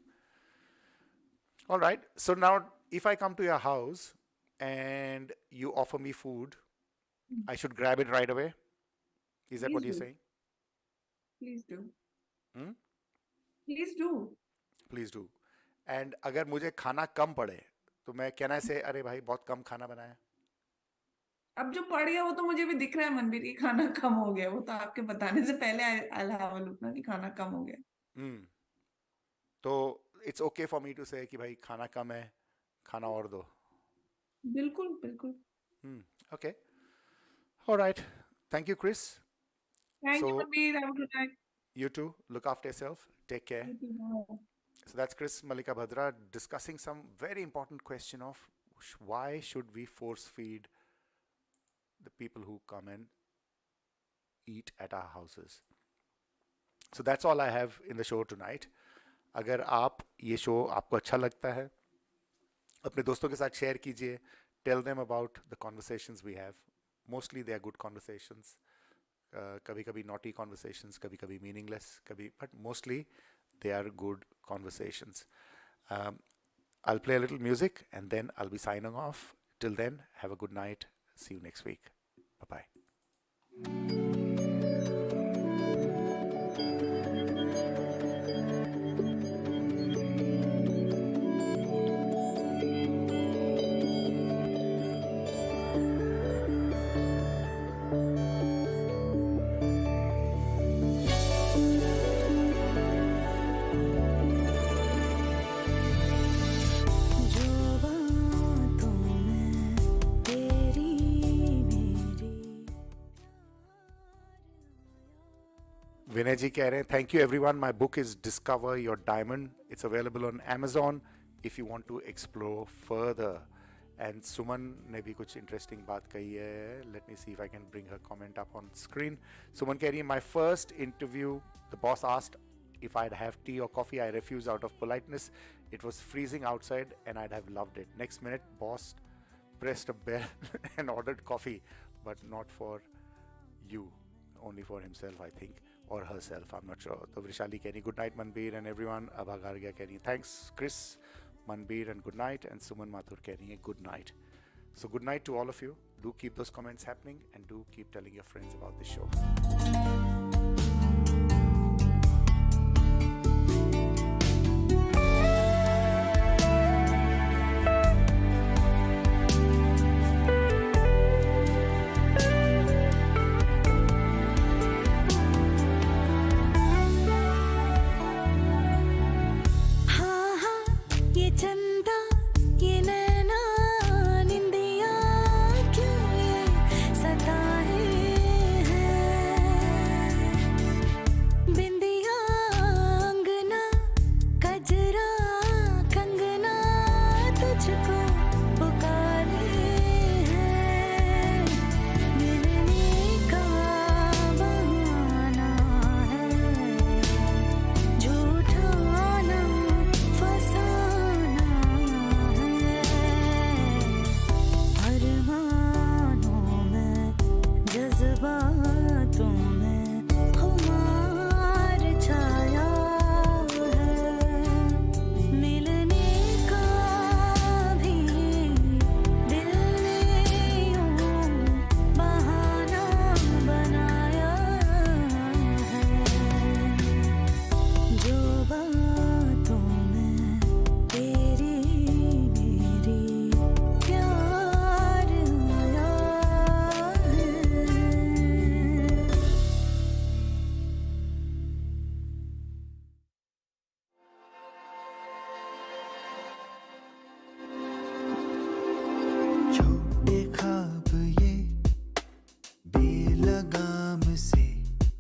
All right. So now, if I come to your house and you offer me food, I should grab it right away? Is that Please what you're do. saying? Please do. Please do. And अगर मुझे खाना कम पड़े, तो मैं can I say, अरे भाई बहुत कम खाना बनाया? अब जो पड़ गया वो तो मुझे भी दिख रहा है मनबीर की खाना कम हो गया, वो तो आपके बताने से पहले I'll have a look ना कि खाना कम हो गया. तो it's okay for me to say कि भाई खाना कम है, खाना और दो. बिल्कुल. Okay. All right. Thank you, Chris. Thank you So- Manbir, have a good night. You too. Look after yourself. Take care. So that's Chris Mallika Bhadra discussing some very important question of why should we force feed the people who come and eat at our houses. So that's all I have in the show tonight. अगर आप ये show आपको अच्छा लगता है, अपने दोस्तों के साथ शेयर कीजिए. Tell them about the conversations we have. Mostly they are good conversations. कभी-कभी naughty conversations, कभी-कभी meaningless, but mostly they are good conversations. I'll play a little music and then I'll be signing off. Till then, have a good night. See you next week. Bye-bye. Vinay ji कह रहे हैं, thank you everyone. My book is Discover Your Diamond. It's available on Amazon if you want to explore further. And Suman ने भी कुछ interesting बात कही है. Let me see if I can bring her comment up on screen. Suman कह रही है, my first interview, the boss asked if I'd have tea or coffee. I refused out of politeness. It was freezing outside and I'd have loved it. Next minute, boss pressed a bell and ordered coffee, but not for you, only for himself, I think. Or herself, I'm not sure. So Vrishali keh rahi, good night Manbir and everyone. Abha Gargia keh rahi, thanks Chris, Manbir and good night. And Suman Mathur keh rahi, good night. So good night to all of you. Do keep those comments happening and do keep telling your friends about this show.